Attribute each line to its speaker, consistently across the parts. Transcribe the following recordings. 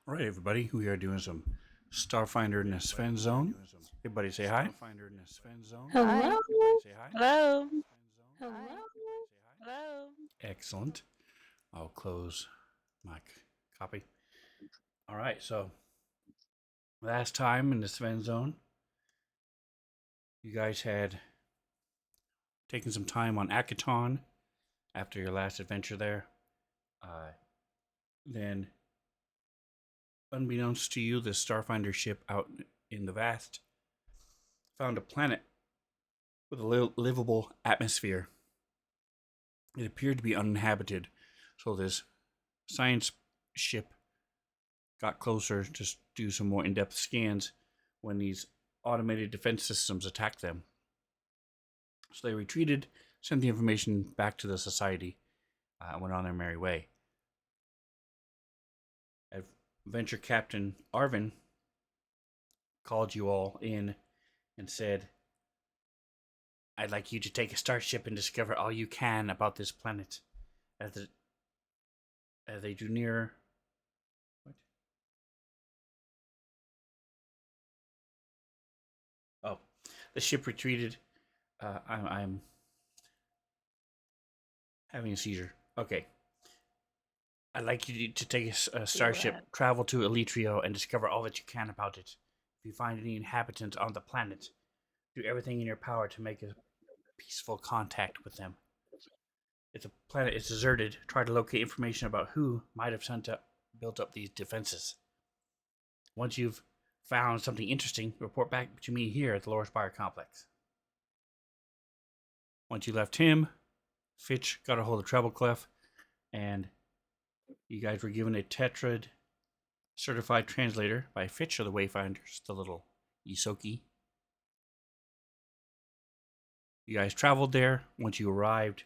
Speaker 1: All right, everybody, we are doing some Starfinder in the Sven Zone. Everybody say hi.
Speaker 2: Hello.
Speaker 3: Hi.
Speaker 2: Hello.
Speaker 3: Hi.
Speaker 2: Hello.
Speaker 1: Excellent. I'll close my copy. All right, so last time in the Sven Zone, you guys had taken some time on Akaton after your last adventure there. Then, unbeknownst to you, the Starfinder ship out in the vast found a planet with a livable atmosphere. It appeared to be uninhabited, so this science ship got closer to do some more in-depth scans when these automated defense systems attacked them. So they retreated, sent the information back to the Society, and went on their merry way. Adventure Captain Arvin called you all in and said, "I'd like you to take a starship and discover all you can about this planet. As they drew near..." What? Oh, the ship retreated. I'm having a seizure. Okay. I'd like you to take a starship, travel to Elitrio, and discover all that you can about it. If you find any inhabitants on the planet, do everything in your power to make a peaceful contact with them. It's a planet, it's deserted. Try to locate information about who might have built up these defenses. Once you've found something interesting, report back to me here at the Lower Spire Complex. Once you left him, Fitch got a hold of Trebleclef, and you guys were given a Tetrad certified translator by Fitch of the Wayfinders, the little Isoki. You guys traveled there. Once you arrived,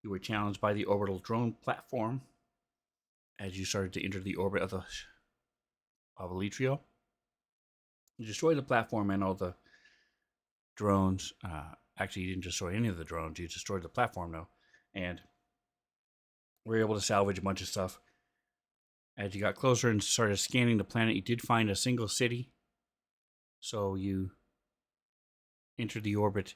Speaker 1: you were challenged by the orbital drone platform as you started to enter the orbit of Elitrio. You destroyed the platform and all the drones. Actually, you didn't destroy any of the drones. You destroyed the platform, though. And were able to salvage a bunch of stuff. As you got closer and started scanning the planet, you did find a single city. So you entered the orbit,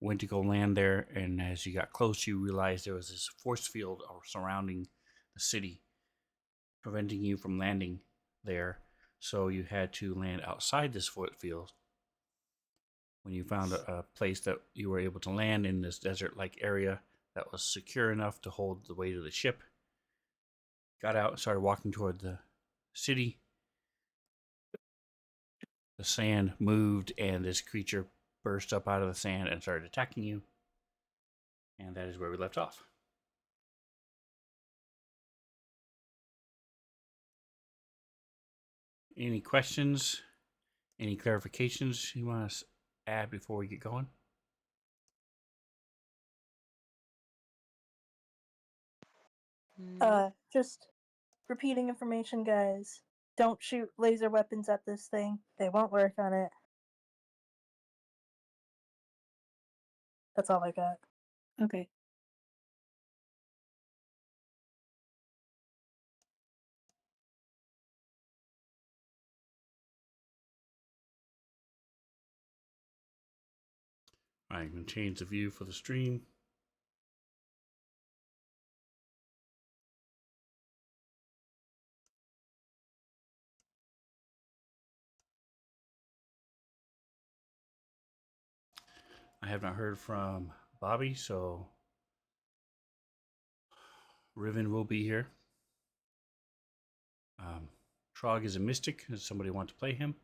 Speaker 1: went to go land there, and as you got close, you realized there was this force field surrounding the city, preventing you from landing there. So you had to land outside this force field. When you found a place that you were able to land in this desert-like area that was secure enough to hold the weight of the ship, got out and started walking toward the city. The sand moved, and this creature burst up out of the sand and started attacking you. And that is where we left off. Any questions? Any clarifications you want to add before we get going?
Speaker 3: Just repeating information, guys. Don't shoot laser weapons at this thing. They won't work on it. That's all I got.
Speaker 2: Okay.
Speaker 1: I'm going to change the view for the stream. I have not heard from Bobby, so Riven will be here. Trog is a mystic. Does somebody want to play him?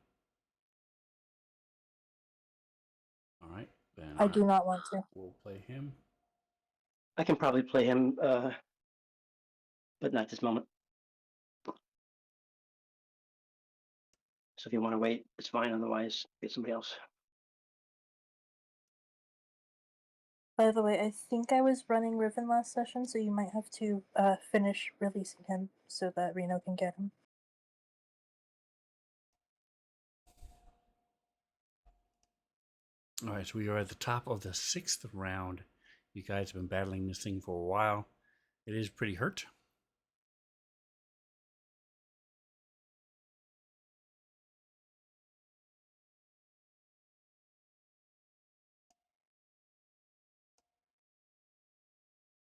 Speaker 1: All right, then
Speaker 3: I do not want to.
Speaker 1: We'll play him.
Speaker 4: I can probably play him, but not this moment. So if you want to wait, it's fine. Otherwise, get somebody else.
Speaker 3: By the way, I think I was running Riven last session, so you might have to finish releasing him so that Reno can get him.
Speaker 1: All right, so we are at the top of the 6th round. You guys have been battling this thing for a while. It is pretty hurt.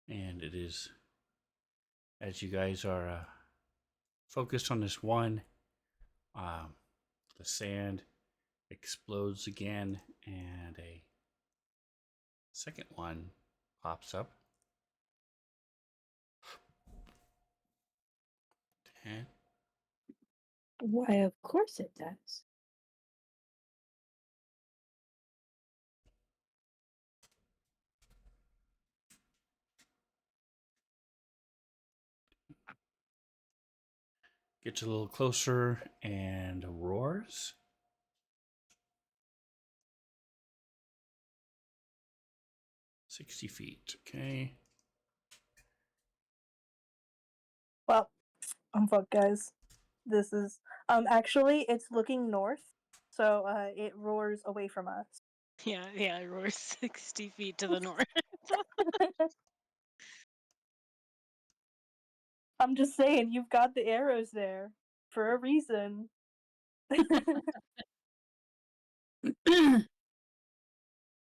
Speaker 1: And it is, as you guys are focused on this one, the sand explodes again, and a second one pops up. 10.
Speaker 5: Why, of course it does.
Speaker 1: Gets a little closer and roars. $60 okay.
Speaker 3: Well, I'm fucked, guys. This is actually it's looking north, so it roars away from us.
Speaker 2: Yeah, it roars 60 feet to the north.
Speaker 3: I'm just saying, you've got the arrows there for a reason.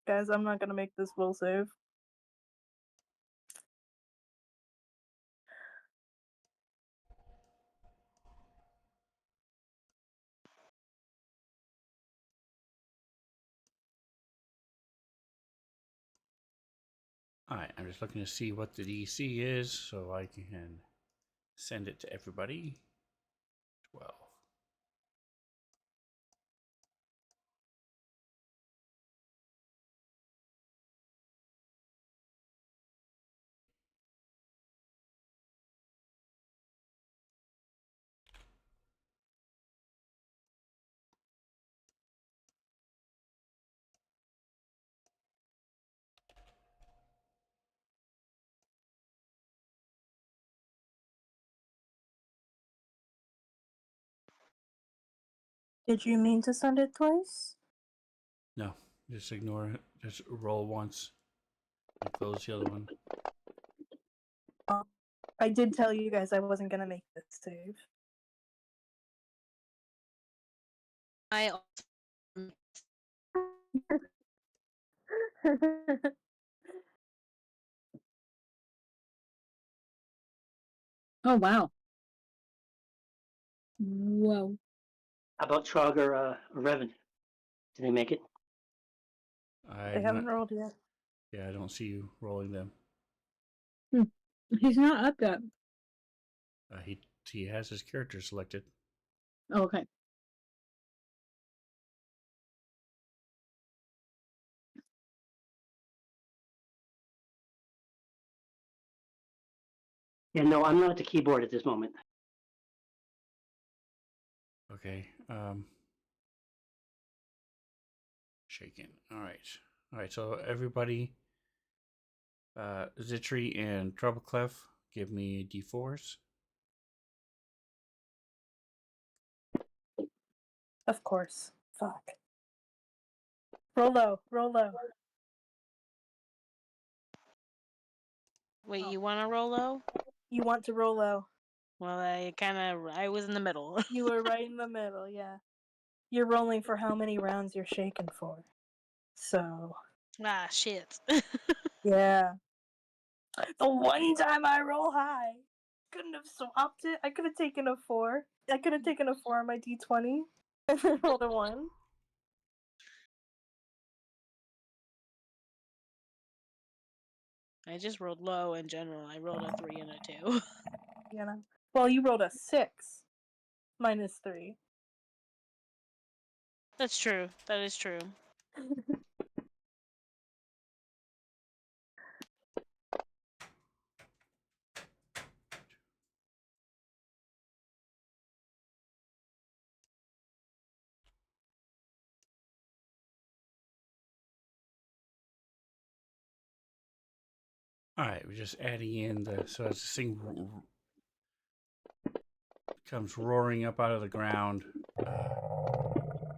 Speaker 3: Guys, I'm not gonna make this will save.
Speaker 1: All right, I'm just looking to see what the DC is so I can send it to everybody. 12.
Speaker 3: Did you mean to send it twice?
Speaker 1: No, just ignore it. Just roll once and close the other one.
Speaker 3: I did tell you guys I wasn't gonna make this save.
Speaker 2: I
Speaker 5: Oh, wow. Whoa.
Speaker 4: How about Trog or Revan? Did they make it?
Speaker 3: They haven't rolled yet.
Speaker 1: Yeah, I don't see you rolling them.
Speaker 5: He's not up yet.
Speaker 1: He has his character selected.
Speaker 5: Oh, okay.
Speaker 4: Yeah, no, I'm not at the keyboard at this moment.
Speaker 1: Okay. Shaken. All right. So everybody, Zitri and Troubleclef, give me D4s.
Speaker 3: Of course. Fuck. Roll low. Roll low.
Speaker 2: Wait, you want to roll low?
Speaker 3: You want to roll low.
Speaker 2: Well, I was in the middle.
Speaker 3: You were right in the middle, yeah. You're rolling for how many rounds you're shaken for. So
Speaker 2: Ah, shit.
Speaker 3: Yeah. The one time I roll high, couldn't have swapped it. I could have taken a 4. I could have taken a 4 on my d20 and then rolled a 1.
Speaker 2: I just rolled low in general. I rolled a 3 and a 2.
Speaker 3: You know. Well, you rolled a 6 minus 3.
Speaker 2: That's true. That is true.
Speaker 1: All right, we're just adding in the so as this thing comes roaring up out of the ground,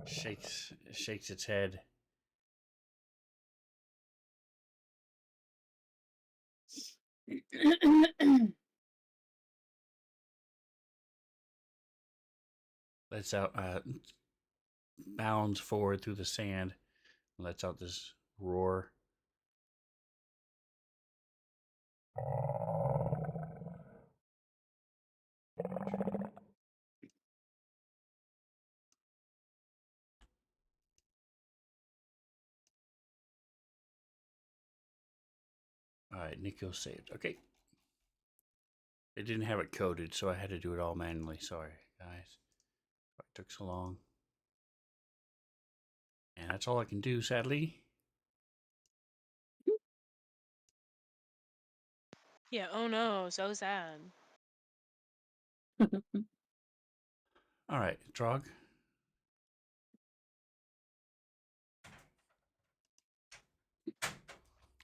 Speaker 1: shakes its head. Lets out, bounds forward through the sand, and lets out this roar. All right, Nico saved. Okay. They didn't have it coded, so I had to do it all manually. Sorry, guys. It took so long. And that's all I can do, sadly.
Speaker 2: Yeah, oh no, so sad.
Speaker 1: All right, Drog.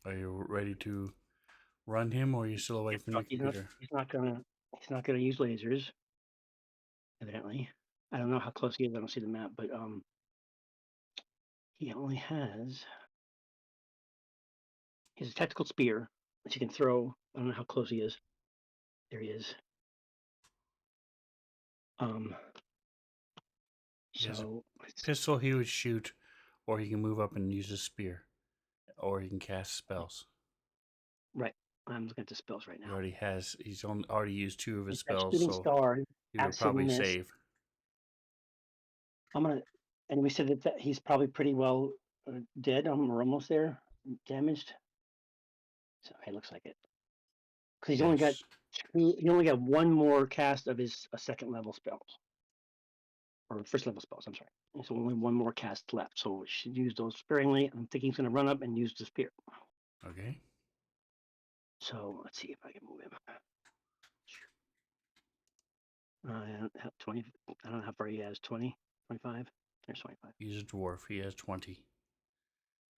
Speaker 1: Are you ready to run him, or are you still away from the computer?
Speaker 4: He's not gonna use lasers. Evidently, I don't know how close he is. I don't see the map, but he only has. He has a tactical spear that he can throw. I don't know how close he is. There he is.
Speaker 1: He has a
Speaker 4: So
Speaker 1: pistol he would shoot, or he can move up and use his spear, or he can cast spells.
Speaker 4: right, I'm looking at the spells right now.
Speaker 1: He already has. He's already used 2 of his
Speaker 4: He's got
Speaker 1: spells,
Speaker 4: shooting
Speaker 1: so
Speaker 4: star.
Speaker 1: he would
Speaker 4: acid
Speaker 1: probably
Speaker 4: mist.
Speaker 1: save.
Speaker 4: I'm gonna, and we said that he's probably pretty well dead. We're almost there, damaged. So it looks like it. Because he's only got
Speaker 1: Yes.
Speaker 4: 2. He only got 1 more cast of his second level spells, or first level spells. I'm sorry. There's only 1 more cast left, so we should use those sparingly. I'm thinking he's gonna run up and use the spear.
Speaker 1: Okay.
Speaker 4: So let's see if I can move him. I don't have 20. I don't know how far he has. 20, 25. There's 25.
Speaker 1: He's a dwarf. He has 20.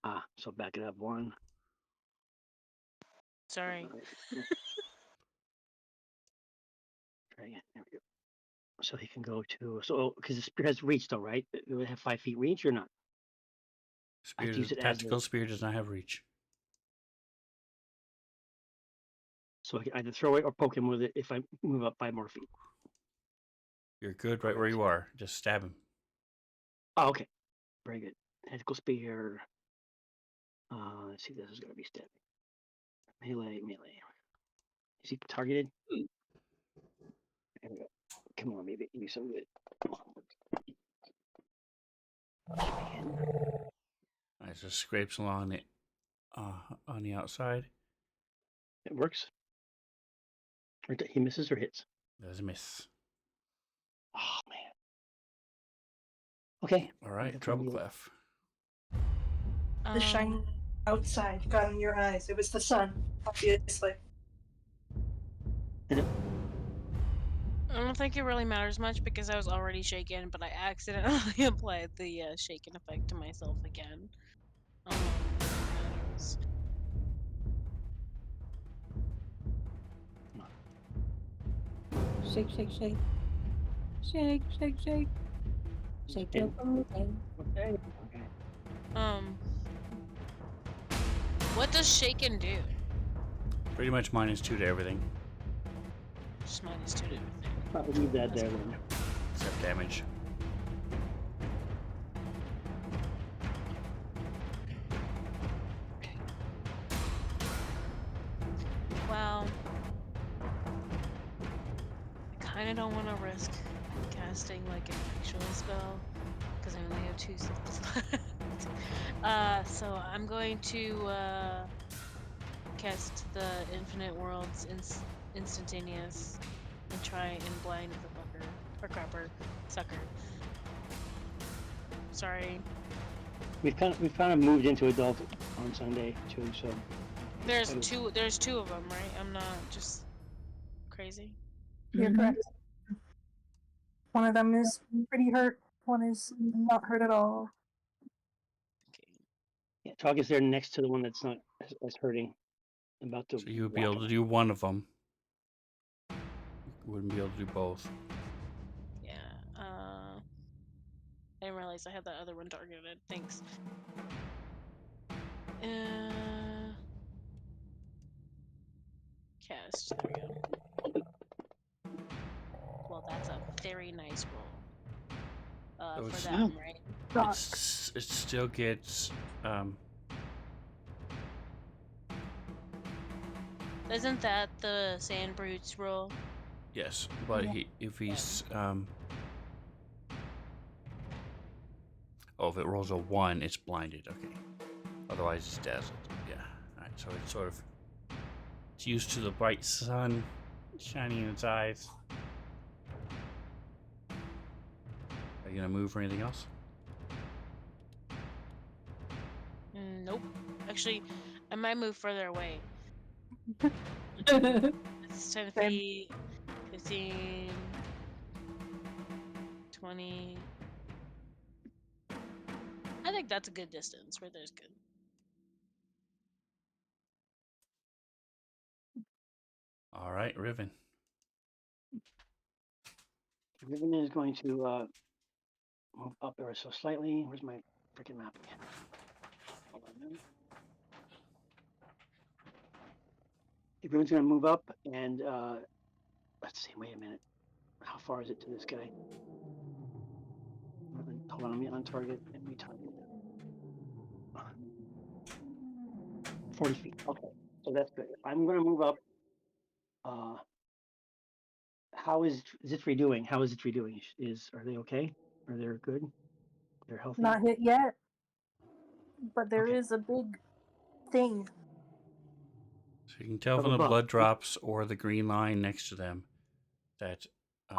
Speaker 4: Ah, so back it up 1.
Speaker 2: Sorry.
Speaker 4: Try again. There we go. So he can go to, so because the spear has reach though, right? It would have 5 feet reach or not? I have to use it as
Speaker 1: Tactical spear does not have reach.
Speaker 4: so I can either throw it or poke him with it if I move up 5 more feet.
Speaker 1: You're good right where you are. Just stab him.
Speaker 4: Oh, okay. Very good. Tactical spear. Let's see, this is gonna be stabbing. Melee. Is he targeted? There we go. Come on, maybe give me some good.
Speaker 1: It just scrapes along it on the outside.
Speaker 4: It works. Or he misses or hits.
Speaker 1: Does a miss.
Speaker 4: Oh man. Okay.
Speaker 1: All right, Trouble Clef.
Speaker 3: The shiny outside got in your eyes. It was the sun, obviously.
Speaker 2: I don't think it really matters much because I was already shaken, but I accidentally applied the shaken effect to myself again. Matters.
Speaker 5: Shake, shake, shake. Shake, shake, shake. Shake your booty.
Speaker 4: Okay.
Speaker 2: What does shaken do?
Speaker 1: Pretty much -2 to everything,
Speaker 2: Just -2 to everything.
Speaker 4: Probably leave that there then.
Speaker 1: except damage.
Speaker 2: kind of don't want to risk casting like an actual spell because I only have 2 slots left. So I'm going to cast the Infinite Worlds instantaneous and try and blind the fucker or crapper sucker. Sorry.
Speaker 4: We've kind of moved into adult on Sunday too, so
Speaker 2: There's two of them, right? I'm not just crazy.
Speaker 3: You're correct. One of them is pretty hurt. One is not hurt at all.
Speaker 2: Okay.
Speaker 4: yeah, Talk is there next to the one that's not as hurting. About to
Speaker 1: So you would be
Speaker 4: whack
Speaker 1: able to
Speaker 4: him.
Speaker 1: do one of them. You wouldn't be able to do both.
Speaker 2: Yeah. I didn't realize I had that other one targeted. Thanks. Cast. There we go. Well, that's a very nice roll.
Speaker 1: So
Speaker 2: For
Speaker 1: it's-
Speaker 2: them, right?
Speaker 3: Sucks.
Speaker 1: It still gets
Speaker 2: Isn't that the Sand Brute's roll?
Speaker 1: yes, but
Speaker 3: Yeah.
Speaker 1: if he's if it rolls a 1, it's blinded. Okay. Otherwise, it's dazzled. Yeah. All right. So it's sort of it's used to the bright sun shining in its eyes. Are you gonna move for anything else?
Speaker 2: Nope. Actually, I might move further away. It's 10
Speaker 3: Same.
Speaker 2: feet, 15, 20. I think that's a good distance. Right there's good.
Speaker 1: All right, Riven.
Speaker 4: Riven is going to move up ever so slightly. Where's my freaking map again? Hold on a minute. Everyone's going to move up and let's see. Wait a minute. How far is it to this guy? Hold on. Let me untarget and retarget. 40 feet. Okay, so that's good. I'm going to move up. How is Zitri doing? How is Zitri doing? Are they okay? Are they good? They're healthy.
Speaker 3: Not hit yet, but there
Speaker 4: Okay.
Speaker 3: is a big thing.
Speaker 1: So you can tell
Speaker 4: Up
Speaker 1: from the
Speaker 4: above.
Speaker 1: blood drops or the green line next to them that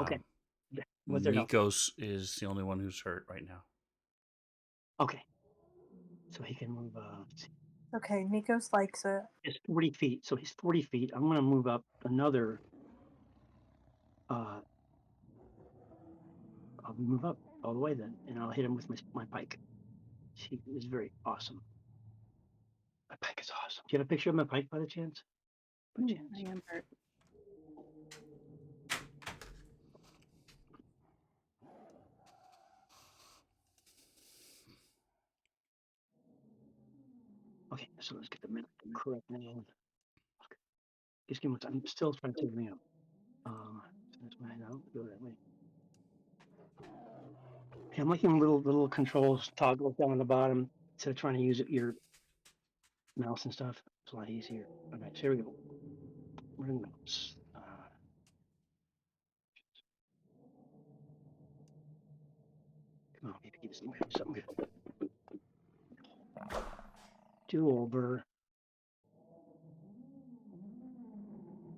Speaker 4: Okay. What they're healthy.
Speaker 1: Nikos is the only one who's hurt right now.
Speaker 4: Okay. So he can move. Let's see.
Speaker 3: Okay, Nikos likes it.
Speaker 4: It's 40 feet. So he's 40 feet. I'm going to move up another. I'll move up all the way then, and I'll hit him with my pike. He is very awesome. My pike is awesome. Do you have a picture of my pike by the chance? By chance.
Speaker 5: I am hurt.
Speaker 4: Okay, so let's get the minute correct name. Okay. Just give me. I'm still trying to figure me out. So that's why I don't go that way. Okay, I'm liking little controls toggles down on the bottom instead of trying to use your mouse and stuff. It's a lot easier. All right, so here we go. We're in mouse. Come on, maybe give something good. Do over.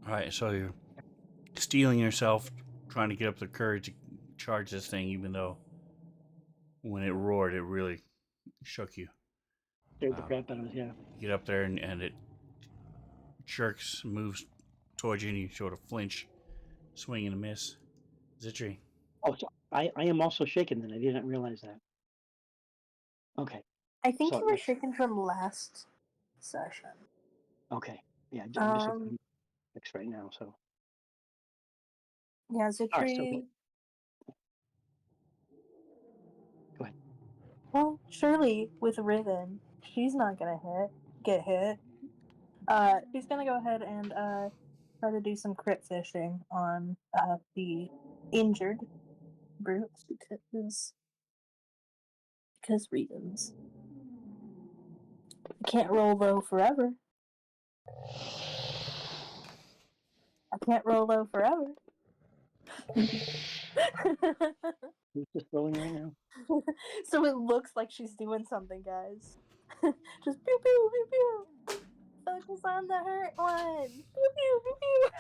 Speaker 1: All right, so you're steeling yourself, trying to get up the courage to charge this thing, even though when it roared, it really shook you.
Speaker 4: Scared the crap out of us, yeah.
Speaker 1: You get up there and it jerks, moves towards you, and you sort of flinch, swing and a miss. Zitri.
Speaker 4: Oh, so I am also shaken then. I didn't realize that. Okay.
Speaker 3: I think
Speaker 4: So
Speaker 3: you were
Speaker 4: next-
Speaker 3: shaken from last session.
Speaker 4: Okay. Yeah, I'm just looking
Speaker 3: Um,
Speaker 4: at X right now, so.
Speaker 3: yeah,
Speaker 4: All right, so
Speaker 3: Zitri.
Speaker 4: go ahead.
Speaker 3: Well, surely with Riven, she's not gonna get hit. She's gonna go ahead and try to do some crit fishing on the injured brutes because reasons. I can't roll low forever. I can't roll low forever.
Speaker 4: Who's just rolling right now?
Speaker 3: So it looks like she's doing something, guys. Just pew pew pew pew. Focus on the hurt one. Pew pew pew pew.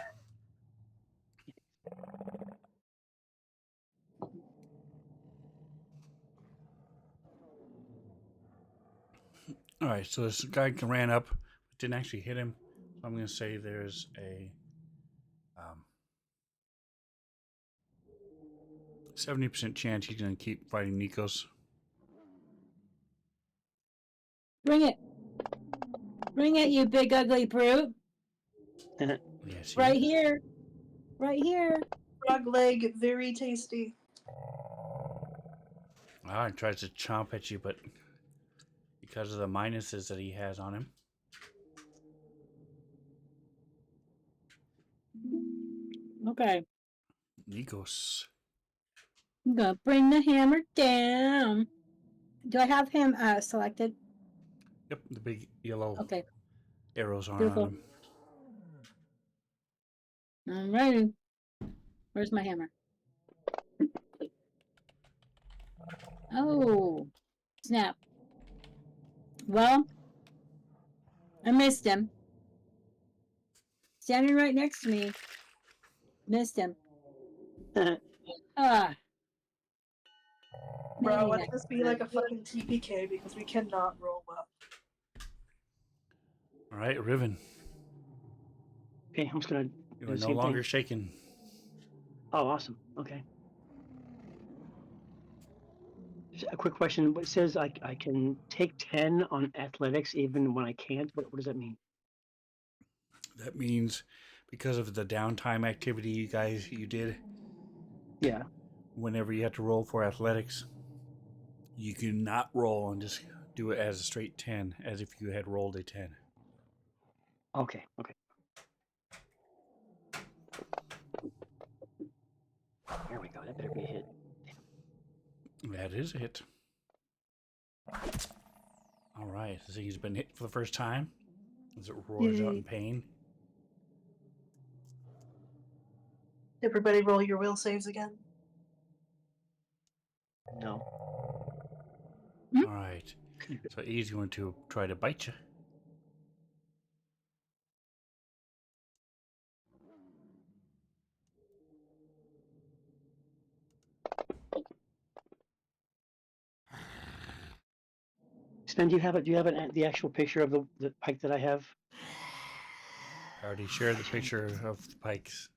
Speaker 1: All right, so this guy ran up, but didn't actually hit him. So I'm going to say there's a 70% chance he's going to keep fighting Nikos.
Speaker 5: Bring it. Bring it, you big ugly brute.
Speaker 1: Yes, he
Speaker 5: Right
Speaker 1: is.
Speaker 5: here. Right here.
Speaker 3: Frog leg, very tasty.
Speaker 1: He tries to chomp at you, but because of the minuses that he has on him.
Speaker 5: Okay.
Speaker 1: Nikos.
Speaker 5: I'm gonna bring the hammer down. Do I have him selected?
Speaker 1: Yep, the big yellow
Speaker 5: Okay.
Speaker 1: arrows are
Speaker 5: Beautiful.
Speaker 1: on him.
Speaker 5: I'm ready. Where's my hammer? Oh, snap. Well, I missed him. Standing right next to me. Missed him. Ah.
Speaker 3: Bro,
Speaker 5: Maybe
Speaker 3: let
Speaker 5: next
Speaker 3: this be
Speaker 5: time.
Speaker 3: like a fucking TPK because we cannot roll up.
Speaker 1: All right, Riven.
Speaker 4: Okay, I'm just gonna
Speaker 1: You
Speaker 4: do
Speaker 1: are
Speaker 4: the
Speaker 1: no
Speaker 4: same
Speaker 1: longer
Speaker 4: thing.
Speaker 1: shaken.
Speaker 4: Oh, awesome. Okay. Just a quick question. It says I can take 10 on athletics even when I can't. What does that mean?
Speaker 1: That means because of the downtime activity you did,
Speaker 4: Yeah.
Speaker 1: whenever you have to roll for athletics, you can not roll and just do it as a straight 10, as if you had rolled a 10.
Speaker 4: Okay. Okay. There we go. That better be a hit.
Speaker 1: That is a hit. All right, so he's been hit for the first time as it roars out in pain.
Speaker 3: Everybody roll your will saves again.
Speaker 4: No.
Speaker 1: All right, so he's going to try to bite you.
Speaker 4: Sven, do you have the actual picture of the pike that I have?
Speaker 1: I already shared the picture of the pikes.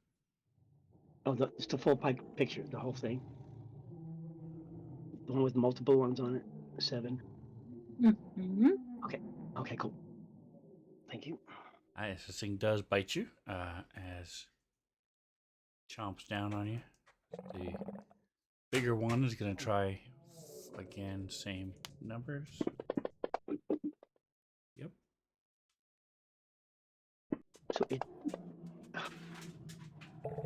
Speaker 4: Oh, it's the full pike picture, the whole thing. The one with multiple ones on it. 7.
Speaker 5: Mm-hmm.
Speaker 4: Okay, cool. Thank you.
Speaker 1: This thing does bite you as chomps down on you. The bigger one is going to try again, same numbers. Yep.
Speaker 4: So it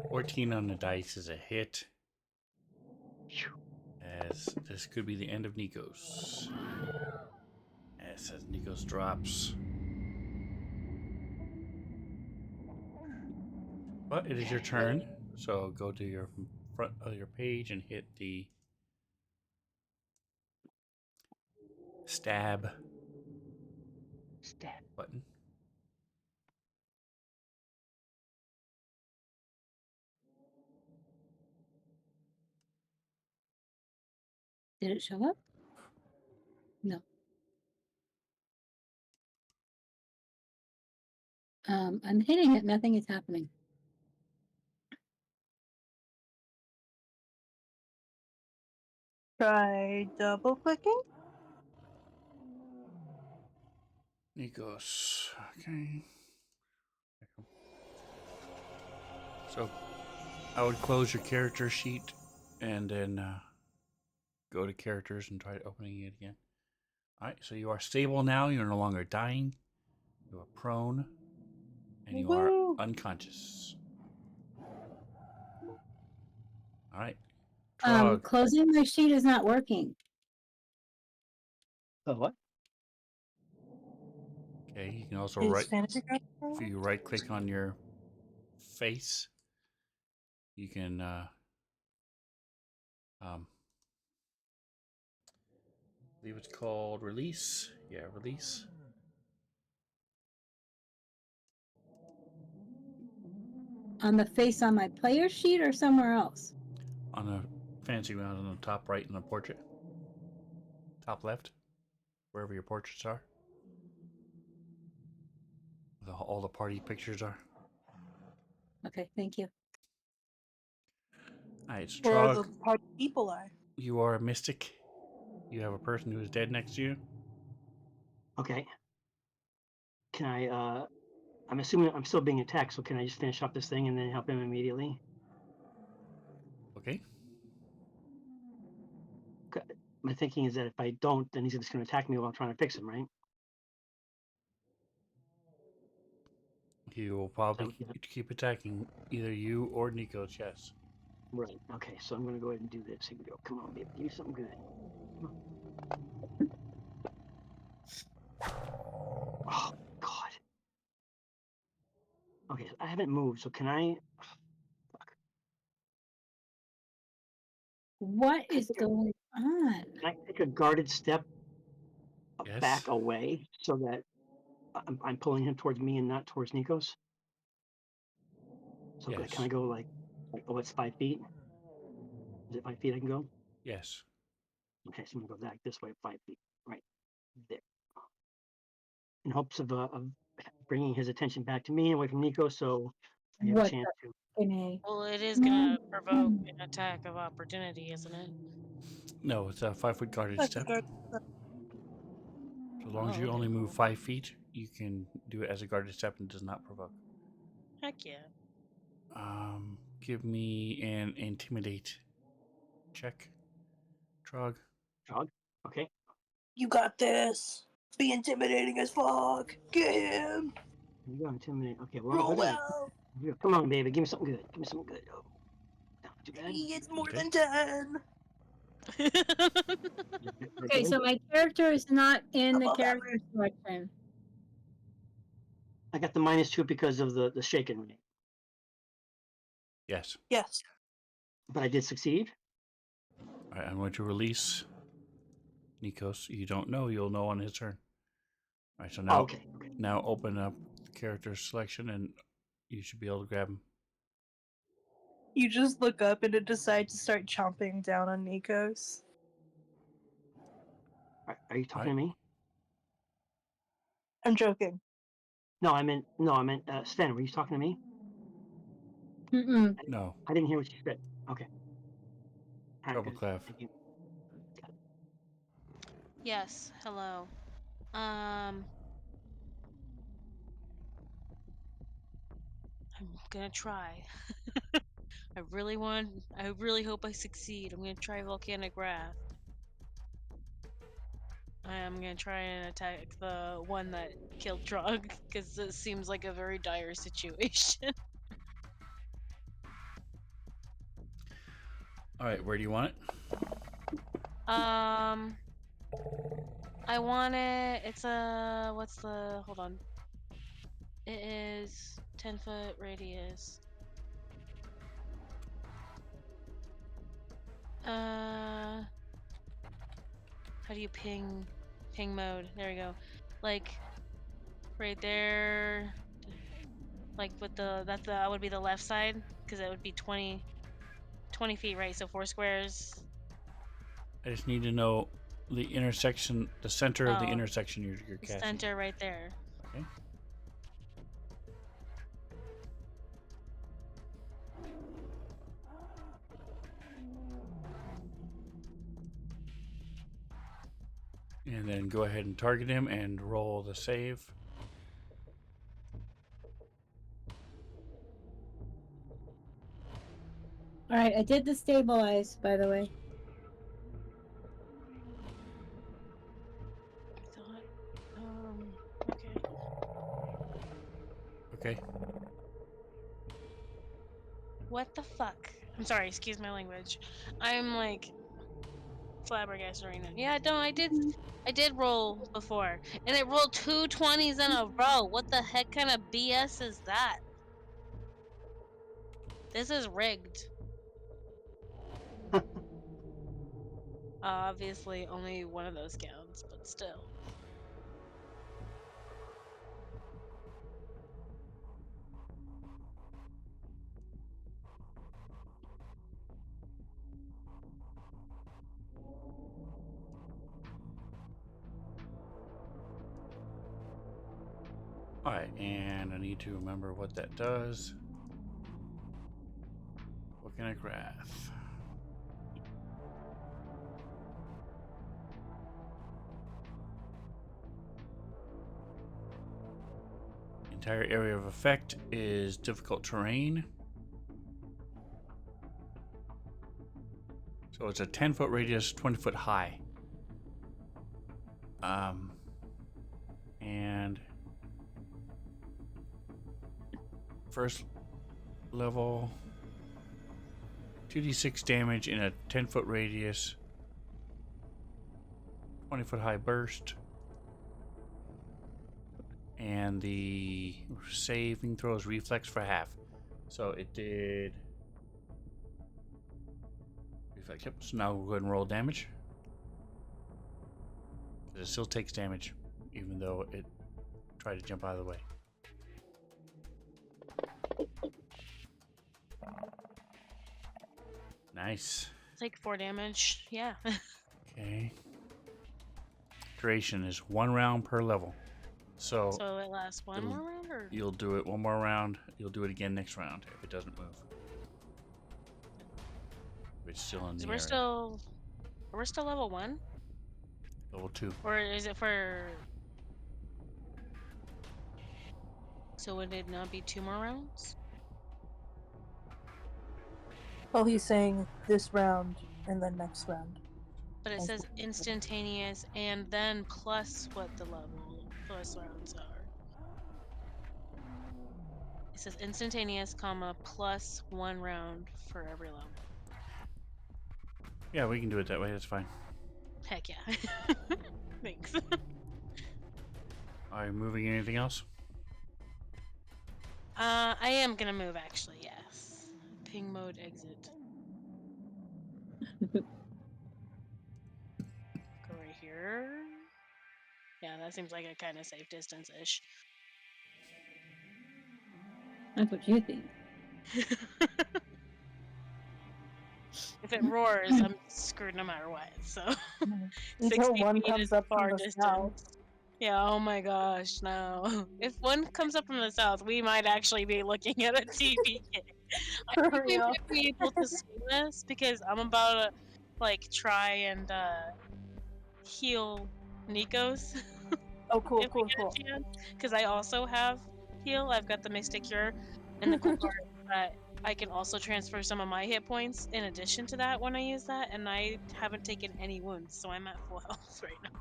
Speaker 1: 14 on the dice is a hit. As this could be the end of Nikos. As Nikos drops. But it is your turn. So go to your front of your page and hit the stab button.
Speaker 5: Did it show up? No. I'm hitting it. Nothing is happening.
Speaker 3: Try double clicking.
Speaker 1: Nikos. Okay. So I would close your character sheet and then go to characters and try opening it again. All right, so you are stable now. You're no longer dying. You are prone, and you are unconscious. All right. Trog.
Speaker 5: Closing my sheet is not working.
Speaker 4: Oh, what?
Speaker 1: Okay, you can also
Speaker 3: Is fantasy
Speaker 1: if you right click on your face, you can I believe it's called release. Yeah, release.
Speaker 5: On the face on my player sheet or somewhere else?
Speaker 1: On a fancy one on the top right in the portrait. Top left. Wherever your portraits are. All the party pictures are.
Speaker 5: Okay, thank you.
Speaker 1: Alright, so
Speaker 3: Where the
Speaker 1: Trog,
Speaker 3: party people are.
Speaker 1: you are a mystic. You have a person who is dead next to you.
Speaker 4: Okay. Can I? I'm assuming I'm still being attacked, so can I just finish up this thing and then help him immediately?
Speaker 1: Okay.
Speaker 4: My thinking is that if I don't, then he's just going to attack me while I'm trying to fix him, right?
Speaker 1: He will
Speaker 4: So,
Speaker 1: probably
Speaker 4: yeah,
Speaker 1: keep attacking either you or Nikos, yes.
Speaker 4: right. Okay, so I'm going to go ahead and do this. Here we go. Come on, baby. Give me something good. Oh, God. Okay, so I haven't moved, so can I?
Speaker 5: What is going on?
Speaker 4: Can I take a guarded step
Speaker 1: Yes.
Speaker 4: back away so that I'm pulling him towards me and not towards Nikos? So
Speaker 1: Yes.
Speaker 4: can I go like oh, it's 5 feet? Is it 5 feet I can go?
Speaker 1: Yes.
Speaker 4: Okay, so I'm gonna go back this way 5 feet, right there, in hopes of bringing his attention back to me away from Nico, so I have a
Speaker 5: What
Speaker 4: chance to.
Speaker 5: the grenade?
Speaker 2: Well, it is gonna provoke an attack of opportunity, isn't it?
Speaker 1: No, it's a 5-foot guarded
Speaker 3: That's
Speaker 1: step.
Speaker 3: good.
Speaker 1: So long as
Speaker 2: Oh,
Speaker 1: you
Speaker 2: okay.
Speaker 1: only move 5 feet, you can do it as a guarded step and does not provoke.
Speaker 2: Heck yeah.
Speaker 1: Give me an intimidate check. Trog.
Speaker 4: Jog. Okay.
Speaker 3: You got this. Be intimidating as fuck. Get him.
Speaker 4: Here we go. Intimidate. Okay. Well,
Speaker 3: Roll
Speaker 4: good.
Speaker 3: well.
Speaker 4: Here we go. Come on, baby. Give me something good. Give me something good. Oh, not too bad.
Speaker 3: He gets more
Speaker 1: Okay.
Speaker 3: than 10.
Speaker 5: Okay, so my character is not in the
Speaker 3: Above
Speaker 5: character
Speaker 3: average.
Speaker 5: selection.
Speaker 4: I got the -2 because of the shaken rate,
Speaker 1: Yes.
Speaker 3: Yes.
Speaker 4: but I did succeed.
Speaker 1: All right, I'm going to release Nikos. You don't know. You'll know on his turn. All right, so now,
Speaker 4: Okay.
Speaker 1: now open up character selection and you should be able to grab him.
Speaker 3: You just look up and it decides to start chomping down on Nikos.
Speaker 4: Are you talking to me?
Speaker 3: I'm joking.
Speaker 4: No, I meant Sven. Were you talking to me?
Speaker 5: Mm-mm.
Speaker 1: No.
Speaker 4: I didn't hear what you said. Okay. All right,
Speaker 1: Double
Speaker 4: good.
Speaker 1: clef.
Speaker 4: Thank you.
Speaker 2: Yes. Hello. I'm gonna try. I really hope I succeed. I'm gonna try volcanic wrath. I'm gonna try and attack the one that killed Trog because it seems like a very dire situation.
Speaker 1: All right, where do you want it?
Speaker 2: I want it. It's a hold on. It is 10-foot radius. How do you ping mode? There we go. Like right there. Like with that would be the left side because it would be 20 feet, right? So 4 squares.
Speaker 1: I just need to know the intersection, the center of the
Speaker 2: Oh,
Speaker 1: intersection you're
Speaker 2: the
Speaker 1: casting.
Speaker 2: center right there.
Speaker 1: Okay. And then go ahead and target him and roll the save.
Speaker 5: All right, I did the stabilize, by the way.
Speaker 2: I thought. Okay.
Speaker 1: Okay.
Speaker 2: What the fuck? I'm sorry. Excuse my language. I'm like flabbergasted right now. Yeah, no, I did roll before, and it rolled 2 20s in a row. What the heck kind of BS is that? This is rigged. Obviously, only one of those counts, but still.
Speaker 1: Alright, and I need to remember what that does. What can I graph? Entire area of effect is difficult terrain. So it's a 10-foot radius, 20-foot high. And first level 2d6 damage in a 10-foot radius, 20-foot high burst. And the saving throw is reflex for half. So it did reflex. Yep. So now we'll go ahead and roll damage. It still takes damage, even though it tried to jump out of the way. Nice.
Speaker 2: Take 4 damage. Yeah.
Speaker 1: Okay. Duration is 1 round per level. So
Speaker 2: it lasts one more round, or
Speaker 1: you'll do it one more round. You'll do it again next round if it doesn't move. If it's still in the
Speaker 2: we're
Speaker 1: area.
Speaker 2: still level 1,
Speaker 1: Level 2.
Speaker 2: or is it for? So would it not be 2 more rounds?
Speaker 3: Well, he's saying this round and then next round.
Speaker 2: But it says instantaneous and then plus what the level plus rounds are. It says instantaneous, comma, plus 1 round for every level.
Speaker 1: Yeah, we can do it that way. That's fine.
Speaker 2: Heck yeah. Thanks.
Speaker 1: Are you moving anything else?
Speaker 2: I am gonna move actually, yes. Ping mode exit. Go right here. Yeah, that seems like a kind of safe distance-ish.
Speaker 5: That's what you think.
Speaker 2: If it roars, I'm screwed no matter what, so...
Speaker 3: Until
Speaker 2: 60
Speaker 3: one
Speaker 2: feet
Speaker 3: comes
Speaker 2: is
Speaker 3: up
Speaker 2: far
Speaker 3: from the
Speaker 2: distance.
Speaker 3: south.
Speaker 2: Yeah, oh my gosh, no. If one comes up from the south, we might actually be looking at a TPK. I
Speaker 3: For
Speaker 2: think we
Speaker 3: real.
Speaker 2: might be able to swing this because I'm about to, like, try and heal Nikos.
Speaker 3: Oh, cool,
Speaker 2: if
Speaker 3: cool,
Speaker 2: we get
Speaker 3: cool.
Speaker 2: a chance. Because I also have heal. I've got the Mystic Cure. And the cool part is that I can also transfer some of my hit points in addition to that when I use that. And I haven't taken any wounds, so I'm at full health right now.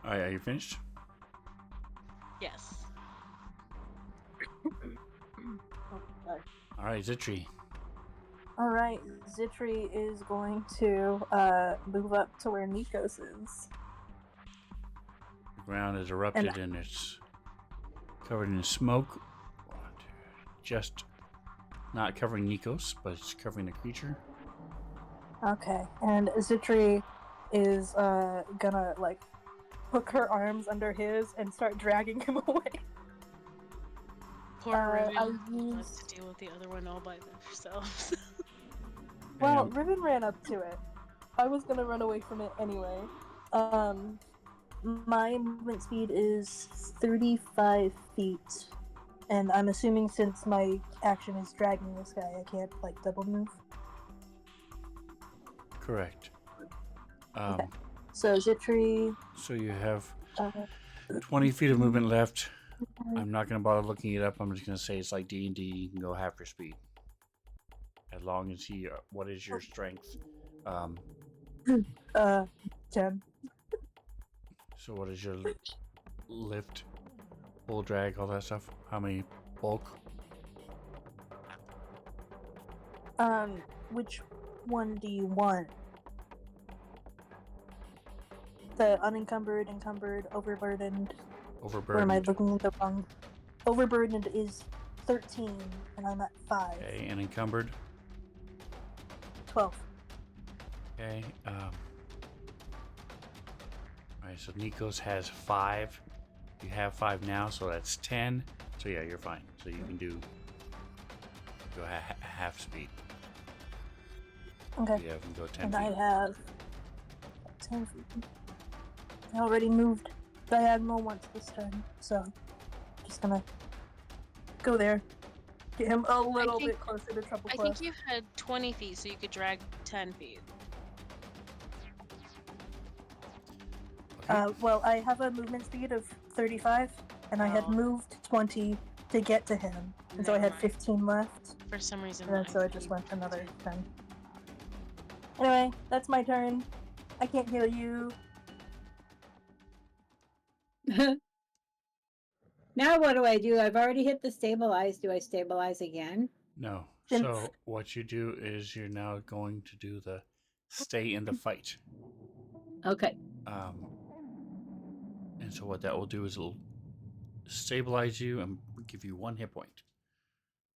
Speaker 1: Alright, are you finished?
Speaker 2: Yes.
Speaker 1: Alright, Zitri.
Speaker 3: Alright, Zitri is going to move up to where Nikos is.
Speaker 1: The ground is erupted and it's covered in smoke. Just not covering Nikos, but it's covering the creature.
Speaker 3: Okay, and Zitri is gonna, like, hook her arms under his and start dragging him away.
Speaker 2: Poor Riven
Speaker 3: I'll
Speaker 2: has
Speaker 3: use...
Speaker 2: to deal with the other one all by themselves.
Speaker 3: Well,
Speaker 1: And
Speaker 3: Riven ran up to it. I was gonna run away from it anyway. My movement speed is 35 feet. And I'm assuming since my action is dragging this guy, I can't, like, double move.
Speaker 1: correct.
Speaker 3: Okay. So Zitri...
Speaker 1: So you have
Speaker 3: Uh,
Speaker 1: 20 feet of movement left. I'm not going to bother looking it up. I'm just going to say it's like D&D. You can go half your speed. As long as he... what is your strength?
Speaker 3: 10.
Speaker 1: So what is your lift, pull, drag, all that stuff? How many bulk?
Speaker 3: Which one do you want? The unencumbered, encumbered, overburdened. Or am I
Speaker 1: Overburdened.
Speaker 3: looking at the wrong? Overburdened is 13, and I'm at 5.
Speaker 1: Okay, and encumbered.
Speaker 3: 12.
Speaker 1: Okay. Alright, so Nikos has 5. You have 5 now, so that's 10. So yeah, you're fine. So you can go half speed.
Speaker 3: Okay.
Speaker 1: Yeah, you can go 10
Speaker 3: And
Speaker 1: feet.
Speaker 3: I have 10 feet. I already moved diagonal once this turn, so just gonna go there. Get him a little
Speaker 2: think-
Speaker 3: bit closer to Trouble
Speaker 2: I
Speaker 3: Cliff.
Speaker 2: think you had 20 feet, so you could drag 10 feet.
Speaker 1: Okay.
Speaker 3: Well, I have a movement speed of 35, and I had
Speaker 2: Oh.
Speaker 3: moved 20 to get to him, and so I
Speaker 2: Never
Speaker 3: had
Speaker 2: mind.
Speaker 3: 15 left,
Speaker 2: For some reason,
Speaker 3: and then so I
Speaker 2: thought
Speaker 3: just
Speaker 2: you
Speaker 3: went another
Speaker 2: did.
Speaker 3: 10. Anyway, that's my turn. I can't heal you.
Speaker 5: Now what do I do? I've already hit the stabilize. Do I stabilize again?
Speaker 1: No.
Speaker 3: Then-
Speaker 1: So what you do is you're now going to do the stay in the fight.
Speaker 5: Okay.
Speaker 1: And so what that will do is it'll stabilize you and give you 1 hit point.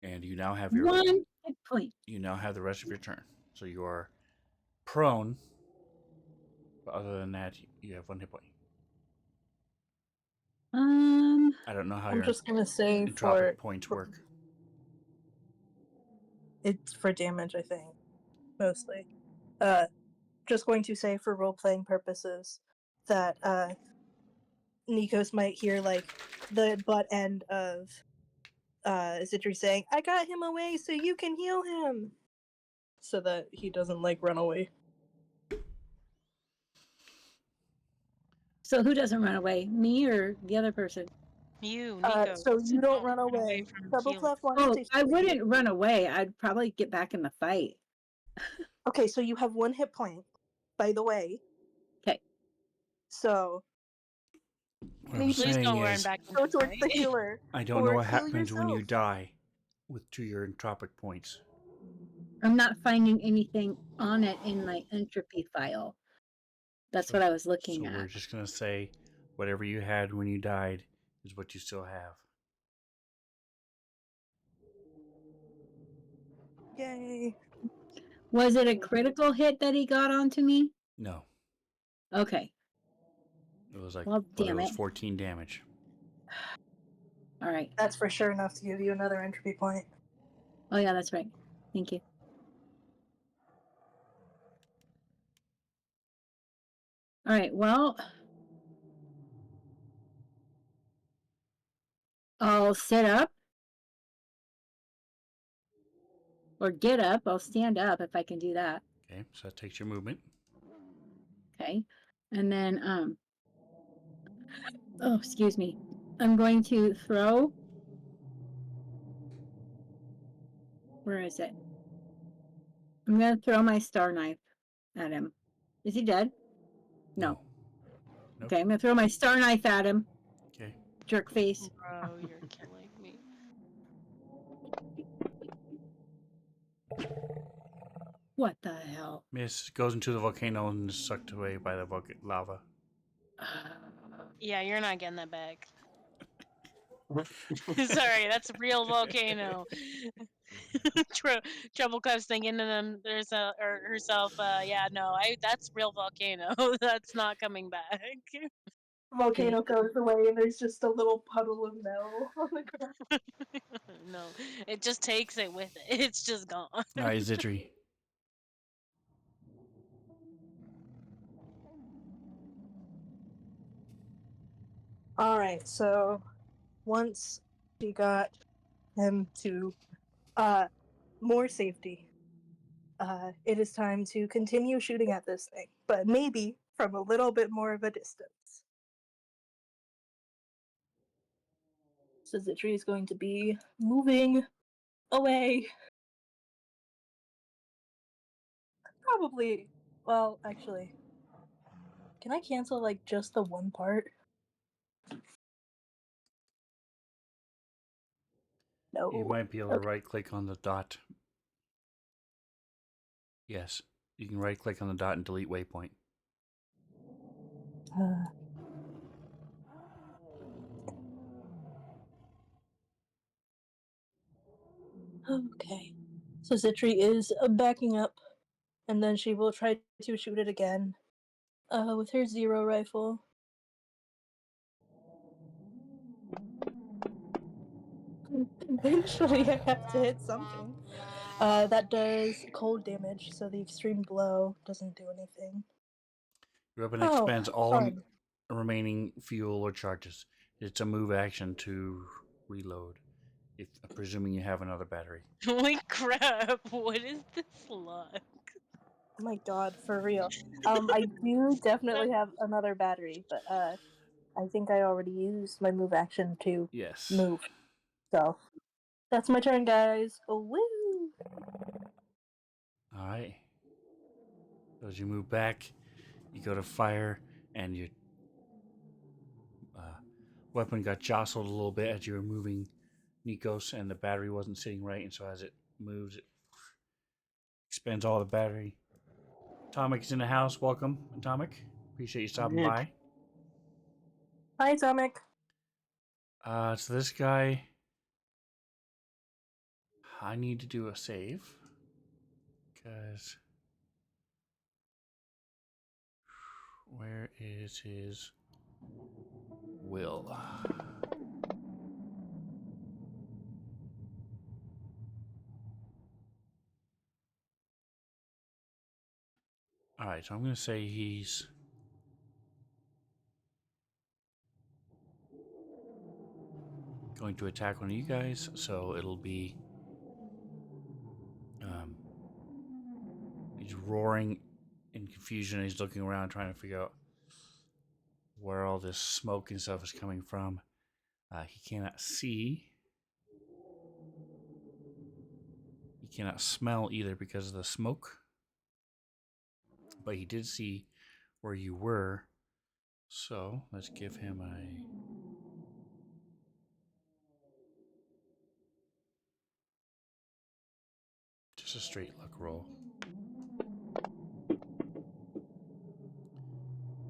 Speaker 1: And you now have your
Speaker 5: 1 hit point.
Speaker 1: you now have the rest of your turn. So you are prone, but other than that, you have 1 hit point. I don't know how
Speaker 3: I'm
Speaker 1: your
Speaker 3: just gonna say
Speaker 1: entropic
Speaker 3: for
Speaker 1: points work.
Speaker 3: it's for damage, I think, mostly. Just going to say for role-playing purposes that Nikos might hear like the butt end of Zitri saying, "I got him away, so you can heal him," so that he doesn't like run away.
Speaker 5: So who doesn't run away? Me or the other person?
Speaker 2: You, Nico.
Speaker 3: So you don't run away.
Speaker 2: from
Speaker 3: Double
Speaker 2: healing.
Speaker 3: Clef wants
Speaker 5: Oh,
Speaker 3: to.
Speaker 5: I wouldn't run away. I'd probably get back in the fight.
Speaker 3: Okay, so you have 1 hit point, by the way.
Speaker 5: Okay.
Speaker 3: So
Speaker 1: What I'm
Speaker 3: maybe
Speaker 2: Please
Speaker 1: saying
Speaker 2: don't run
Speaker 1: is,
Speaker 2: back
Speaker 3: go
Speaker 2: into the
Speaker 3: towards the
Speaker 2: fight.
Speaker 3: healer.
Speaker 1: I don't know
Speaker 3: or
Speaker 1: what
Speaker 3: heal
Speaker 1: happens when you
Speaker 3: yourself.
Speaker 1: die with 2 your entropic points.
Speaker 5: I'm not finding anything on it in my entropy file. That's
Speaker 1: So-
Speaker 5: what I was looking
Speaker 1: So
Speaker 5: at.
Speaker 1: we're just going to say whatever you had when you died is what you still have.
Speaker 3: Yay.
Speaker 5: Was it a critical hit that he got onto me?
Speaker 1: No,
Speaker 5: Okay.
Speaker 1: it was like
Speaker 5: Well, damn
Speaker 1: it was
Speaker 5: it.
Speaker 1: 14 damage.
Speaker 5: All right.
Speaker 3: That's for sure enough to give you another entropy point.
Speaker 5: Oh, yeah, that's right. Thank you. All right. Well, I'll sit up or get up. I'll stand up if I can do that.
Speaker 1: Okay, so that takes your movement.
Speaker 5: Okay. And then, oh, excuse me. I'm going to throw. Where is it? I'm going to throw my star knife at him. Is he dead? No.
Speaker 1: Nope.
Speaker 5: Okay, I'm going to throw my star knife at him.
Speaker 1: Okay.
Speaker 5: Jerk face.
Speaker 2: Bro, you're killing me.
Speaker 5: What the hell?
Speaker 1: Miss goes into the volcano and is sucked away by the lava.
Speaker 2: Yeah, you're not getting that back. Sorry, that's a real volcano. Trouble Cup's thinking to them, there's or herself. Yeah, no, that's real volcano. That's not coming back.
Speaker 3: Volcano goes away and there's just a little puddle of metal on the ground.
Speaker 2: No, it just takes it with it. It's just gone.
Speaker 1: All right, Zitri.
Speaker 3: Alright, so once she got him to more safety, it is time to continue shooting at this thing, but maybe from a little bit more of a distance. So Zitri is going to be moving away. Probably, well, actually, can I cancel like just the one part? No.
Speaker 1: You might be able to right click on the dot. Yes, you can right click on the dot and delete waypoint.
Speaker 3: Okay. So Zitri is backing up and then she will try to shoot it again with her zero rifle. Eventually, I have to hit something. That does cold damage, so the extreme blow doesn't do anything.
Speaker 1: Your weapon
Speaker 3: Oh,
Speaker 1: expends all
Speaker 3: fun.
Speaker 1: remaining fuel or charges. It's a move action to reload, if presuming you have another battery.
Speaker 2: Holy crap! What is this luck?
Speaker 3: Oh my god, for real. I do definitely have another battery, but I think I already used my move action to
Speaker 1: Yes.
Speaker 3: move. So that's my turn, guys. Oh, woo!
Speaker 1: All right. So as you move back, you go to fire, and your weapon got jostled a little bit as you were moving Nikos, and the battery wasn't sitting right, and so as it moves, it expends all the battery. Atomic is in the house. Welcome, Atomic. Appreciate you stopping
Speaker 4: Yeah.
Speaker 1: by.
Speaker 3: Hi, Atomic.
Speaker 1: So this guy, I need to do a save because where is his will? All right, so I'm going to say he's going to attack one of you guys, so it'll be he's roaring in confusion. He's looking around trying to figure out where all this smoke and stuff is coming from. He cannot see. He cannot smell either because of the smoke. But he did see where you were. So let's give him just a straight luck roll.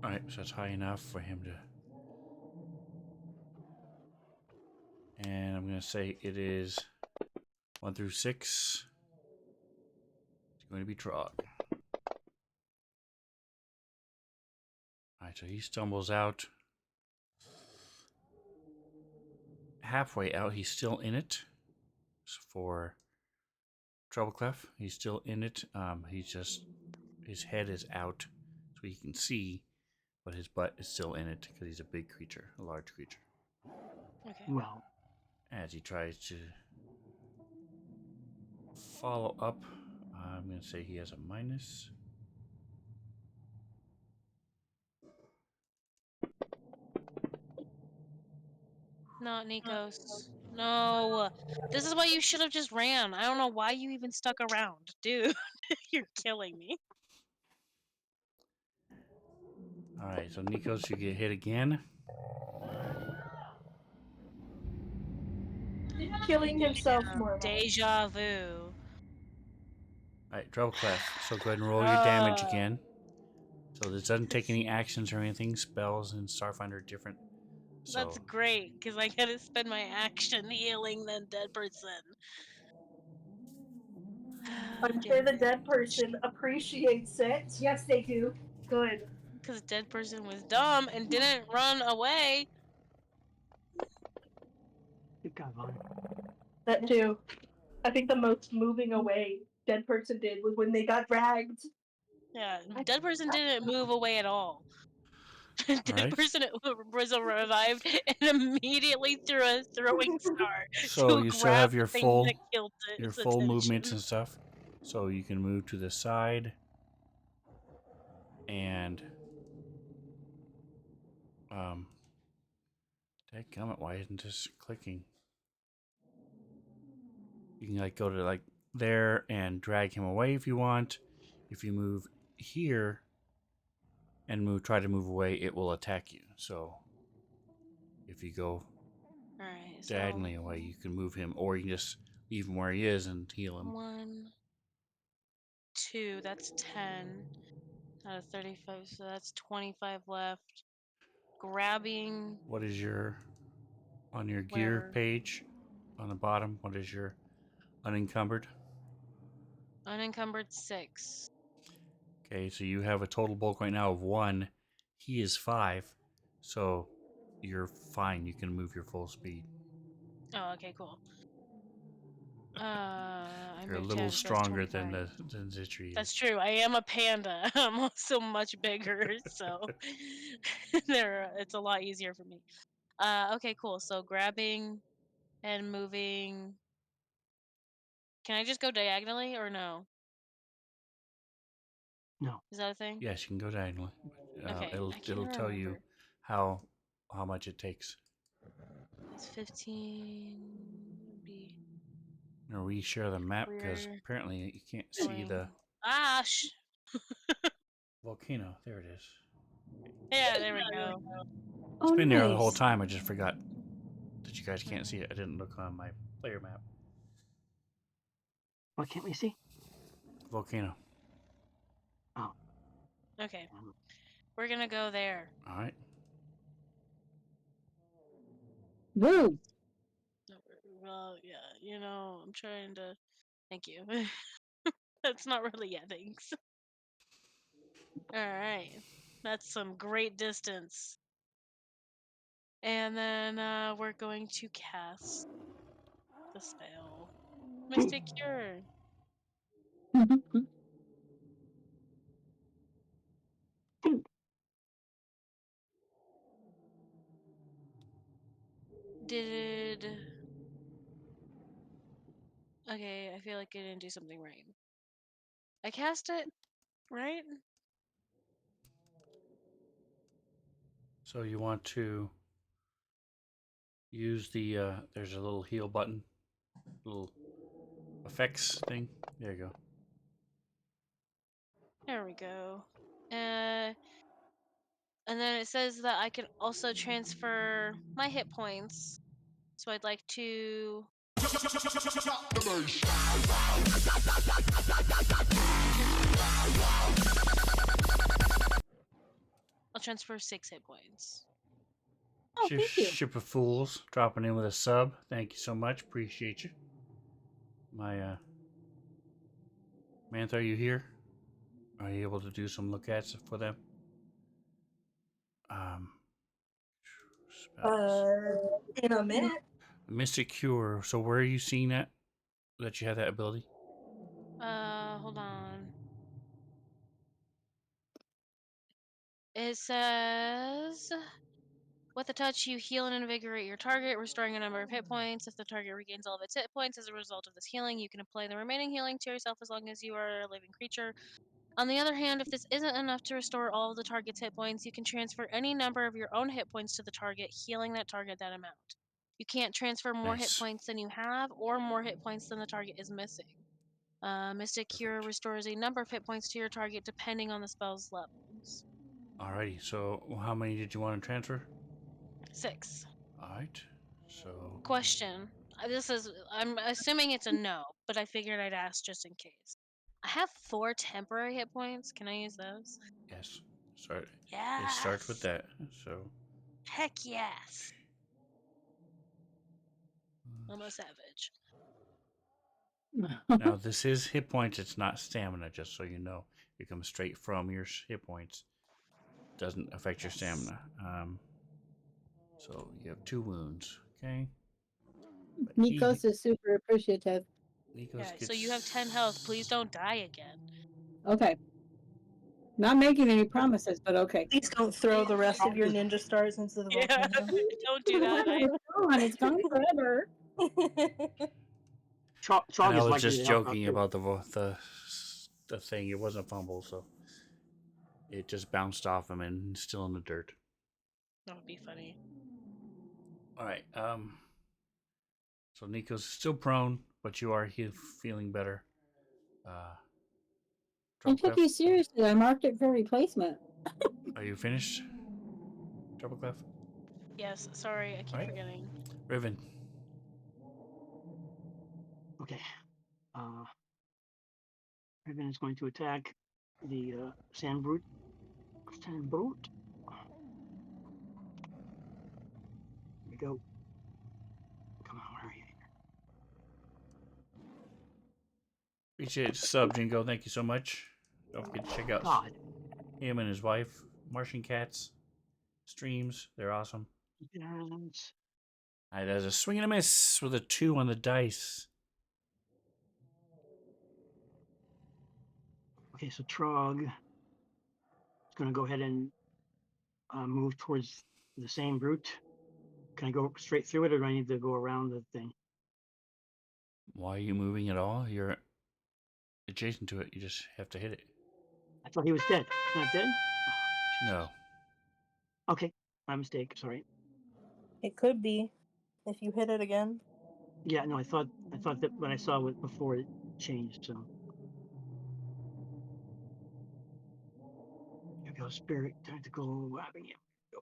Speaker 1: Alright, so that's high enough for him to. And I'm going to say it is 1 through 6. It's going to be Trog. Alright, so he stumbles out. Halfway out, he's still in it. So for Trebleclef, he's still in it. His head is out, so he can see, but his butt is still in it because he's a big creature, a large creature.
Speaker 2: Okay.
Speaker 4: Well,
Speaker 1: As he tries to follow up, I'm going to say he has a minus.
Speaker 2: Not Nikos. No. This is why you should have just ran. I don't know why you even stuck around. Dude, you're killing me.
Speaker 1: Alright, so Nikos, you get hit again.
Speaker 3: Killing himself more or less.
Speaker 2: Deja vu.
Speaker 1: Alright, Trebleclef. So go ahead and roll your damage again. So this doesn't take any actions or anything. Spells and Starfinder are different. So
Speaker 2: That's great, because I gotta spend my action healing the dead person.
Speaker 3: I'm sure the dead person appreciates it. Yes, they do. Good.
Speaker 2: Because dead person was dumb and didn't run away.
Speaker 4: good God, Vaughn.
Speaker 3: That too. I think the most moving away dead person did was when they got dragged.
Speaker 2: Yeah, dead person didn't move away at all. Dead
Speaker 1: Alright.
Speaker 2: person was revived and immediately threw a throwing star
Speaker 1: So
Speaker 2: to
Speaker 1: you still
Speaker 2: grab
Speaker 1: have
Speaker 2: the
Speaker 1: your
Speaker 2: thing
Speaker 1: full
Speaker 2: that killed
Speaker 1: your
Speaker 2: its
Speaker 1: full movements
Speaker 2: attention.
Speaker 1: and stuff. So you can move to the side and dadgummit, why isn't this clicking? You can like go to like there and drag him away if you want. If you move here and try to move away, it will attack you. So if you go
Speaker 2: Alright, so
Speaker 1: diagonally away, you can move him, or you can just leave him where he is and heal him.
Speaker 2: 1, 2, that's 10 out of 35, so that's 25 left. Grabbing
Speaker 1: What is your on your gear
Speaker 2: whatever.
Speaker 1: page on the bottom? What is your unencumbered?
Speaker 2: Unencumbered 6.
Speaker 1: Okay, so you have a total bulk right now of 1. He is 5. So you're fine. You can move your full speed.
Speaker 2: Oh, okay, cool. I
Speaker 1: You're a
Speaker 2: moved
Speaker 1: little
Speaker 2: 10, so that's
Speaker 1: stronger than
Speaker 2: 25.
Speaker 1: the Yesteryears.
Speaker 2: That's true. I am a panda. I'm also much bigger, so it's a lot easier for me. Okay, cool. So grabbing and moving. Can I just go diagonally or no?
Speaker 4: No.
Speaker 2: Is that a thing?
Speaker 1: Yes, you can go diagonally.
Speaker 2: Okay, I can't
Speaker 1: It'll tell you
Speaker 2: remember.
Speaker 1: how much it takes.
Speaker 2: It's 15. Be
Speaker 1: I'm gonna reshare the map because
Speaker 2: we're
Speaker 1: apparently you can't see
Speaker 2: going.
Speaker 1: the volcano. There it is.
Speaker 2: Yeah, there we go.
Speaker 1: It's
Speaker 5: Oh,
Speaker 1: been there the whole
Speaker 5: nice.
Speaker 1: time. I just forgot that you guys can't see it. I didn't look on my player map.
Speaker 4: What can't we see?
Speaker 1: Volcano.
Speaker 4: Oh.
Speaker 2: Okay, we're gonna go there.
Speaker 1: All right.
Speaker 5: Woo!
Speaker 2: Well, yeah, I'm trying to. Thank you. That's not really thanks. All right, that's some great distance. And then we're going to cast the spell, Mystic Cure. Did okay? I feel like I didn't do something right. I cast it right.
Speaker 1: So you want to use the there's a little heal button, little effects thing. There you go.
Speaker 2: There we go. And then it says that I can also transfer my hit points. So I'd like to. I'll transfer 6 hit points.
Speaker 5: Oh, thank you.
Speaker 1: Ship of Fools dropping in with a sub. Thank you so much. Appreciate you. My Mantha, are you here? Are you able to do some look ats for them? Spells.
Speaker 3: In a minute.
Speaker 1: Mystic Cure. So where are you seeing that you have that ability?
Speaker 2: Hold on. It says, with a touch, you heal and invigorate your target, restoring a number of hit points. If the target regains all of its hit points as a result of this healing, you can apply the remaining healing to yourself as long as you are a living creature. On the other hand, if this isn't enough to restore all of the target's hit points, you can transfer any number of your own hit points to the target, healing that target that amount. You can't transfer more hit
Speaker 1: Nice.
Speaker 2: points than you have or more hit points than the target is missing. Mystic Cure restores a number of hit points to your target depending on the spell's levels.
Speaker 1: Alrighty. So how many did you want to transfer?
Speaker 2: 6.
Speaker 1: Alright. So
Speaker 2: Question. I'm assuming it's a no, but I figured I'd ask just in case. I have 4 temporary hit points. Can I use those?
Speaker 1: yes. Start. It starts with
Speaker 2: Yes.
Speaker 1: that. So
Speaker 2: Heck yes. I'm a savage.
Speaker 1: now this is hit points. It's not stamina. Just so you know, it comes straight from your hit points. Doesn't affect your stamina. So you have 2 wounds. Okay. But
Speaker 5: Nikos is super appreciative.
Speaker 1: Nikos
Speaker 2: Yeah,
Speaker 1: gets.
Speaker 2: so you have 10 health. Please don't die again.
Speaker 5: Okay. Not making any promises, but okay.
Speaker 3: Please don't throw the rest of your ninja stars into the
Speaker 2: Yeah,
Speaker 3: volcano.
Speaker 2: don't do that.
Speaker 5: It's gone forever.
Speaker 1: And
Speaker 4: Trog
Speaker 1: I
Speaker 4: is
Speaker 1: was
Speaker 4: likely
Speaker 1: just
Speaker 4: to help out
Speaker 1: joking
Speaker 4: too.
Speaker 1: about the thing. It wasn't a fumble, so it just bounced off him and still in the dirt.
Speaker 2: That would be funny.
Speaker 1: All right. So Nico's still prone, but you are feeling better.
Speaker 5: I took you seriously. I marked it for replacement.
Speaker 1: Are you finished? Double clef.
Speaker 2: Yes, sorry, I keep forgetting.
Speaker 1: Riven.
Speaker 4: Okay. Riven is going to attack the sand brute. Sand brute. Here we go. Come on, where are you?
Speaker 1: Appreciate the sub, Jingo. Thank you so much. Don't forget to check out
Speaker 4: God.
Speaker 1: him and his wife, Martian Cats streams. They're awesome.
Speaker 4: Yes.
Speaker 1: Alright, there's a swing and a miss with a 2 on the dice.
Speaker 4: Okay, so Trog is going to go ahead and move towards the same route. Can I go straight through it, or do I need to go around the thing?
Speaker 1: Why are you moving at all? You're adjacent to it. You just have to hit it.
Speaker 4: I thought he was dead. Not dead?
Speaker 1: No.
Speaker 4: Okay, my mistake. Sorry.
Speaker 3: It could be if you hit it again.
Speaker 4: Yeah, no, I thought that when I saw it before it changed. So here goes Spirit Tactical Avenue. Go.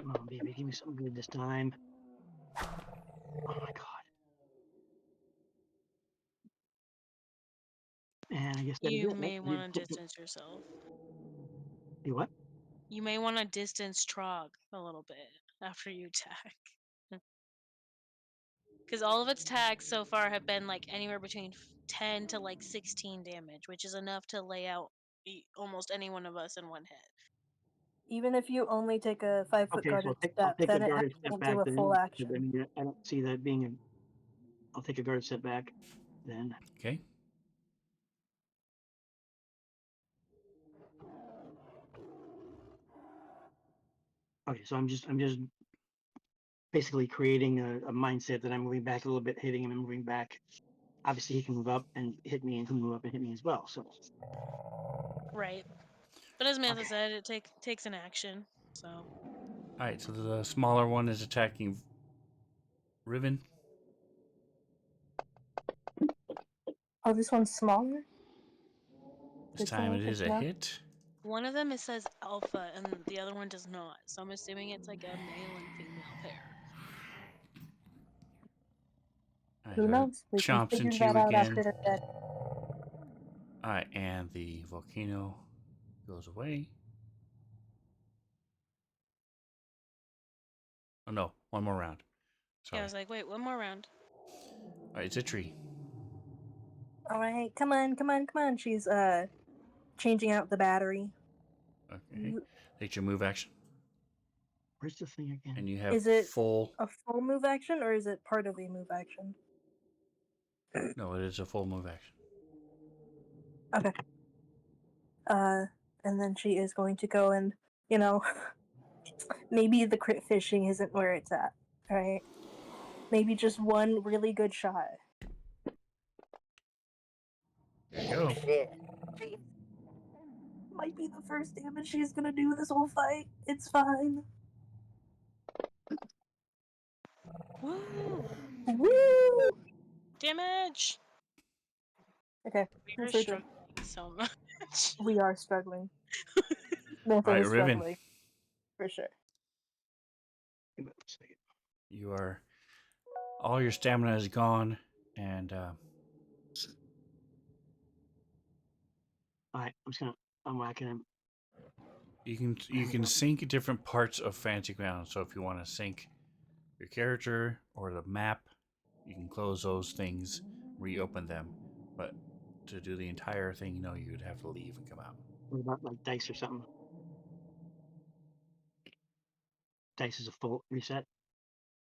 Speaker 4: Come on, baby, give me something good this time. Oh my God. And I guess that is
Speaker 2: You
Speaker 4: it.
Speaker 2: may
Speaker 4: Right?
Speaker 2: want to distance yourself.
Speaker 4: You what?
Speaker 2: You may want to distance Trog a little bit after you attack. Because all of its attacks so far have been like anywhere between 10 to like 16 damage, which is enough to lay out almost any one of us in one hit.
Speaker 3: Even if you only take a 5-foot
Speaker 4: Okay, so
Speaker 3: guarded
Speaker 4: I'll
Speaker 3: step,
Speaker 4: take a
Speaker 3: then it
Speaker 4: guarded step
Speaker 3: won't
Speaker 4: back
Speaker 3: do a
Speaker 4: then.
Speaker 3: full
Speaker 4: I
Speaker 3: action.
Speaker 4: mean, I don't see that being a. I'll take a guarded step back then.
Speaker 1: Okay.
Speaker 4: Okay, so I'm just basically creating a mindset that I'm moving back a little bit, hitting him and moving back. Obviously, he can move up and hit me, and he can move up and hit me as well. So
Speaker 2: Right. But as Mantha
Speaker 4: Okay.
Speaker 2: said, it takes an action. So
Speaker 1: Alright, so the smaller one is attacking Riven.
Speaker 3: Oh, this one's smaller?
Speaker 1: This
Speaker 3: Good to
Speaker 1: time
Speaker 3: know,
Speaker 1: it
Speaker 3: good
Speaker 1: is
Speaker 3: to
Speaker 1: a
Speaker 3: know.
Speaker 1: hit.
Speaker 2: one of them it says alpha and the other one does not. So I'm assuming it's like a male and female pair.
Speaker 1: Alright,
Speaker 3: Who
Speaker 1: so it
Speaker 3: knows? We can
Speaker 1: chomps
Speaker 3: figure
Speaker 1: into
Speaker 3: that
Speaker 1: you
Speaker 3: out
Speaker 1: again.
Speaker 3: after they're dead.
Speaker 1: Alright, and the volcano goes away. Oh no, one more round.
Speaker 2: Yeah, I
Speaker 1: Sorry.
Speaker 2: was like, wait, one more round.
Speaker 1: Alright, it's a tree.
Speaker 3: Alright, come on, come on, come on. She's changing out the battery.
Speaker 1: Okay. Take your move action.
Speaker 4: Where's the thing again?
Speaker 1: And you have
Speaker 3: Is it
Speaker 1: full.
Speaker 3: a full move action or is it part of a move action?
Speaker 1: No, it is a full move action.
Speaker 3: Okay. And then she is going to go and, you know, maybe the crit fishing isn't where it's at, right? Maybe just one really good shot.
Speaker 1: There you go.
Speaker 3: Might be the first damage she's gonna do this whole fight. It's fine.
Speaker 2: Woo!
Speaker 3: Woo!
Speaker 2: Damage!
Speaker 3: Okay,
Speaker 2: We're
Speaker 3: that's her turn.
Speaker 2: struggling so much.
Speaker 3: We are struggling. Mantha
Speaker 1: Alright,
Speaker 3: is
Speaker 1: Riven.
Speaker 3: struggling. For sure.
Speaker 4: Give it a second.
Speaker 1: You are. All your stamina is gone, and
Speaker 4: All right, I'm whacking him.
Speaker 1: you can sync different parts of Fantasy Ground. So if you want to sync your character or the map, you can close those things, reopen them. But to do the entire thing, no, you'd have to leave and come out.
Speaker 4: What about like dice or something? Dice is a full reset.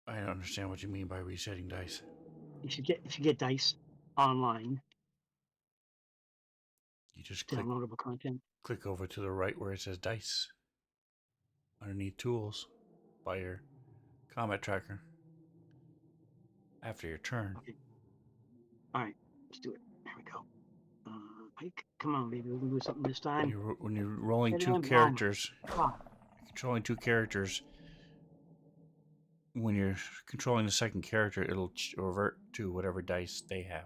Speaker 1: I don't understand what you mean by resetting dice.
Speaker 4: If you get dice online,
Speaker 1: You just
Speaker 4: downloadable content.
Speaker 1: click over to the right where it says dice. Underneath tools by your combat tracker. After your turn.
Speaker 4: Okay. All right, let's do it. There we go. Pike, come on, baby, we can do something this time.
Speaker 1: When you're rolling
Speaker 4: Get
Speaker 1: two
Speaker 4: him.
Speaker 1: characters,
Speaker 4: God.
Speaker 1: controlling two characters, when you're controlling the second character, it'll revert to whatever dice they have.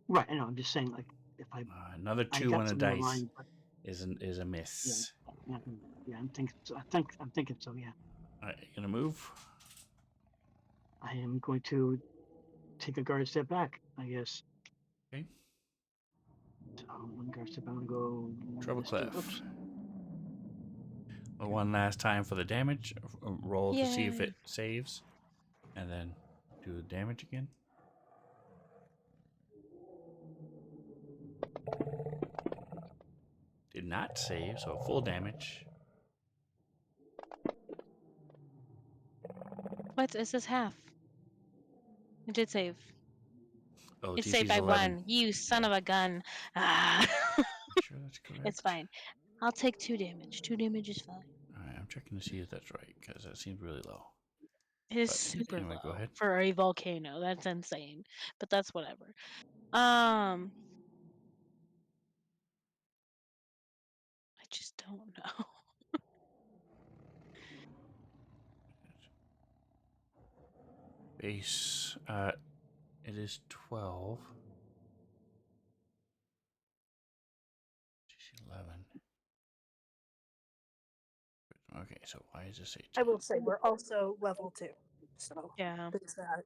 Speaker 4: Right, I know. I'm just saying, like, if I
Speaker 1: Another
Speaker 4: I
Speaker 1: 2
Speaker 4: got
Speaker 1: on a
Speaker 4: some
Speaker 1: dice
Speaker 4: online, but
Speaker 1: is a miss.
Speaker 4: yeah, I'm thinking so. I'm thinking so. Yeah,
Speaker 1: Alright, you gonna move?
Speaker 4: I am going to take a guard step back, I guess.
Speaker 1: Okay.
Speaker 4: So one guard step. I'm gonna go.
Speaker 1: Treble clef.
Speaker 4: Oops.
Speaker 1: One last time for the damage. Roll to see if
Speaker 2: Yay.
Speaker 1: it saves, and then do the damage again. not save, so full damage.
Speaker 2: What? It says half. It did save.
Speaker 1: Oh,
Speaker 2: It's
Speaker 1: DC
Speaker 2: saved
Speaker 1: is
Speaker 2: by
Speaker 1: 11.
Speaker 2: 1. You son
Speaker 1: Yeah.
Speaker 2: of a gun. Ah.
Speaker 1: Make sure that's correct.
Speaker 2: It's fine. I'll take 2 damage. 2 damage is fine.
Speaker 1: Alright, I'm checking to see if that's right, because that seems really low.
Speaker 2: It is
Speaker 1: But
Speaker 2: super
Speaker 1: anyway,
Speaker 2: low
Speaker 1: go ahead.
Speaker 2: for a volcano. That's insane. But that's whatever. I just don't know.
Speaker 1: Base, it is 12. DC 11. Okay, so why is this 18?
Speaker 3: I will say we're also level 2, so
Speaker 2: Yeah.
Speaker 3: there's that.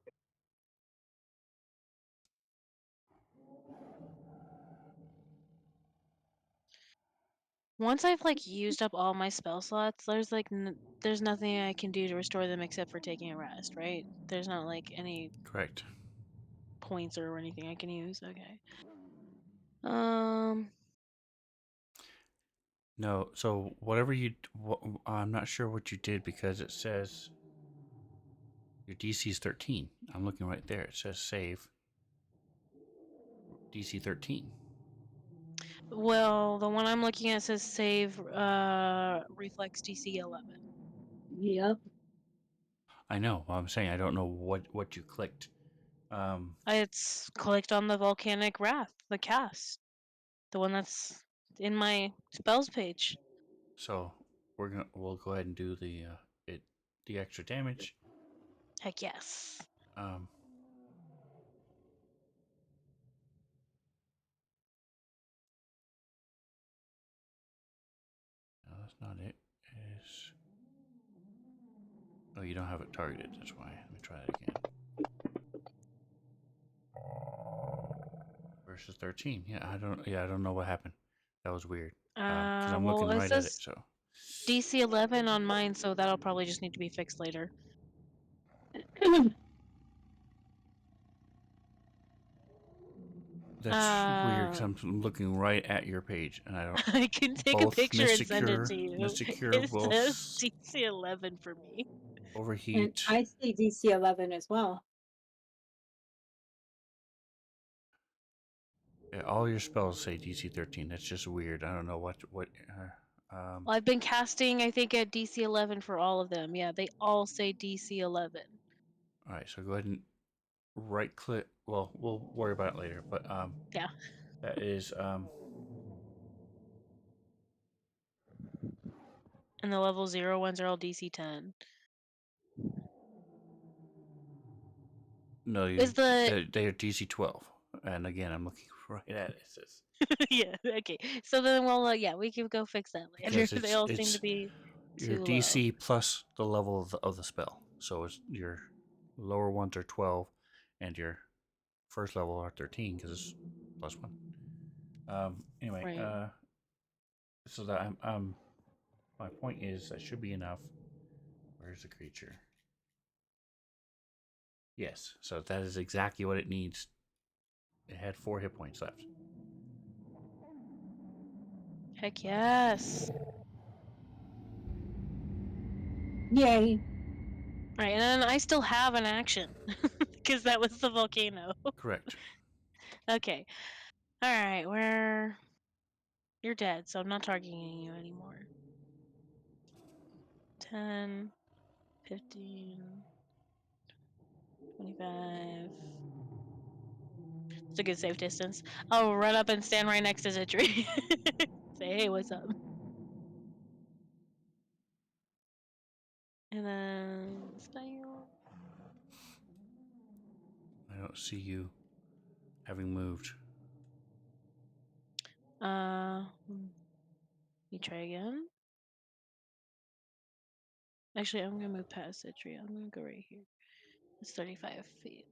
Speaker 2: Once I've like used up all my spell slots, there's like there's nothing I can do to restore them except for taking a rest, right? There's not like any
Speaker 1: Correct.
Speaker 2: points or anything I can use. Okay.
Speaker 1: No, so whatever you, I'm not sure what you did because it says your DC is 13. I'm looking right there. It says save DC 13.
Speaker 2: Well, the one I'm looking at says save reflex DC 11.
Speaker 5: Yep.
Speaker 1: I know. I'm saying I don't know what you clicked.
Speaker 2: It's clicked on the volcanic wrath, the cast, the one that's in my spells page.
Speaker 1: So we'll go ahead and do the extra damage.
Speaker 2: Heck yes.
Speaker 1: Um, no, that's not it. It is. Oh, you don't have it targeted. That's why. Let me try that again. Versus 13. Yeah, I don't know what happened. That was weird. Because I'm
Speaker 2: Well,
Speaker 1: looking
Speaker 2: it
Speaker 1: right at it.
Speaker 2: says
Speaker 1: So
Speaker 2: DC 11 on mine, so that'll probably just need to be fixed later.
Speaker 1: that's weird. Because I'm looking right at your page, and I don't.
Speaker 2: I can take a
Speaker 1: Both
Speaker 2: picture and send it
Speaker 1: Missecure,
Speaker 2: to you.
Speaker 1: Missecure
Speaker 2: It
Speaker 1: will
Speaker 2: says DC 11 for me.
Speaker 5: And
Speaker 1: overheat.
Speaker 5: I see DC 11 as well.
Speaker 1: Yeah, all your spells say DC 13. That's just weird. I don't know what.
Speaker 2: Well, I've been casting, I think, at DC 11 for all of them. Yeah, they all say DC 11.
Speaker 1: All right, so go ahead and right click. Well, we'll worry about it later. But
Speaker 2: Yeah.
Speaker 1: that is
Speaker 2: And the level 0 ones are all DC 10.
Speaker 1: no,
Speaker 2: Is the
Speaker 1: they are DC 12. And again, I'm looking right at it. It says
Speaker 2: yeah, okay. So then yeah, we can go fix that later.
Speaker 1: because
Speaker 2: They all seem
Speaker 1: it's
Speaker 2: to be
Speaker 1: your
Speaker 2: too low.
Speaker 1: DC plus the level of the spell. So it's your lower ones are 12, and your first level are 13 because it's plus 1. Anyway,
Speaker 2: Right.
Speaker 1: so that my point is that should be enough. Where's the creature? Yes, so that is exactly what it needs. It had 4 hit points left.
Speaker 2: Heck yes.
Speaker 5: Yay.
Speaker 2: Right, and then I still have an action because that was the volcano.
Speaker 1: Correct.
Speaker 2: Okay. All right, you're dead, so I'm not targeting you anymore. 10, 15, 25. It's a good safe distance. I'll run up and stand right next to the tree. Say, hey, what's up? And then spell.
Speaker 1: I don't see you having moved.
Speaker 2: You try again. Actually, I'm gonna move past the tree. I'm gonna go right here. It's 35 feet.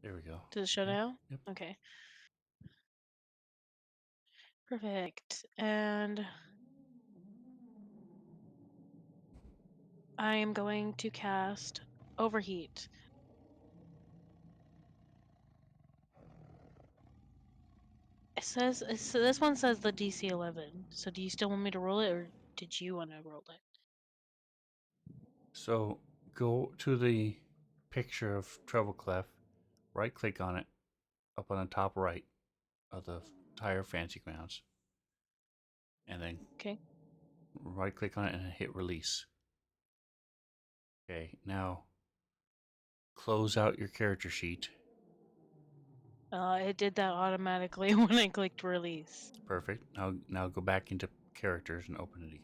Speaker 1: There we go.
Speaker 2: Does it show now?
Speaker 1: Yep.
Speaker 2: Okay. Perfect. And I am going to cast Overheat. So this one says the DC 11. So do you still want me to roll it, or did you want to roll it?
Speaker 1: So go to the picture of Treble Clef, right click on it, up on the top right of the entire Fancy Grounds, and then
Speaker 2: Okay.
Speaker 1: right click on it and hit release. Okay, now close out your character sheet.
Speaker 2: It did that automatically when I clicked release.
Speaker 1: Perfect. Now go back into characters and open it again.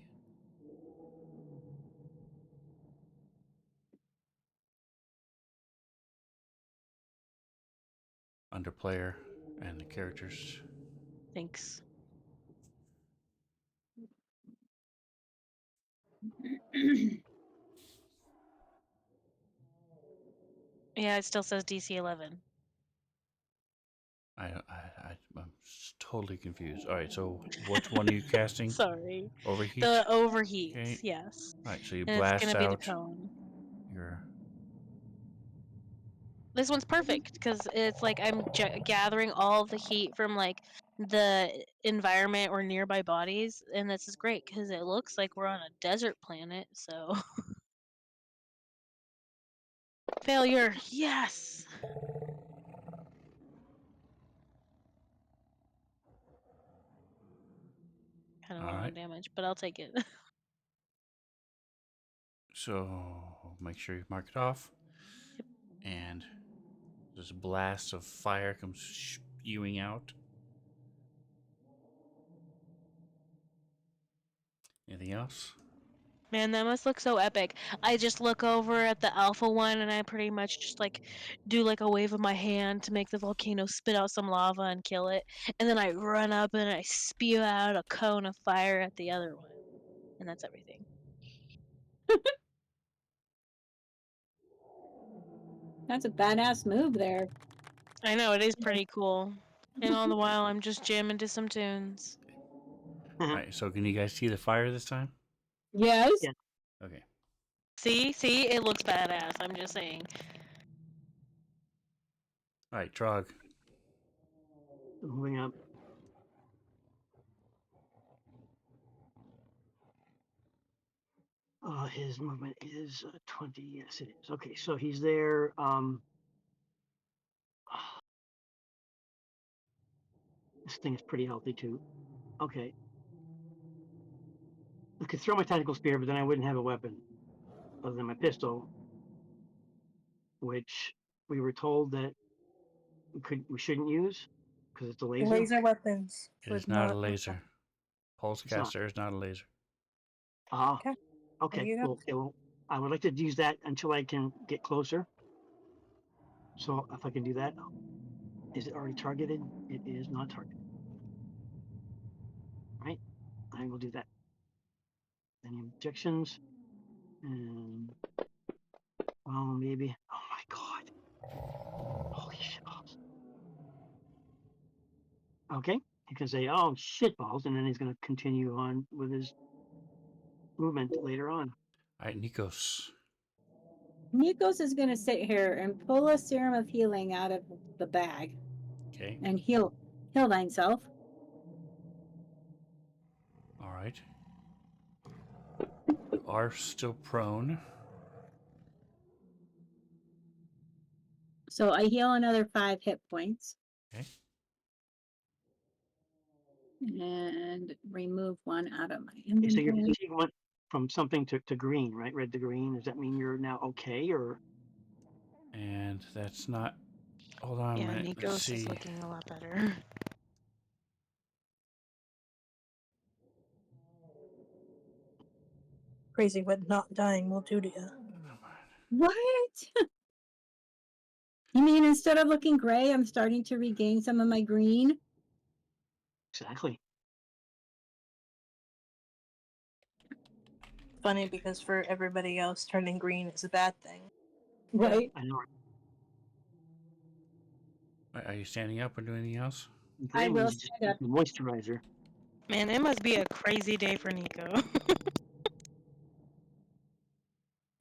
Speaker 1: Under player and the characters.
Speaker 2: Thanks. Yeah, it still says DC 11.
Speaker 1: I'm totally confused. All right, so which one are you casting?
Speaker 2: Sorry.
Speaker 1: Overheat.
Speaker 2: The overheats,
Speaker 1: Okay.
Speaker 2: yes.
Speaker 1: All right, so you
Speaker 2: And it's
Speaker 1: blast
Speaker 2: gonna be the
Speaker 1: out
Speaker 2: cone.
Speaker 1: your.
Speaker 2: This one's perfect because it's like I'm gathering all of the heat from like the environment or nearby bodies, and this is great because it looks like we're on a desert planet. So failure, yes. Kind of
Speaker 1: All
Speaker 2: low on
Speaker 1: right.
Speaker 2: damage, but I'll take it.
Speaker 1: So make sure you mark it off.
Speaker 2: Yep.
Speaker 1: And this blast of fire comes spewing out. Anything else?
Speaker 2: Man, that must look so epic. I just look over at the alpha one and I pretty much just like do like a wave of my hand to make the volcano spit out some lava and kill it. And then I run up and I spew out a cone of fire at the other one. And that's everything.
Speaker 5: That's a badass move there.
Speaker 2: I know, it is pretty cool. And all the while I'm just jamming to some tunes.
Speaker 1: All right, so can you guys see the fire this time?
Speaker 5: Yes.
Speaker 4: Yeah.
Speaker 1: Okay.
Speaker 2: See, it looks badass. I'm just saying.
Speaker 1: All right, Trog.
Speaker 4: Moving up. His movement is 20. Yes, it is. Okay, so he's there. This thing is pretty healthy too. Okay. I could throw my tactical spear, but then I wouldn't have a weapon other than my pistol, which we were told that we shouldn't use because it's a laser.
Speaker 3: Laser weapons.
Speaker 1: It is
Speaker 3: would
Speaker 1: not a laser. Pulse
Speaker 4: It's not.
Speaker 1: caster is not a laser.
Speaker 3: Okay.
Speaker 4: Okay.
Speaker 3: There you go.
Speaker 4: Well, I would like to use that until I can get closer. So if I can do that, is it already targeted? It is not targeted. Right. I will do that. Any objections? And well, maybe. Oh my god! Holy shit balls! Okay, he can say, "Oh shit balls," and then he's going to continue on with his movement later on.
Speaker 1: All right, Nikos.
Speaker 5: Nikos is going to sit here and pull a serum of healing out of the bag
Speaker 1: Okay.
Speaker 5: and heal thyself.
Speaker 1: All right. You are still prone.
Speaker 5: So I heal another 5 hit points.
Speaker 1: Okay.
Speaker 5: And remove 1 out of my
Speaker 4: Okay, so your
Speaker 5: inventory.
Speaker 4: fatigue went from something to green, right? Red to green. Does that mean you're now okay, or?
Speaker 1: And that's not. Hold on a
Speaker 2: Yeah,
Speaker 1: minute. Let's
Speaker 2: Nikos
Speaker 1: see.
Speaker 2: is looking a lot better.
Speaker 3: Crazy what not dying will do to you.
Speaker 5: What? You mean instead of looking gray, I'm starting to regain some of my green?
Speaker 4: Exactly.
Speaker 3: Funny because for everybody else, turning green is a bad thing.
Speaker 5: Right.
Speaker 4: I know.
Speaker 1: Are you standing up or doing anything else?
Speaker 5: I
Speaker 4: Green
Speaker 5: will
Speaker 4: is just
Speaker 5: stand up.
Speaker 4: moisturizer.
Speaker 2: Man, it must be a crazy day for Nico.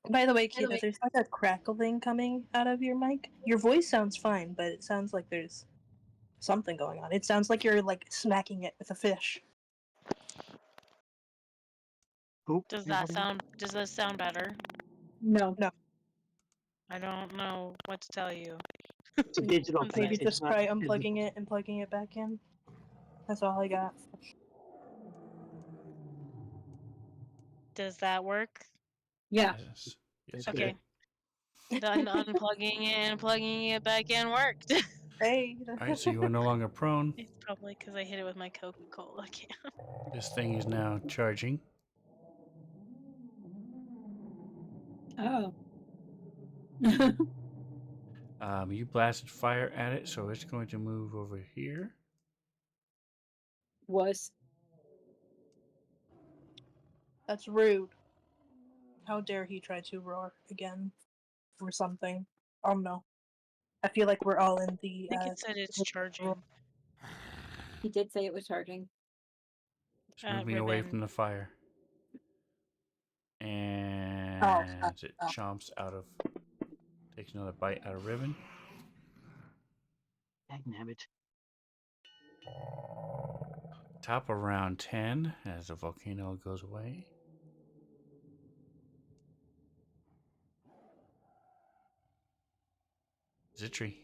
Speaker 3: By the way, Kita, there's like a crackling coming out of your mic. Your voice sounds fine, but it sounds like there's something going on. It sounds like you're like smacking it with a fish.
Speaker 4: Who?
Speaker 2: Does
Speaker 4: You're
Speaker 2: that
Speaker 4: talking
Speaker 2: sound better?
Speaker 5: No.
Speaker 3: No.
Speaker 2: I don't know what to tell you.
Speaker 4: about? It's a digital thing.
Speaker 3: Maybe
Speaker 4: It's
Speaker 3: just
Speaker 4: not
Speaker 3: try
Speaker 4: physical.
Speaker 3: unplugging it and plugging it back in. That's all I got.
Speaker 2: Does that work?
Speaker 5: Yeah.
Speaker 1: Yes. Yes,
Speaker 4: That's
Speaker 1: it
Speaker 2: Okay.
Speaker 1: did.
Speaker 2: Done unplugging it and plugging it back in worked.
Speaker 3: Hey.
Speaker 1: All right, so you are no longer prone.
Speaker 2: It's probably because I hit it with my Coca-Cola can.
Speaker 1: This thing is now charging.
Speaker 5: Oh.
Speaker 1: You blasted fire at it, so it's going to move over here.
Speaker 5: Was.
Speaker 3: That's rude. How dare he try to roar again or something? Oh no. I feel like we're all in the
Speaker 2: I think it said it's charging.
Speaker 5: He did say it was charging.
Speaker 1: It's moving away
Speaker 2: Ribbon.
Speaker 1: from the fire. And it chomps out of, takes another bite out of ribbon.
Speaker 4: Dagnabbit.
Speaker 1: Top of round 10 as the volcano goes away. Zitri.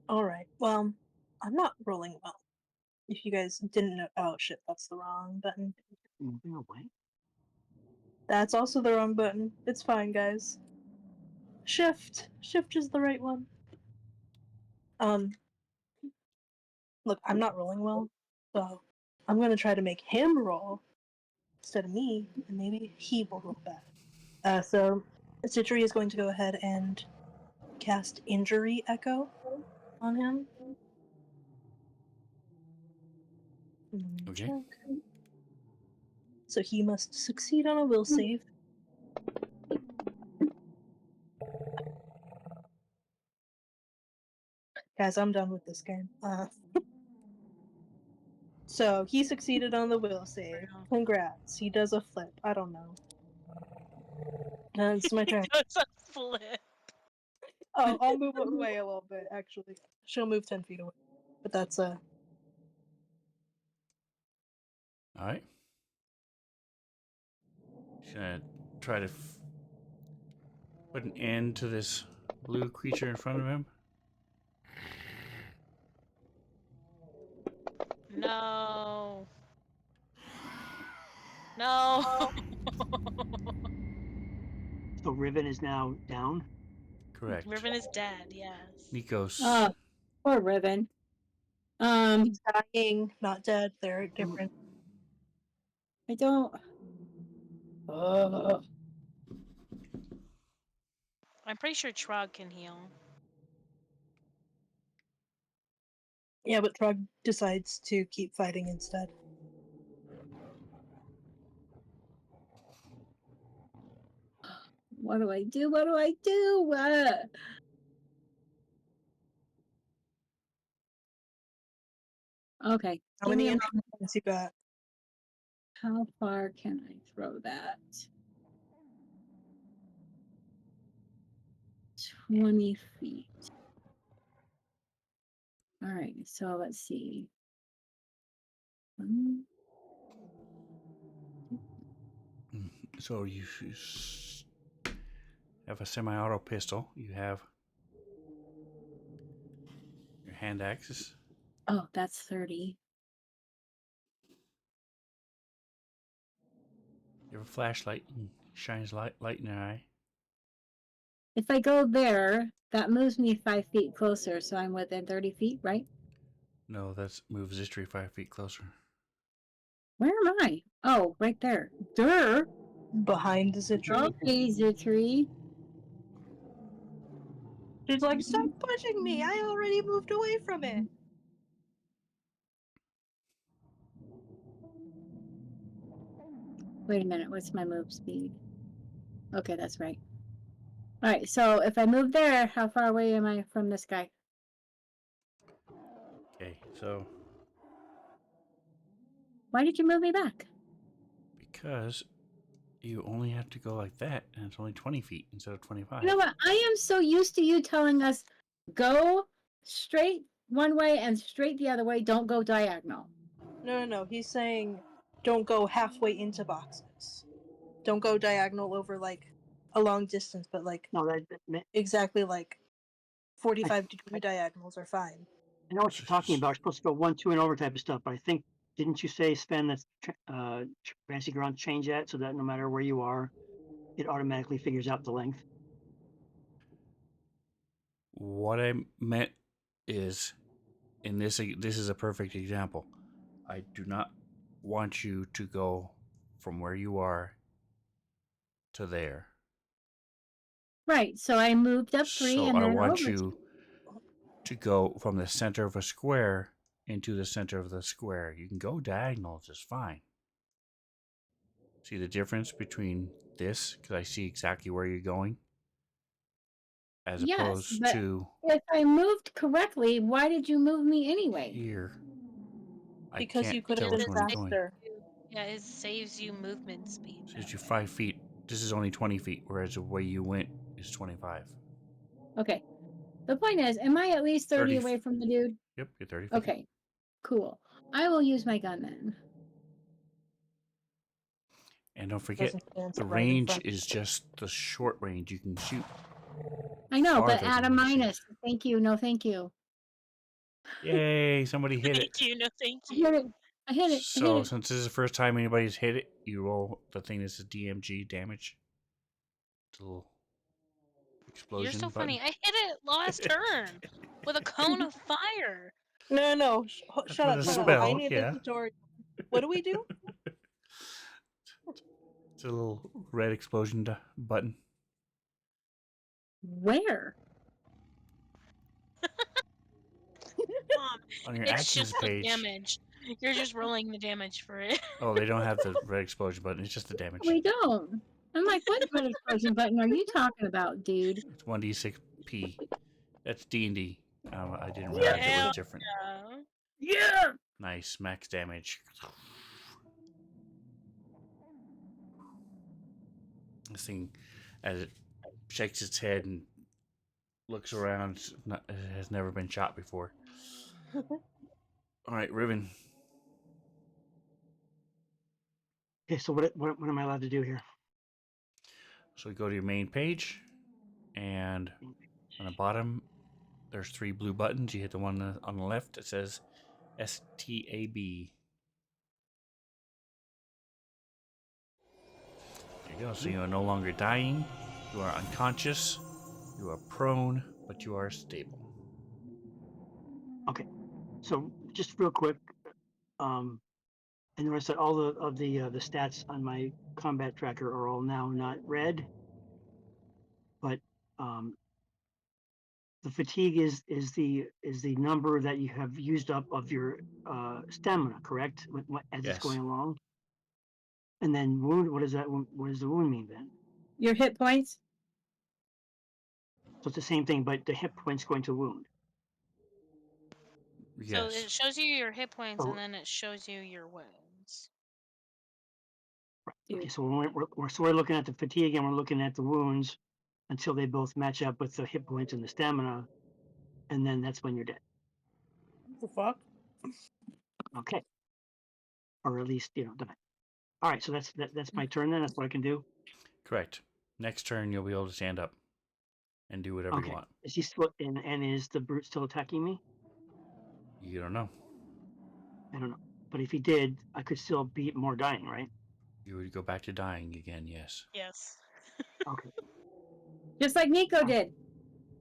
Speaker 3: Alright, well, I'm not rolling well. If you guys didn't know. Oh shit, that's the wrong button.
Speaker 4: Moving away?
Speaker 3: That's also the wrong button. It's fine, guys. Shift. Shift is the right one. Look, I'm not rolling well, so I'm gonna try to make him roll instead of me, and maybe he will roll bad. So Citri is going to go ahead and cast Injury Echo on him.
Speaker 1: Okay.
Speaker 3: Check. So he must succeed on a will save. Guys, I'm done with this game. So he succeeded on the will save. Congrats. He does a flip. I don't know. It's my turn.
Speaker 2: It's a flip.
Speaker 3: Oh, I'll move away a little bit, actually. She'll move 10 feet away. But that's,
Speaker 1: All right. She's going to try to put an end to this blue creature in front of him.
Speaker 2: No. No.
Speaker 4: So Riven is now down.
Speaker 1: Correct.
Speaker 2: Riven is dead, yes.
Speaker 1: Nikos.
Speaker 5: Oh, poor Riven.
Speaker 3: he's dying, not dead. They're different.
Speaker 5: I don't.
Speaker 2: I'm pretty sure Trog can heal.
Speaker 3: Yeah, but Trug decides to keep fighting instead.
Speaker 5: What do I do? What do I do? Okay.
Speaker 3: How
Speaker 5: give me
Speaker 3: many
Speaker 5: a
Speaker 3: entry
Speaker 5: moment.
Speaker 3: points you got?
Speaker 5: How far can I throw that? 20 feet. All right, so let's see.
Speaker 1: So you have a semi-auto pistol. You have your hand axes.
Speaker 5: Oh, that's 30.
Speaker 1: You have a flashlight. Shines light in your eye.
Speaker 5: If I go there, that moves me 5 feet closer, so I'm within 30 feet, right?
Speaker 1: No, that's moves Zistri 5 feet closer.
Speaker 5: Where am I? Oh, right there. Durr.
Speaker 3: Behind Zitri.
Speaker 5: Okay, Zitri.
Speaker 3: She's like, stop pushing me! I already moved away from it!
Speaker 5: Wait a minute, what's my move speed? Okay, that's right. All right, so if I move there, how far away am I from this guy?
Speaker 1: Okay, so
Speaker 5: Why did you move me back?
Speaker 1: because you only have to go like that, and it's only 20 feet instead of 25.
Speaker 5: You know what? I am so used to you telling us, go straight one way and straight the other way. Don't go diagonal.
Speaker 3: No. He's saying don't go halfway into boxes. Don't go diagonal over like a long distance, but like
Speaker 4: No,
Speaker 3: exactly like 45-degree diagonals are fine.
Speaker 4: I know what you're talking about. You're supposed to go 1, 2, and over type of stuff. But I think, didn't you say, Sven, that Fantasy Grounds change that so that no matter where you are, it automatically figures out the length?
Speaker 1: What I meant is, in this is a perfect example. I do not want you to go from where you are to there.
Speaker 5: Right. So I moved up 3
Speaker 1: So
Speaker 5: and
Speaker 1: I
Speaker 5: then
Speaker 1: want
Speaker 5: over
Speaker 1: you to go from the center of a square into the center of the square. You can go diagonal just fine. See the difference between this? Because I see exactly where you're going. As
Speaker 5: Yes,
Speaker 1: opposed
Speaker 5: but
Speaker 1: to
Speaker 5: if I moved correctly, why did you move me anyway?
Speaker 1: here. I
Speaker 3: Because
Speaker 1: can't
Speaker 3: you could have
Speaker 1: tell
Speaker 3: been
Speaker 1: which one I'm going.
Speaker 3: faster.
Speaker 2: Yeah, it saves you movement speed.
Speaker 1: Saves
Speaker 2: that
Speaker 1: you
Speaker 2: way.
Speaker 1: 5 feet. This is only 20 feet, whereas the way you went is 25.
Speaker 5: Okay. The point is, am I at least 30
Speaker 1: 30
Speaker 5: away from the dude?
Speaker 1: Yep, you're 30 feet.
Speaker 5: Okay. Cool. I will use my gun then.
Speaker 1: And don't forget,
Speaker 3: Doesn't stand
Speaker 1: the
Speaker 3: right in
Speaker 1: range
Speaker 3: front.
Speaker 1: is just the short range. You can shoot.
Speaker 5: I know, but
Speaker 1: farther
Speaker 5: add a
Speaker 1: than this is.
Speaker 5: minus. Thank you. No, thank you.
Speaker 1: Yay, somebody hit it.
Speaker 2: Thank you, no thank
Speaker 5: I hit
Speaker 2: you.
Speaker 5: it. I hit it. I hit
Speaker 1: So,
Speaker 5: it.
Speaker 1: since this is the first time anybody's hit it, you roll the thing that says DMG damage. It's a little explosion
Speaker 2: You're so
Speaker 1: button.
Speaker 2: funny. I hit it last turn with a cone of fire.
Speaker 3: No. Shut
Speaker 1: With
Speaker 3: up.
Speaker 1: a
Speaker 3: Shut up.
Speaker 1: spell,
Speaker 3: I need
Speaker 1: yeah.
Speaker 3: the tutorial. What do we do?
Speaker 1: It's a little red explosion button.
Speaker 5: Where?
Speaker 2: Mom,
Speaker 1: On your
Speaker 2: it's
Speaker 1: actions
Speaker 2: just the
Speaker 1: page.
Speaker 2: damage. You're just rolling the damage for it.
Speaker 1: Oh, they don't have the red explosion button. It's just the damage.
Speaker 5: We don't. I'm like, what red explosion button are you talking about, dude?
Speaker 1: It's 1d6p. That's D&D. I didn't realize it
Speaker 2: Hell
Speaker 1: was different.
Speaker 2: yeah.
Speaker 5: Yeah.
Speaker 1: Nice, max damage. This thing, as it shakes its head and looks around, it has never been shot before. All right, Riven.
Speaker 4: Okay, so what am I allowed to do here?
Speaker 1: So we go to your main page, and on the bottom, there's 3 blue buttons. You hit the one on the left that says STAB. There you go. So you are no longer dying. You are unconscious. You are prone, but you are stable.
Speaker 4: Okay, so just real quick, I noticed that all the stats on my combat tracker are all now not red, but the fatigue is the number that you have used up of your stamina, correct? As it's going
Speaker 1: Yes.
Speaker 4: along. And then wound, what does that? What does the wound mean then?
Speaker 5: Your hit points?
Speaker 4: So it's the same thing, but the hit points going to wound.
Speaker 2: So
Speaker 1: Yes.
Speaker 2: it shows you your hit points
Speaker 4: Oh.
Speaker 2: and then it shows you your wounds.
Speaker 4: Okay, so we're looking at the fatigue and we're looking at the wounds until they both match up with the hit points and the stamina, and then that's when you're dead.
Speaker 3: The fuck?
Speaker 4: Okay, or at least die. All right, so that's my turn then. That's what I can do.
Speaker 1: Correct. Next turn, you'll be able to stand up and do whatever you want.
Speaker 4: Is he still and is the brute still attacking me?
Speaker 1: You don't know.
Speaker 4: I don't know. But if he did, I could still be more dying, right?
Speaker 1: You would go back to dying again, yes.
Speaker 2: Yes.
Speaker 4: Okay.
Speaker 5: Just like Nico did.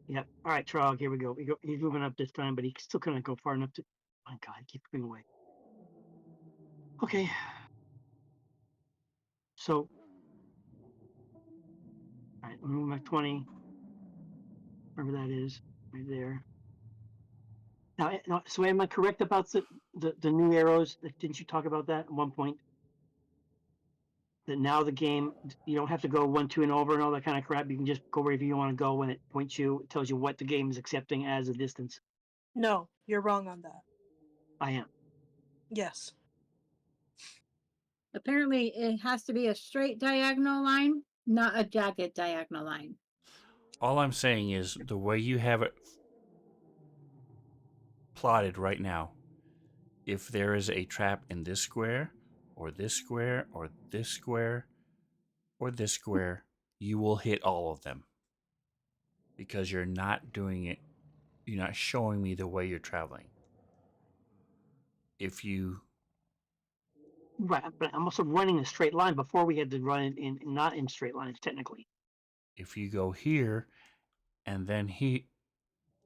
Speaker 4: Yep. All right, Trog, here we go. He's moving up this time, but he still couldn't go far enough to. My God, he keeps moving away. Okay. So, all right, I'm moving back 20. Wherever that is, right there. Now, so am I correct about the new arrows? Didn't you talk about that at one point? That now the game, you don't have to go 1, 2, and over and all that kind of crap. You can just go wherever you want to go when it points you. It tells you what the game is accepting as a distance.
Speaker 3: No, you're wrong on that.
Speaker 4: I am.
Speaker 3: Yes.
Speaker 5: Apparently, it has to be a straight diagonal line, not a jagged diagonal line.
Speaker 1: All I'm saying is the way you have it plotted right now. If there is a trap in this square, or this square, or this square, or this square, you will hit all of them. Because you're not doing it, you're not showing me the way you're traveling. If you
Speaker 4: Right, but I'm also running a straight line. Before we had to run it in not in straight lines technically.
Speaker 1: if you go here and then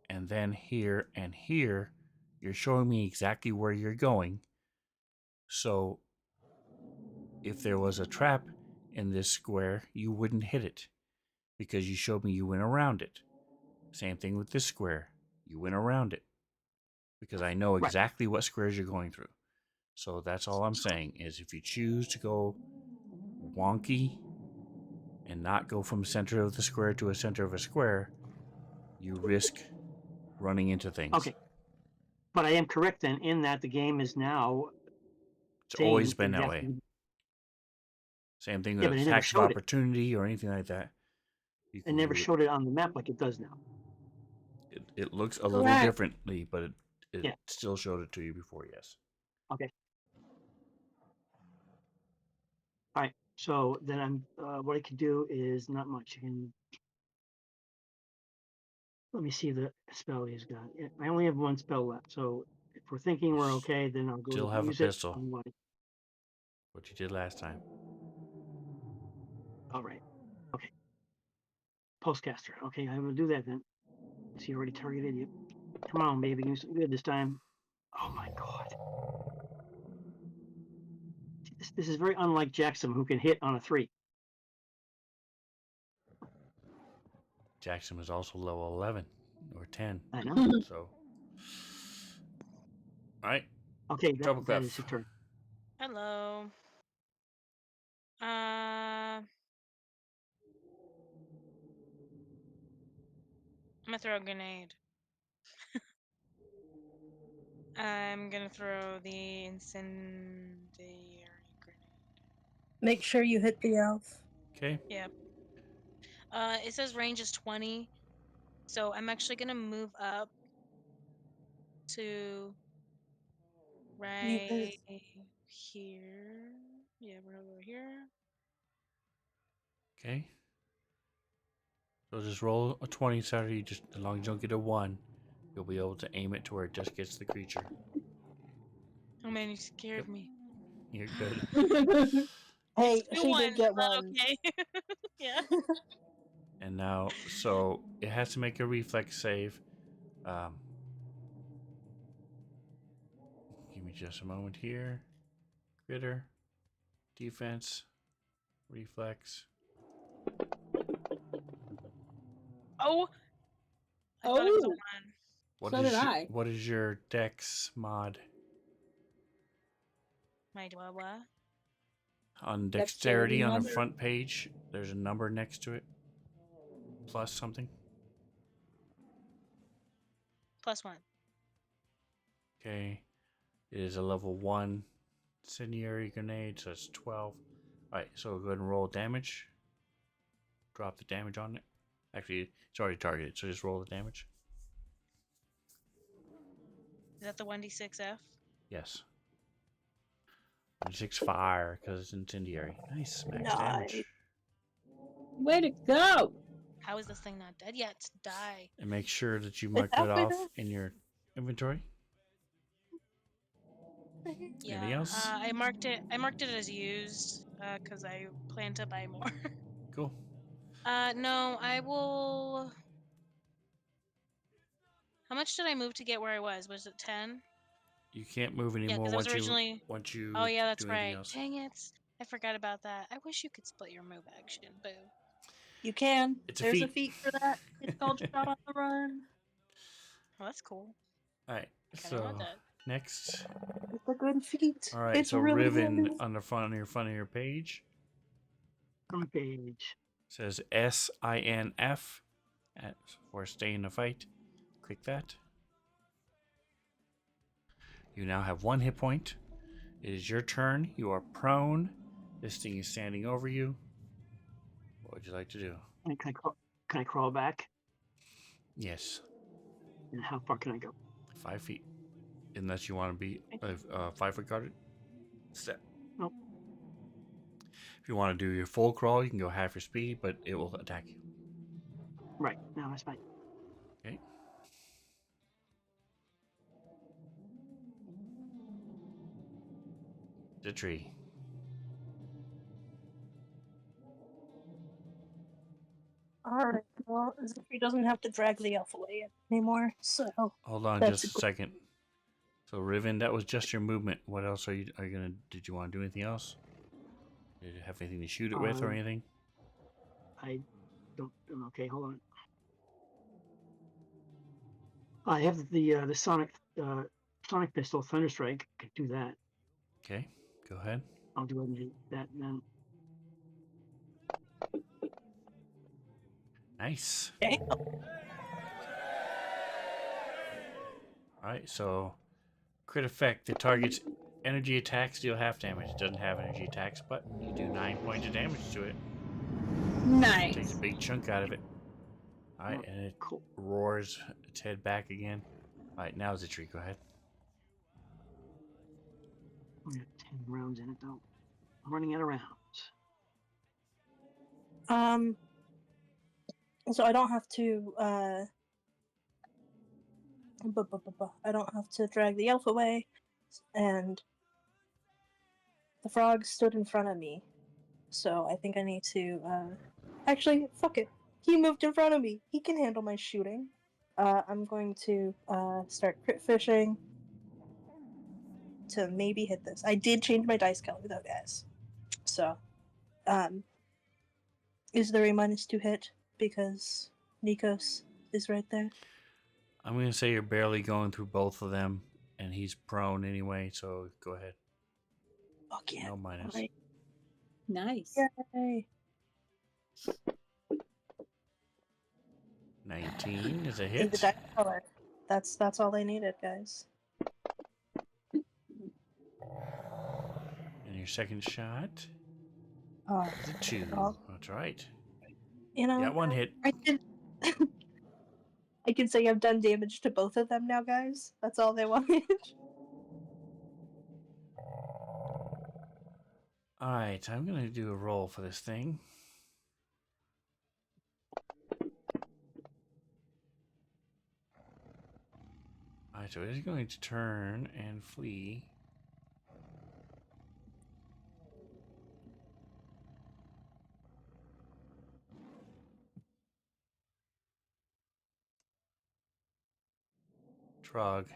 Speaker 1: and then here and here, you're showing me exactly where you're going. So if there was a trap in this square, you wouldn't hit it because you showed me you went around it. Same thing with this square. You went around it because I know
Speaker 4: Right.
Speaker 1: exactly what squares you're going through. So that's all I'm saying is if you choose to go wonky and not go from center of the square to a center of a square, you risk running into things.
Speaker 4: Okay. But I am correct then in that the game is now
Speaker 1: It's
Speaker 4: saying
Speaker 1: always been that
Speaker 4: exactly.
Speaker 1: way. Same thing
Speaker 4: Yeah,
Speaker 1: with
Speaker 4: but it never
Speaker 1: attacks of
Speaker 4: showed it.
Speaker 1: opportunity or anything like that. You
Speaker 4: It
Speaker 1: can
Speaker 4: never
Speaker 1: do
Speaker 4: showed it on the map like it does now.
Speaker 1: it looks a little
Speaker 5: Correct.
Speaker 1: differently, but it
Speaker 4: Yeah.
Speaker 1: still showed it to you before, yes.
Speaker 4: Okay. All right. So then I'm what I can do is not much. I can let me see the spell he's got. Yeah, I only have one spell left. So if we're thinking we're okay, then I'll go
Speaker 1: Still
Speaker 4: to
Speaker 1: have a
Speaker 4: use it.
Speaker 1: pistol.
Speaker 4: Otherwise,
Speaker 1: What you did last time.
Speaker 4: all right. Okay. Postcaster. Okay, I'm gonna do that then. See, already targeted you. Come on, baby. Give me something good this time. Oh my god. This is very unlike Jackson, who can hit on a 3.
Speaker 1: Jackson was also level 11 or 10.
Speaker 4: I know.
Speaker 1: So, all right,
Speaker 4: Okay,
Speaker 1: Trouble
Speaker 4: that
Speaker 1: Clef.
Speaker 4: is your turn.
Speaker 2: Hello. I'm gonna throw a grenade. I'm gonna throw the incendiary grenade.
Speaker 3: Make sure you hit the elf.
Speaker 1: Okay.
Speaker 2: Yep. It says range is 20, so I'm actually gonna move up to right here. Yeah, we're over here.
Speaker 1: Okay. So just roll a 20, Saturday. Just as long as you don't get a 1, you'll be able to aim it to where it just gets the creature.
Speaker 2: Oh man, you scared
Speaker 1: Yep.
Speaker 2: me.
Speaker 1: You're good.
Speaker 3: Hey,
Speaker 2: Two
Speaker 3: she
Speaker 2: ones,
Speaker 3: did get
Speaker 2: is that
Speaker 3: one.
Speaker 2: okay? Yeah.
Speaker 1: And now, so it has to make a reflex save. Give me just a moment here. Critter, defense, reflex.
Speaker 2: Oh, I thought it was a
Speaker 5: Oh,
Speaker 2: 1.
Speaker 5: So did I.
Speaker 1: What is your dex mod?
Speaker 2: My what?
Speaker 1: On
Speaker 5: Dexterity
Speaker 1: dexterity on the
Speaker 5: mod?
Speaker 1: front page, there's a number next to it. Plus something.
Speaker 2: +1.
Speaker 1: Okay. It is a level 1 incendiary grenade, so it's 12. Alright, so go ahead and roll damage. Drop the damage on it. Actually, it's already targeted, so just roll the damage.
Speaker 2: Is that the 1d6F?
Speaker 1: Yes. 6 fire, because it's incendiary. Nice, max damage.
Speaker 3: Nice.
Speaker 5: Way to go!
Speaker 2: How is this thing not dead yet? Die.
Speaker 1: And make sure that you mark
Speaker 3: It's
Speaker 1: that
Speaker 3: halfway
Speaker 1: off
Speaker 3: there.
Speaker 1: in your inventory.
Speaker 2: Yeah.
Speaker 1: Anything else?
Speaker 2: I marked it as used because I plan to buy more.
Speaker 1: Cool.
Speaker 2: No, I will. How much did I move to get where I was? Was it 10?
Speaker 1: You can't move
Speaker 2: Yeah,
Speaker 1: anymore
Speaker 2: because I was
Speaker 1: once
Speaker 2: originally.
Speaker 1: you
Speaker 2: Oh yeah, that's
Speaker 1: do anything
Speaker 2: right.
Speaker 1: else.
Speaker 2: Dang it! I forgot about that. I wish you could split your move action. Boo.
Speaker 3: You can.
Speaker 1: It's a
Speaker 3: There's
Speaker 1: feat.
Speaker 3: a feat for that. It's called Shot on the Run.
Speaker 2: Well, that's cool.
Speaker 1: Alright,
Speaker 2: Kinda want
Speaker 1: so
Speaker 2: that.
Speaker 1: next.
Speaker 3: It's a good feat.
Speaker 1: Alright,
Speaker 3: It's
Speaker 1: so
Speaker 3: really
Speaker 1: Riven
Speaker 3: handy.
Speaker 1: on the front of your page
Speaker 4: Front page.
Speaker 1: says SINF for stay in the fight. Click that. You now have 1 hit point. It is your turn. You are prone. This thing is standing over you. What would you like to do?
Speaker 4: Can I crawl back?
Speaker 1: Yes,
Speaker 4: And how far can I go?
Speaker 1: 5 feet. unless you want to be a 5-foot guarded step.
Speaker 4: Nope.
Speaker 1: If you want to do your full crawl, you can go half your speed, but it will attack you.
Speaker 4: Right. No, that's fine.
Speaker 1: Okay. The tree.
Speaker 3: Alright, well, Zipri doesn't have to drag the elf away anymore, so
Speaker 1: Hold on
Speaker 3: That's
Speaker 1: just a second. So Riven, that was just your movement. What else are you gonna? Did you want to do anything else? Did you have anything to shoot it with or anything?
Speaker 4: I don't. Okay, hold on. I have the sonic pistol, Thunderstrike. I can do that.
Speaker 1: Okay, go ahead.
Speaker 4: I'll do that and then.
Speaker 1: Nice.
Speaker 3: okay.
Speaker 1: Alright, so crit effect. The target's energy attacks deal half damage. It doesn't have energy attacks, but you do 9 points of damage to it. Takes
Speaker 5: Nice.
Speaker 1: a big chunk out of it. Alright, and it
Speaker 4: Cool.
Speaker 1: roars its head back again. Alright, now Zitri, go ahead.
Speaker 4: We got 10 rounds in it though. I'm running out of rounds.
Speaker 3: So I don't have to, I don't have to drag the elf away, and the frog stood in front of me, so I think I need to, actually, fuck it. He moved in front of me. He can handle my shooting. I'm going to, start crit fishing to maybe hit this. I did change my dice color though, guys. So, is there a -2 hit because Nikos is right there?
Speaker 1: I'm going to say you're barely going through both of them, and he's prone anyway, so go ahead.
Speaker 3: Fuck yeah.
Speaker 1: No minus.
Speaker 3: Alright.
Speaker 5: Nice.
Speaker 3: Yay.
Speaker 1: 19 is a
Speaker 3: Is the
Speaker 1: hit.
Speaker 3: dice color. That's all I needed, guys.
Speaker 1: And your second shot
Speaker 3: Oh,
Speaker 1: is a 2.
Speaker 3: Oh.
Speaker 1: That's right.
Speaker 3: you know,
Speaker 1: Got one hit.
Speaker 3: I did. I can say I've done damage to both of them now, guys. That's all they wanted.
Speaker 1: Alright, I'm going to do a roll for this thing. Alright, so it is going to turn and flee. Trog.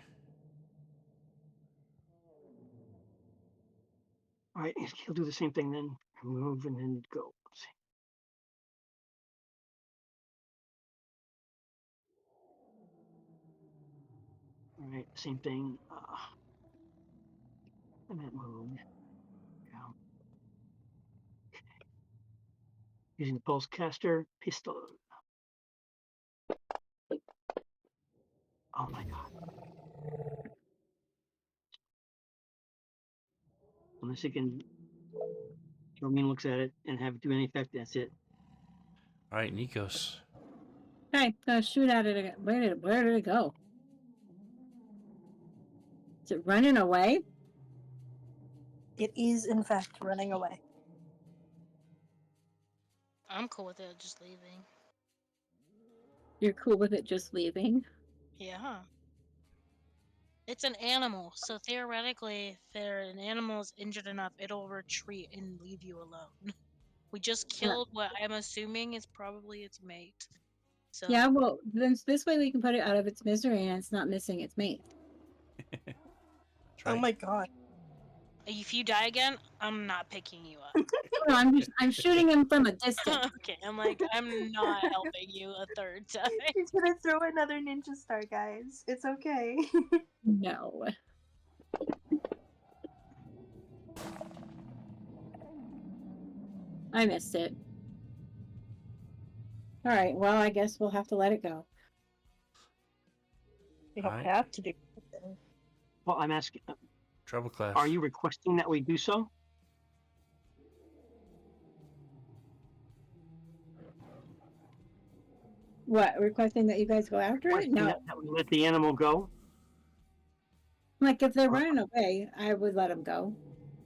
Speaker 4: All right, he'll do the same thing then. Move and then go. Let's see. All right, same thing. And that move. Yeah. Using the pulse caster pistol. Oh my god. Unless you can. Romain looks at it and have it do any effect. That's it.
Speaker 1: Alright, Nikos.
Speaker 5: Okay, gonna shoot at it again. Where did it go? Is it running away?
Speaker 3: It is, in fact, running away.
Speaker 2: I'm cool with it just leaving.
Speaker 5: You're cool with it just leaving?
Speaker 2: Yeah. It's an animal, so theoretically, if an animal is injured enough, it'll retreat and leave you alone. We just killed what I'm assuming is probably its mate. So
Speaker 5: Yeah, well, then this way we can put it out of its misery and it's not missing its mate.
Speaker 1: That's
Speaker 3: Oh
Speaker 1: right.
Speaker 3: my god.
Speaker 2: if you die again, I'm not picking you up.
Speaker 5: No, I'm shooting him from a distance.
Speaker 2: Okay, I'm not helping you a third time.
Speaker 3: He's gonna throw another ninja star, guys. It's okay.
Speaker 5: No. I missed it. All right, well, I guess we'll have to let it go.
Speaker 3: You don't
Speaker 1: Alright.
Speaker 3: have to do anything.
Speaker 4: Well, I'm asking.
Speaker 1: Treble clef.
Speaker 4: Are you requesting that we do so?
Speaker 5: What, requesting that you guys go after it?
Speaker 4: Requesting
Speaker 5: No.
Speaker 4: that we let the animal go?
Speaker 5: Like if they're running away, I would let them go.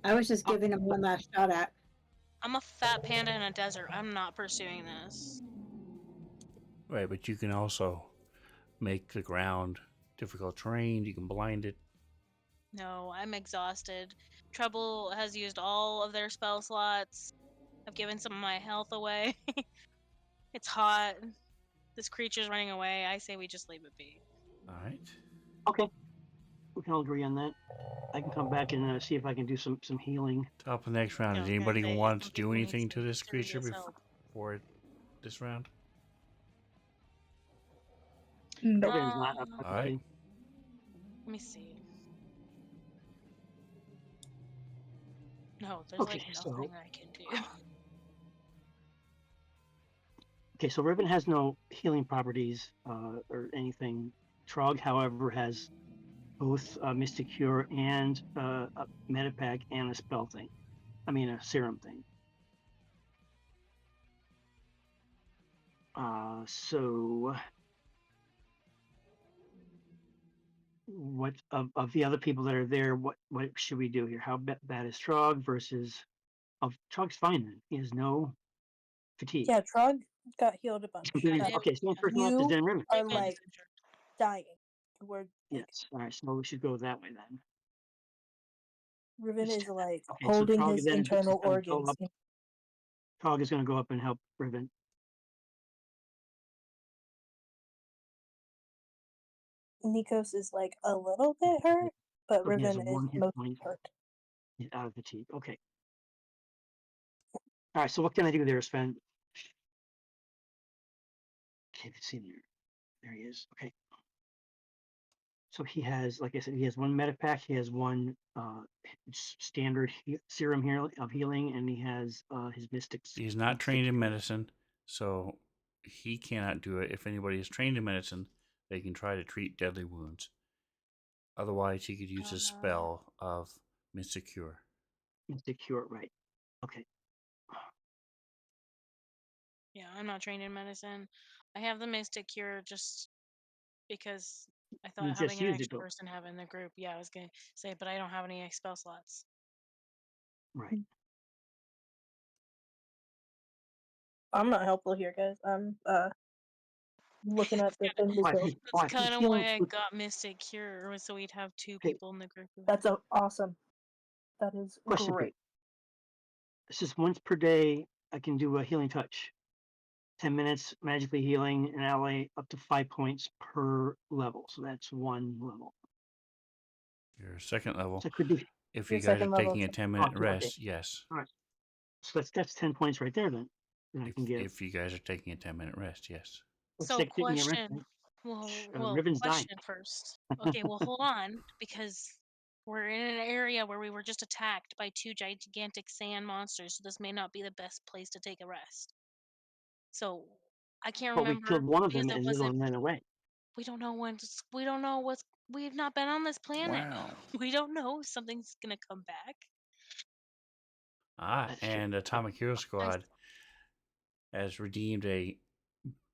Speaker 5: I was just
Speaker 4: Oh,
Speaker 5: giving them one last shot at.
Speaker 2: I'm a fat panda in a desert. I'm not pursuing this.
Speaker 1: Right, but you can also make the ground difficult terrain. You can blind it.
Speaker 2: No, I'm exhausted. Trouble has used all of their spell slots. I've given some of my health away. It's hot. This creature's running away. I say we just leave it be.
Speaker 1: All right.
Speaker 4: okay. We can all agree on that. I can come back and see if I can do some healing.
Speaker 1: Top of the next round.
Speaker 2: I
Speaker 1: Does
Speaker 2: was gonna
Speaker 1: anybody
Speaker 2: say
Speaker 1: want
Speaker 2: some
Speaker 1: to do
Speaker 2: people need
Speaker 1: anything to
Speaker 2: some
Speaker 1: this creature
Speaker 2: serious help.
Speaker 1: before this round?
Speaker 3: Nope.
Speaker 4: Riven's not up.
Speaker 1: All right.
Speaker 2: Let me see. No, there's
Speaker 4: Okay,
Speaker 2: like
Speaker 4: so
Speaker 2: nothing I can do.
Speaker 4: okay, so Riven has no healing properties or anything. Trog, however, has both Mystic Cure and a Metapack and a spell thing. I mean, a serum thing. So, what of the other people that are there? What should we do here? How bad is Trog versus? Oh, Trog's fine then. He has no fatigue.
Speaker 3: Yeah, Trog got healed a bunch.
Speaker 2: Yeah,
Speaker 4: Okay, so the first one left is
Speaker 3: You
Speaker 4: then Riven.
Speaker 3: are
Speaker 2: Riven
Speaker 3: like
Speaker 2: is injured.
Speaker 3: dying. We're like,
Speaker 4: Yes. All right. So we should go that way then.
Speaker 3: Riven
Speaker 4: Just
Speaker 3: is like
Speaker 4: okay. So
Speaker 3: holding
Speaker 4: Trog
Speaker 3: his
Speaker 4: then is
Speaker 3: internal
Speaker 4: gonna go
Speaker 3: organs.
Speaker 4: up. Trog is going to go up and help Riven.
Speaker 3: Nikos is like a little bit hurt, but
Speaker 4: So he has
Speaker 3: Riven is
Speaker 4: one hit
Speaker 3: most
Speaker 4: point.
Speaker 3: hurt.
Speaker 4: He's out of fatigue. Okay. All right. So what can I do there, Sven? Okay, let's see there. There he is. Okay. So he has, like I said, he has one Metapack. He has one standard serum of healing, and he has his Mystics.
Speaker 1: He's not trained in medicine, so he cannot do it. If anybody is trained in medicine, they can try to treat deadly wounds. Otherwise, he could use a spell of Mystic Cure.
Speaker 4: Mystic Cure, right? Okay.
Speaker 2: Yeah, I'm not trained in medicine. I have the Mystic Cure just because I
Speaker 4: You
Speaker 2: thought
Speaker 4: just
Speaker 2: having an
Speaker 4: used it
Speaker 2: extra
Speaker 4: though,
Speaker 2: person having the group. Yeah, I was gonna say, but I don't have any spell slots.
Speaker 4: right?
Speaker 3: I'm not helpful here, guys. I'm looking at the thing
Speaker 4: Why?
Speaker 3: because
Speaker 2: That's
Speaker 4: Why?
Speaker 2: kind of
Speaker 4: Healing.
Speaker 2: why I got Mystic Cure, was so we'd have two
Speaker 4: Okay.
Speaker 2: people in the group.
Speaker 3: that's awesome. That is
Speaker 4: Question for you.
Speaker 3: great.
Speaker 4: This is once per day. I can do a healing touch. 10 minutes magically healing an ally up to 5 points per level. So that's one level.
Speaker 1: Your second level.
Speaker 4: So I could do.
Speaker 1: If
Speaker 3: Your
Speaker 1: you guys are
Speaker 3: second level
Speaker 1: taking a
Speaker 3: is-
Speaker 1: 10-minute
Speaker 4: okay.
Speaker 1: rest, yes.
Speaker 4: All right. So that's 10 points right there then. That I can give.
Speaker 1: If you guys are taking a 10-minute rest, yes.
Speaker 4: Let's
Speaker 2: So,
Speaker 4: take taking a rest
Speaker 2: question.
Speaker 4: then.
Speaker 2: Well,
Speaker 4: Riven's dying.
Speaker 2: question first. Okay, well, hold on, because we're in an area where we were just attacked by two gigantic sand monsters, so this may not be the best place to take a rest. So, I can't
Speaker 4: But we
Speaker 2: remember
Speaker 4: killed one of them
Speaker 2: because it
Speaker 4: and the other
Speaker 2: wasn't.
Speaker 4: one ran away.
Speaker 2: We don't know when. We don't know what's. We've not been on this planet.
Speaker 1: Wow.
Speaker 2: We don't know if something's gonna come back.
Speaker 1: Ah,
Speaker 4: That's true.
Speaker 1: and Atomic Hero Squad has redeemed a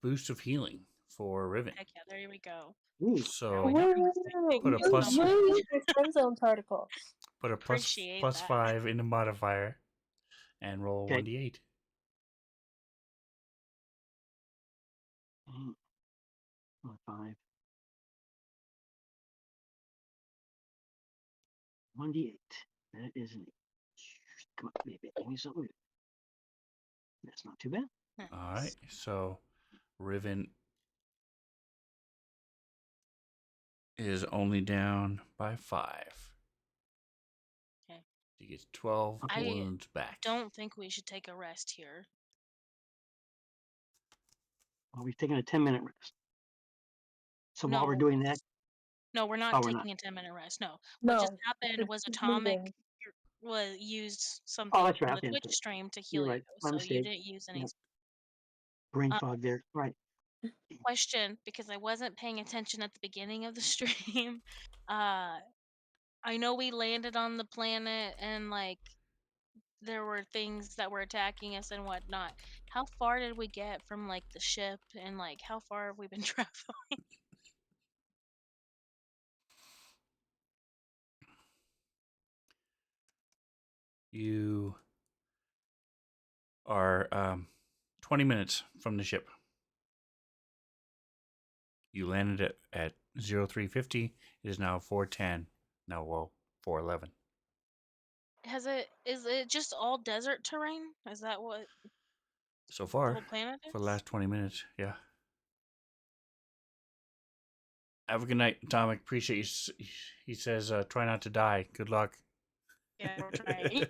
Speaker 1: boost of healing for Riven.
Speaker 2: Heck yeah, there we go.
Speaker 4: Ooh,
Speaker 1: So
Speaker 2: we got these things.
Speaker 1: put a
Speaker 2: Thank you
Speaker 1: plus
Speaker 2: so much.
Speaker 3: friend zone particles.
Speaker 1: put a
Speaker 2: Appreciate
Speaker 1: plus
Speaker 2: that.
Speaker 1: 5 in the modifier and roll
Speaker 4: Okay.
Speaker 1: 1d8.
Speaker 4: Mm, 5. 1d8. That is an 8. Come on, baby. Give me something. That's not too bad.
Speaker 1: All right. So Riven is only down by 5.
Speaker 2: Okay.
Speaker 1: He gets 12
Speaker 2: I
Speaker 1: wounds back.
Speaker 2: don't think we should take a rest here.
Speaker 4: Well, we've taken a 10-minute rest. So
Speaker 2: No.
Speaker 4: while we're doing that,
Speaker 2: No, we're not
Speaker 4: Oh, we're
Speaker 2: taking a 10-minute rest. No.
Speaker 3: No,
Speaker 2: What just happened
Speaker 3: just
Speaker 2: was
Speaker 3: keep
Speaker 2: Atomic
Speaker 3: moving.
Speaker 2: used something
Speaker 4: that's right,
Speaker 2: from the
Speaker 4: okay,
Speaker 2: Twitch
Speaker 4: okay.
Speaker 2: stream to
Speaker 4: You're
Speaker 2: heal you,
Speaker 4: right. My
Speaker 2: so you
Speaker 4: mistake.
Speaker 2: didn't use any.
Speaker 4: Yep. brain
Speaker 2: Um,
Speaker 4: fog there. Right.
Speaker 2: Question, because I wasn't paying attention at the beginning of the stream. I know we landed on the planet and like there were things that were attacking us and whatnot. How far did we get from like the ship and like how far have we been traveling?
Speaker 1: You are 20 minutes from the ship. You landed at 0350. It is now 410. No, well, 411.
Speaker 2: Is it just all desert terrain? Is that what
Speaker 1: So
Speaker 2: the
Speaker 1: far,
Speaker 2: whole planet
Speaker 1: for the
Speaker 2: is?
Speaker 1: last 20 minutes, yeah. Have a good night, Atomic. Appreciate you. He says, try not to die. Good luck.
Speaker 2: Yeah, we're trying.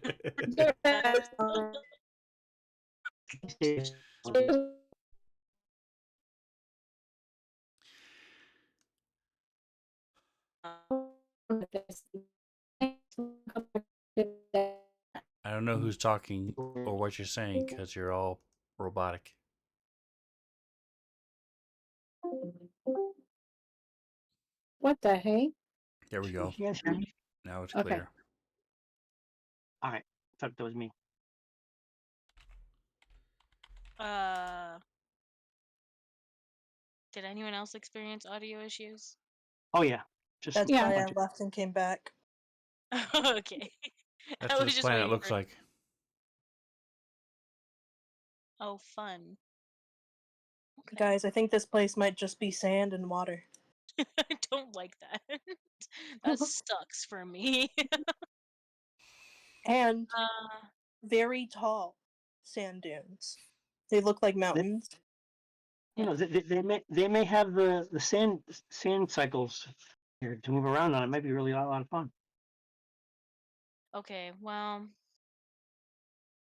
Speaker 1: I don't know who's talking or what you're saying because you're all robotic.
Speaker 5: What the hey?
Speaker 1: There we go.
Speaker 4: You guys hear me?
Speaker 1: Now it's
Speaker 5: Okay.
Speaker 1: clear.
Speaker 4: All right. Thought that was me.
Speaker 2: Did anyone else experience audio issues?
Speaker 4: Oh yeah. Just
Speaker 3: That's
Speaker 5: Yeah.
Speaker 3: why I
Speaker 4: bunch of-
Speaker 3: left and came back.
Speaker 2: Okay.
Speaker 1: That's
Speaker 2: I
Speaker 1: what
Speaker 2: was
Speaker 1: this
Speaker 2: just
Speaker 1: planet
Speaker 2: waiting
Speaker 1: looks
Speaker 2: for.
Speaker 1: like.
Speaker 2: Oh, fun. Okay.
Speaker 3: Guys, I think this place might just be sand and water.
Speaker 2: I don't like that. That sucks for me.
Speaker 3: And
Speaker 2: uh,
Speaker 3: very tall sand dunes. They look like mountains.
Speaker 4: You know, they may have the sand cycles here to move around on. It might be really a lot of fun.
Speaker 2: okay, well,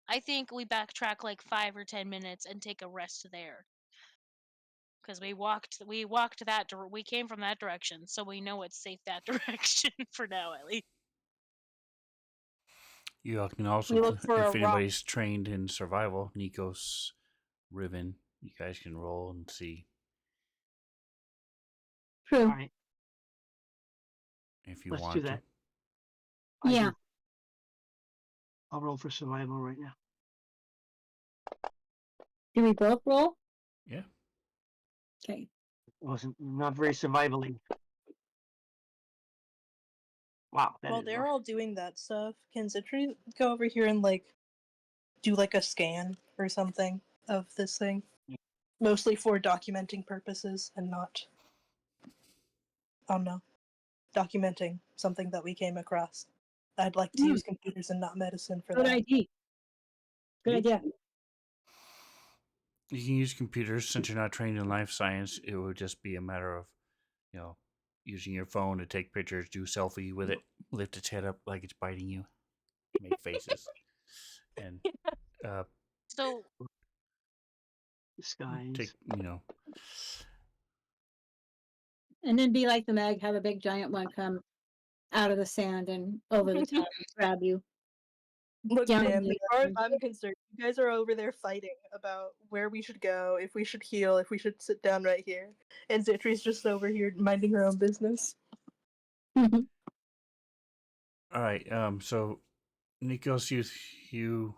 Speaker 2: I think we backtrack like 5 or 10 minutes and take a rest there. Because we walked that we came from that direction, so we know it's safe that direction for now at least.
Speaker 1: You all can also,
Speaker 3: We look for
Speaker 1: if
Speaker 3: a rock.
Speaker 1: anybody's trained in survival, Nikos, Riven, you guys can roll and see
Speaker 5: True.
Speaker 4: All right.
Speaker 1: if you
Speaker 4: Let's
Speaker 1: want
Speaker 4: do
Speaker 1: to.
Speaker 4: that. I
Speaker 5: Yeah.
Speaker 4: do. I'll roll for survival right now.
Speaker 5: Do we both roll?
Speaker 1: Yeah.
Speaker 5: Okay.
Speaker 4: Wasn't not very survivally. Wow, that
Speaker 3: While
Speaker 4: is
Speaker 3: they're
Speaker 4: rough.
Speaker 3: all doing that stuff, can Zitri go over here and like do like a scan or something of this thing? Mostly for documenting purposes and not oh no. Documenting something that we came across. I'd like to use computers and not medicine for
Speaker 5: Good
Speaker 3: that.
Speaker 5: idea. Good
Speaker 4: Me
Speaker 5: idea.
Speaker 4: too.
Speaker 1: You can use computers since you're not trained in life science. It would just be a matter of, using your phone to take pictures, do a selfie with it, lift its head up like it's biting you, make faces, and
Speaker 2: So
Speaker 4: Disguise.
Speaker 1: take,
Speaker 5: And then be like the Meg, have a big giant one come out of the sand and over the top and grab you.
Speaker 3: Look,
Speaker 5: Down
Speaker 3: Dan,
Speaker 5: in
Speaker 3: as
Speaker 5: the
Speaker 3: far as
Speaker 5: ocean.
Speaker 3: I'm concerned, you guys are over there fighting about where we should go, if we should heal, if we should sit down right here. And Zitri's just over here minding her own business.
Speaker 1: all right. So Nikos, you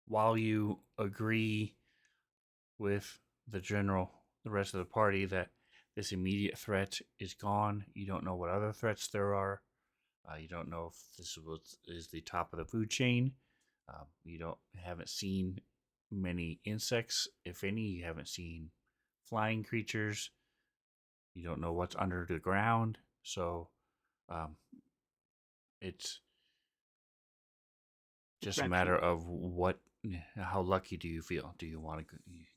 Speaker 1: while you agree with the rest of the party that this immediate threat is gone, you don't know what other threats there are. You don't know if this is the top of the food chain. You haven't seen many insects, if any. You haven't seen flying creatures. You don't know what's under the ground. So um, it's just a matter of how lucky do you feel? Do you want to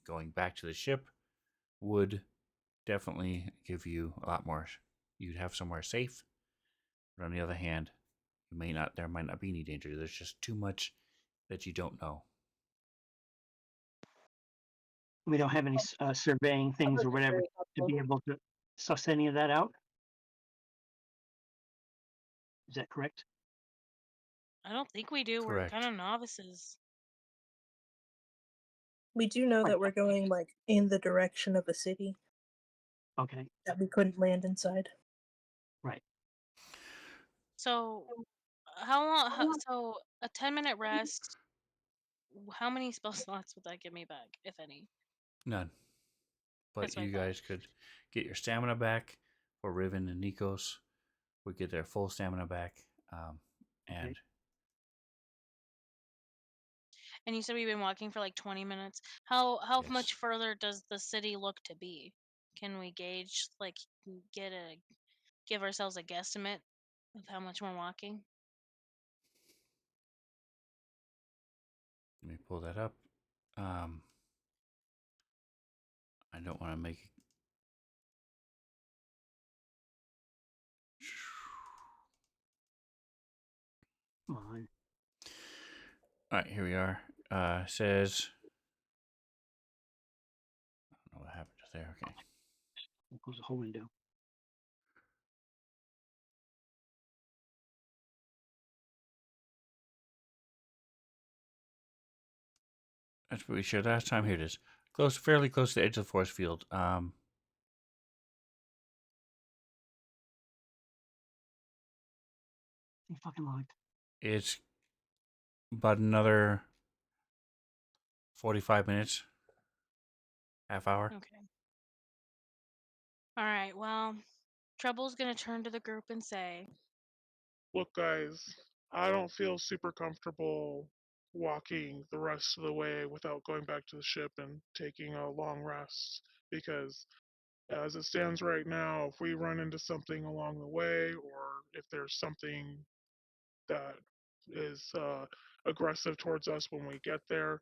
Speaker 1: going back to the ship? Would definitely give you a lot more. You'd have somewhere safe. But on the other hand, there might not be any danger. There's just too much that you don't know.
Speaker 4: We don't have any surveying things or whatever to be able to suss any of that out. Is that correct?
Speaker 2: I don't think we do. We're
Speaker 1: Correct.
Speaker 2: kind of novices.
Speaker 3: We do know
Speaker 4: Right.
Speaker 3: that we're going like in the direction of a city
Speaker 4: Okay.
Speaker 3: that we couldn't land inside.
Speaker 4: Right.
Speaker 2: So how long? So a 10-minute rest. How many spell slots would that give me back, if any?
Speaker 1: None. But
Speaker 2: That's what I
Speaker 1: you
Speaker 2: thought.
Speaker 1: guys could get your stamina back, or Riven and Nikos would get their full stamina back. And
Speaker 2: And you said we've been walking for like 20 minutes. How
Speaker 1: Yes.
Speaker 2: much further does the city look to be? Can we gauge, like, give ourselves a guesstimate of how much we're walking?
Speaker 1: let me pull that up. I don't want to make it.
Speaker 4: Come on.
Speaker 1: All right, here we are. Says, I don't know what happened just there. Okay.
Speaker 4: There goes the whole window.
Speaker 1: That's what we shared last time. Here it is. Fairly close to the edge of the force field.
Speaker 4: You fucking locked.
Speaker 1: It's about another 45 minutes, half hour.
Speaker 2: Okay. All right. Well, Trouble's gonna turn to the group and say,
Speaker 6: Look, guys, I don't feel super comfortable walking the rest of the way without going back to the ship and taking a long rest because as it stands right now, if we run into something along the way or if there's something that is aggressive towards us when we get there,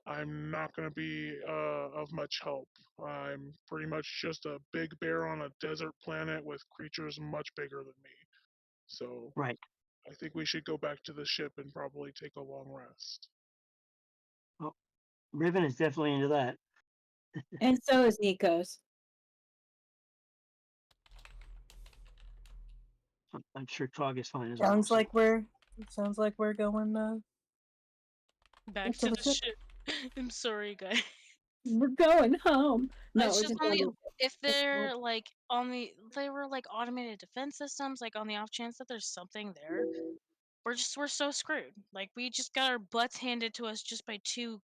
Speaker 6: I'm not going to be of much help. I'm pretty much just a big bear on a desert planet with creatures much bigger than me. So
Speaker 4: Right.
Speaker 6: I think we should go back to the ship and probably take a long rest.
Speaker 4: Well, Riven is definitely into that.
Speaker 5: And so is Nico's.
Speaker 4: I'm sure Trog is fine as well.
Speaker 3: Sounds
Speaker 4: so-
Speaker 3: like we're going
Speaker 2: back
Speaker 3: Back
Speaker 2: to
Speaker 3: to
Speaker 2: the
Speaker 3: the ship.
Speaker 2: ship. I'm sorry, guys.
Speaker 5: We're going home. No,
Speaker 2: It's
Speaker 5: we're
Speaker 2: just
Speaker 5: just
Speaker 2: only
Speaker 5: going
Speaker 2: if they're like they were like automated defense systems, like on the off chance that there's something there. We're so screwed. Like we just got our butts handed to us just by two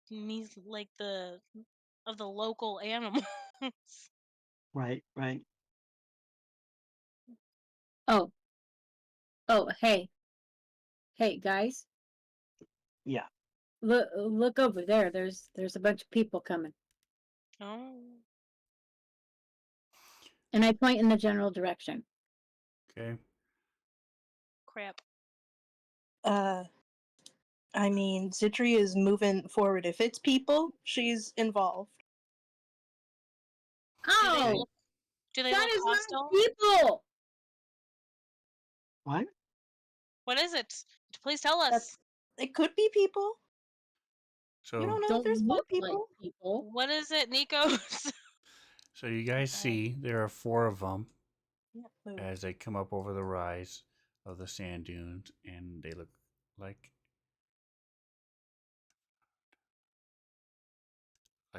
Speaker 2: like the local animals.
Speaker 4: Right.
Speaker 5: Oh, hey, guys,
Speaker 4: Yeah.
Speaker 5: look over there. There's a bunch of people coming,
Speaker 2: Oh,
Speaker 5: and I point in the general direction.
Speaker 1: Okay.
Speaker 2: crap.
Speaker 3: I mean, Zitri is moving forward. If it's people, she's involved.
Speaker 5: Oh,
Speaker 2: Do they
Speaker 5: that
Speaker 2: look
Speaker 5: is not
Speaker 2: hostile?
Speaker 5: people.
Speaker 4: What?
Speaker 2: What is it? Please tell us.
Speaker 3: That's- It could be people.
Speaker 1: So
Speaker 3: You don't know if
Speaker 5: Don't
Speaker 3: there's bug
Speaker 5: look like
Speaker 3: people.
Speaker 5: people.
Speaker 2: What is it, Nikos?
Speaker 1: So you guys see there are 4 of them
Speaker 3: Yeah, move.
Speaker 1: as they come up over the rise of the sand dunes, and they look like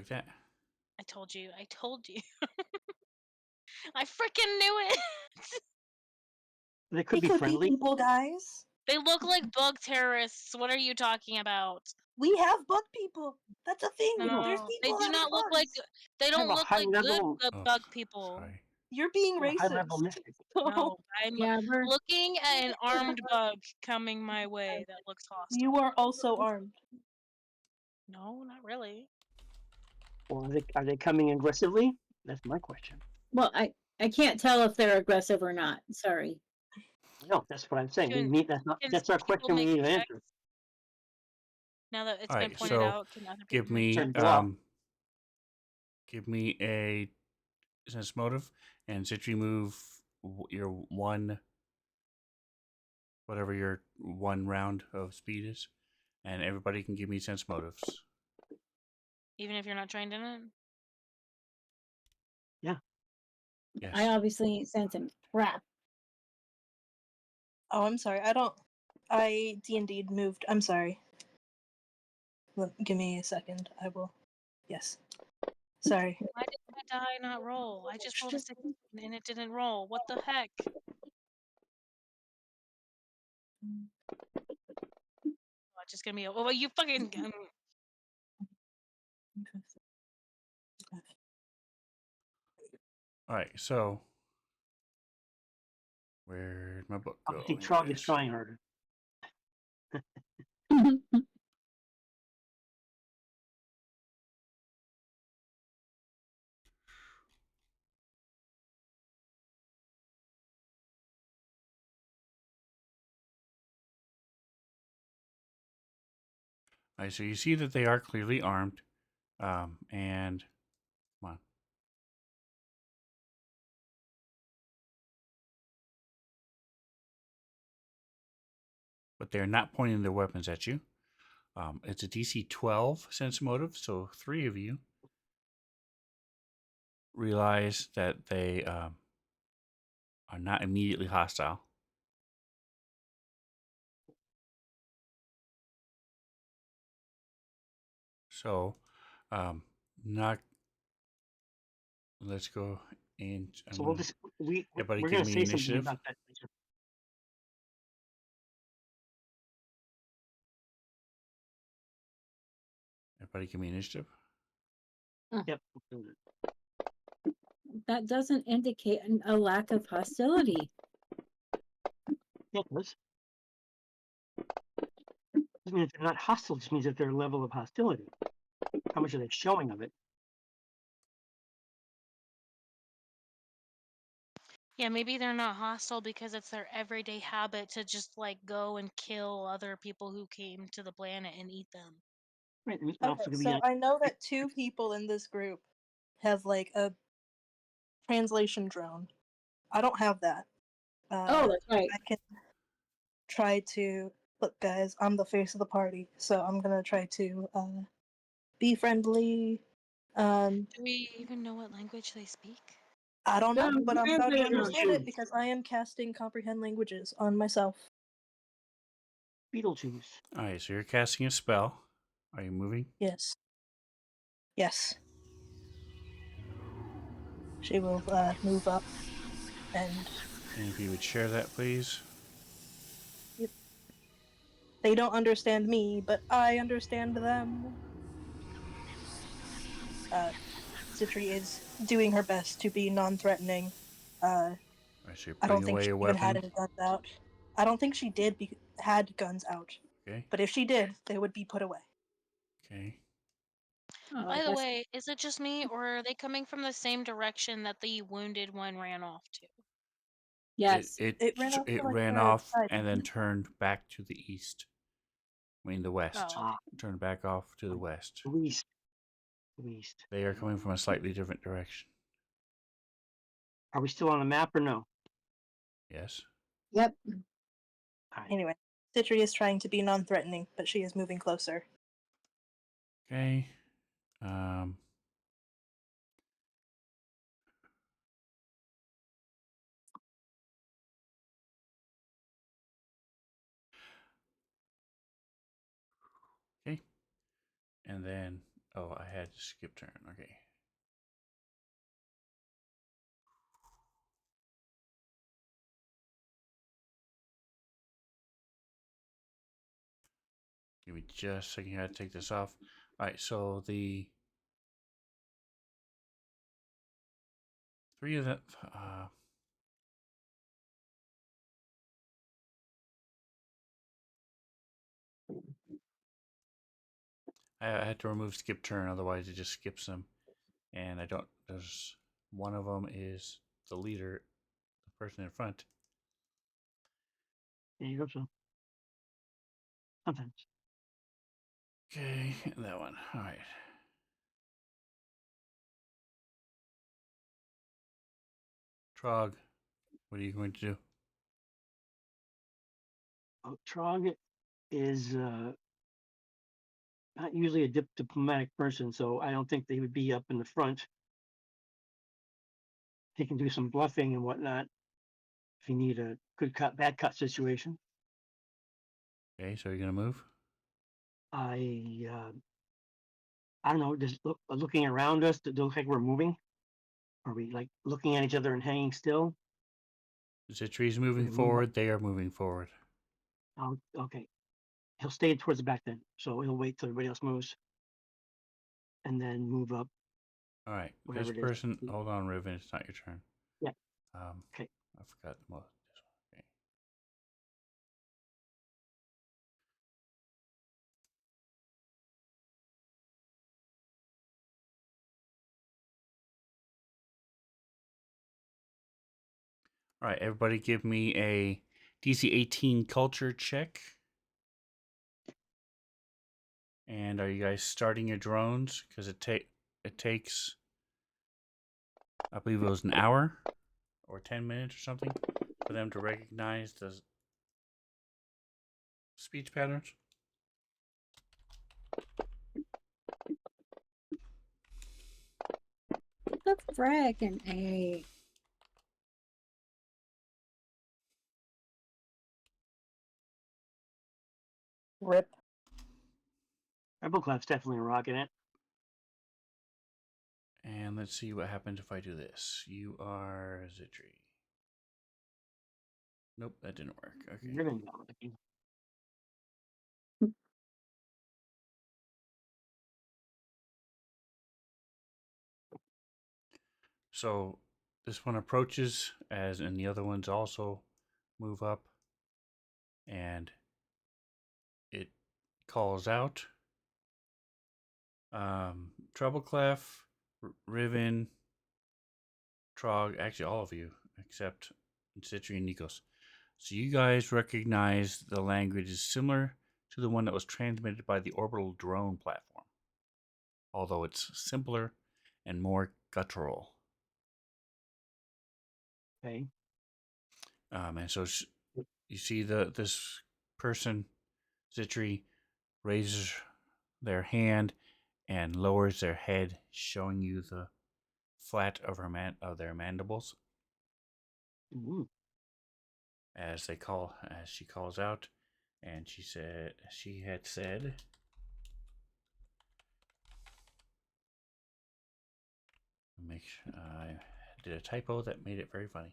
Speaker 1: that.
Speaker 2: I told you. I freaking knew it.
Speaker 4: They
Speaker 3: They
Speaker 4: could be
Speaker 3: could
Speaker 4: friendly.
Speaker 3: be people, guys.
Speaker 2: They look like bug terrorists. What are you talking about?
Speaker 3: We have bug people. That's a thing. There's
Speaker 2: No, they
Speaker 3: people
Speaker 2: do
Speaker 3: out
Speaker 2: not
Speaker 3: of
Speaker 2: look like.
Speaker 3: bugs.
Speaker 2: They don't
Speaker 4: a
Speaker 2: look
Speaker 4: high
Speaker 2: like
Speaker 4: level-
Speaker 2: good
Speaker 1: Oh,
Speaker 2: bug people.
Speaker 1: Sorry.
Speaker 3: You're being
Speaker 4: High
Speaker 3: racist.
Speaker 4: level mystic.
Speaker 2: No, I'm
Speaker 5: Yeah, we're
Speaker 2: looking at an armed bug coming my way that looks hostile.
Speaker 3: You are also armed.
Speaker 2: No, not really.
Speaker 4: Or are they coming aggressively? That's my question.
Speaker 5: well. I can't tell if they're aggressive or not. Sorry.
Speaker 4: No, that's what I'm saying.
Speaker 2: Can- Can
Speaker 4: That's our
Speaker 2: people
Speaker 4: question we
Speaker 2: make
Speaker 4: need to
Speaker 2: checks?
Speaker 4: answer.
Speaker 2: Now that it's
Speaker 1: All
Speaker 2: been
Speaker 1: right,
Speaker 2: pointed
Speaker 1: so
Speaker 2: out, can other
Speaker 1: Give
Speaker 2: people make
Speaker 1: me
Speaker 4: Turn
Speaker 2: checks?
Speaker 4: it off.
Speaker 1: give me a sense motive, and Citri move your one, whatever your 1 round of speed is, and everybody can give me sense motives.
Speaker 2: Even if you're not trained in it?
Speaker 1: Yes.
Speaker 5: I obviously ain't sensing crap.
Speaker 3: Oh, I'm sorry. I D&D'd moved. I'm sorry. Give me a second. I will. Yes. Sorry.
Speaker 2: Why did my die not roll? I just rolled a 16 and it didn't roll. What the heck? Oh, it's just gonna be. Oh, you fucking.
Speaker 1: All right, so where Where's my book go?
Speaker 4: Obviously,
Speaker 1: Here
Speaker 4: Trog
Speaker 1: it
Speaker 4: is
Speaker 1: is.
Speaker 4: trying harder.
Speaker 1: All right, so you see that they are clearly armed, and come on. But they're not pointing their weapons at you. It's a DC 12 sense motive, so 3 of you realize that they are not immediately hostile. So, not. Let's go and
Speaker 4: So we'll just
Speaker 1: everybody
Speaker 4: we're
Speaker 1: give
Speaker 4: gonna
Speaker 1: me
Speaker 4: say something
Speaker 1: initiative.
Speaker 4: about that later.
Speaker 1: Everybody give me initiative.
Speaker 4: Yep.
Speaker 5: That doesn't indicate a lack of hostility.
Speaker 4: Yeah, it does. Doesn't mean that they're not hostile. Just means that their level of hostility. How much are they showing of it?
Speaker 2: Yeah, maybe they're not hostile because it's their everyday habit to just like go and kill other people who came to the planet and eat them.
Speaker 4: Right. And
Speaker 3: Okay,
Speaker 4: also could be
Speaker 3: so I know that 2 people in this group have like a translation drone. I don't have that.
Speaker 5: Oh, that's right.
Speaker 3: I can try to look, guys. I'm the face of the party, so I'm gonna try to be friendly.
Speaker 2: Do we even know what language they speak?
Speaker 3: I don't know, but I'm about to
Speaker 5: Translator drone.
Speaker 3: understand it because I am casting comprehend languages on myself.
Speaker 4: Beetlejuice.
Speaker 1: All right, so you're casting a spell. Are you moving?
Speaker 3: Yes. Yes. She will move up and
Speaker 1: And if you would share that, please.
Speaker 3: they don't understand me, but I understand them. Citri is doing her best to be non-threatening.
Speaker 1: All right, so you're
Speaker 3: I
Speaker 1: putting
Speaker 3: don't think
Speaker 1: away
Speaker 3: she
Speaker 1: your
Speaker 3: even had
Speaker 1: weapon.
Speaker 3: any guns out. I don't think she did had guns out.
Speaker 1: Okay.
Speaker 3: But if she did, they would be put away.
Speaker 1: Okay.
Speaker 5: Oh,
Speaker 2: By the
Speaker 5: that's
Speaker 2: way, is it just me, or are they coming from the same direction that the wounded one ran off to?
Speaker 5: yes.
Speaker 3: It ran off to
Speaker 1: It
Speaker 3: like
Speaker 1: ran
Speaker 3: the
Speaker 1: off
Speaker 3: side.
Speaker 1: and then turned back to the east. I mean the west.
Speaker 2: Oh,
Speaker 4: Ah,
Speaker 1: Turned back off to the west.
Speaker 4: Luis. Luis.
Speaker 1: They are coming from a slightly different direction.
Speaker 4: Are we still on the map or no?
Speaker 1: Yes.
Speaker 5: Yep.
Speaker 4: All right.
Speaker 3: Anyway, Citri is trying to be non-threatening, but she is moving closer.
Speaker 1: Okay. Um. Okay. And then, oh, I had to skip turn. Okay. Give me just a second. I had to take this off. All right. So the 3 of them. I had to remove skip turn, otherwise it just skips them. And I don't. There's one of them is the leader, the person in front.
Speaker 4: There you go, so. Sometimes.
Speaker 1: Okay, that one. All right. Trog, what are you going to do?
Speaker 4: Oh, Trog is not usually a diplomatic person, so I don't think they would be up in the front. He can do some bluffing and whatnot if you need a good cut, bad cut situation.
Speaker 1: Okay, so you're gonna move.
Speaker 4: I don't know. Just looking around us, does it look like we're moving? Are we like looking at each other and hanging still?
Speaker 1: The tree's moving
Speaker 4: They move up.
Speaker 1: forward. They are moving forward.
Speaker 4: Oh, okay. He'll stay towards the back then, so he'll wait till everybody else moves, and then move up.
Speaker 1: All right.
Speaker 4: Whatever
Speaker 1: This
Speaker 4: it is.
Speaker 1: person. Hold on, Riven. It's not your turn.
Speaker 4: Yeah.
Speaker 1: Um.
Speaker 4: Okay.
Speaker 1: I forgot the most. Okay. All right, everybody, give me a DC 18 culture check. And are you guys starting your drones? Because it takes, I believe it was an hour or 10 minutes or something for them to recognize the speech patterns.
Speaker 5: The frickin' A.
Speaker 3: Rip.
Speaker 4: Rebelclamp's definitely rocking it.
Speaker 1: And let's see what happens if I do this. You are Zitri. Nope, that didn't work. Okay.
Speaker 4: Ribbon gun.
Speaker 1: So this one approaches, as and the other ones also move up, and it calls out. Trebleclef, Riven, Trog, actually all of you except Citri and Nikos. So you guys recognize the language is similar to the one that was transmitted by the orbital drone platform, although it's simpler and more guttural.
Speaker 4: Okay.
Speaker 1: And so you see this person, Zitri, raises their hand and lowers their head, showing you the flat of their mandibles.
Speaker 4: Ooh.
Speaker 1: As she calls out, and she had said, make sure I did a typo that made it very funny.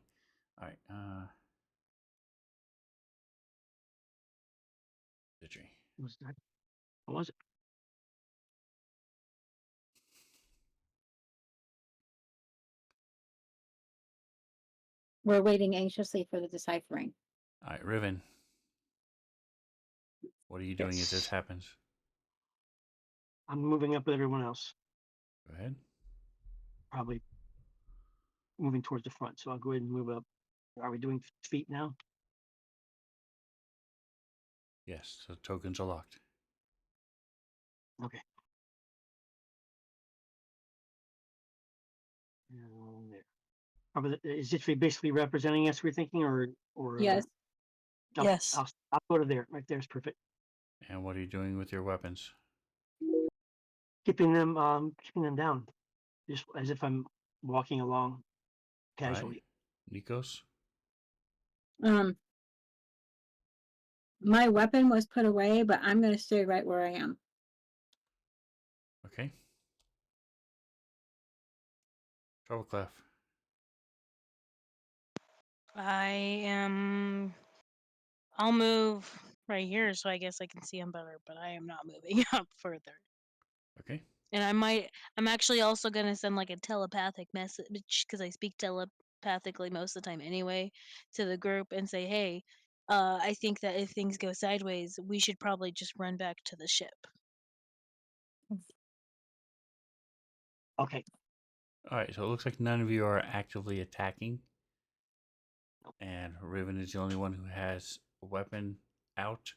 Speaker 1: All right, Zitri.
Speaker 4: Was that? What was it?
Speaker 5: We're waiting anxiously for the deciphering.
Speaker 1: All right, Riven. What are you doing as this
Speaker 4: Yes.
Speaker 1: happens?
Speaker 4: I'm moving up with everyone else.
Speaker 1: Go ahead.
Speaker 4: Probably moving towards the front. So I'll go ahead and move up. Are we doing feet now?
Speaker 1: Yes, the tokens are locked.
Speaker 4: Okay. There. Is it basically representing us? We're thinking, or
Speaker 5: Yes.
Speaker 4: Okay,
Speaker 3: Yes.
Speaker 4: I'll go to there. Right there's perfect.
Speaker 1: And what are you doing with your weapons?
Speaker 4: Keeping them down, just as if I'm walking along casually.
Speaker 1: Right. Nikos?
Speaker 5: My weapon was put away, but I'm going to stay right where I am.
Speaker 1: Okay. Trebleclef.
Speaker 2: I'll move right here so I guess I can see him better, but I am not moving up further.
Speaker 1: Okay.
Speaker 2: And I'm actually also gonna send like a telepathic message because I speak telepathically most of the time anyway to the group and say, hey, I think that if things go sideways, we should probably just run back to the ship.
Speaker 4: Okay.
Speaker 1: All right, so it looks like none of you are actively attacking. And Riven is the only one who has a weapon out.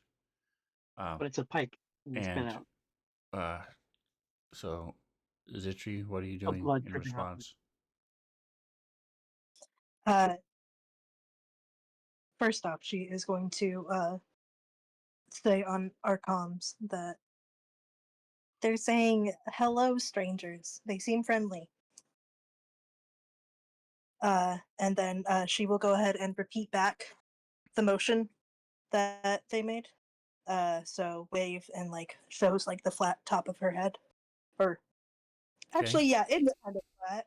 Speaker 4: But it's a pike. It's been
Speaker 1: And
Speaker 4: out.
Speaker 1: so, Zitri, what are you
Speaker 4: No
Speaker 1: doing
Speaker 4: blood
Speaker 1: in
Speaker 4: dripping off.
Speaker 1: response?
Speaker 3: First off, she is going to say on our comms that they're saying, "Hello, strangers. They seem friendly." And then she will go ahead and repeat back the motion that they made. So wave and like shows like the flat top of her head, or actually, yeah, it's kind of flat.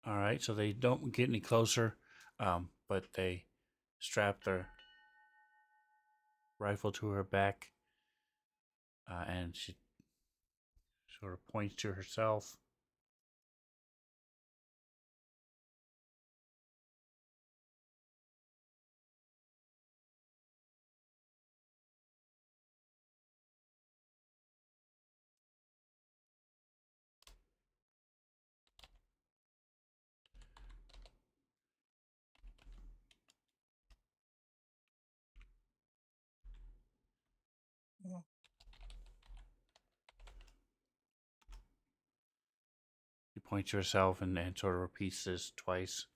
Speaker 1: All right, so they don't get any closer, but they strap their rifle to her back, and she sort of points to herself. points to herself and sort of repeats this twice.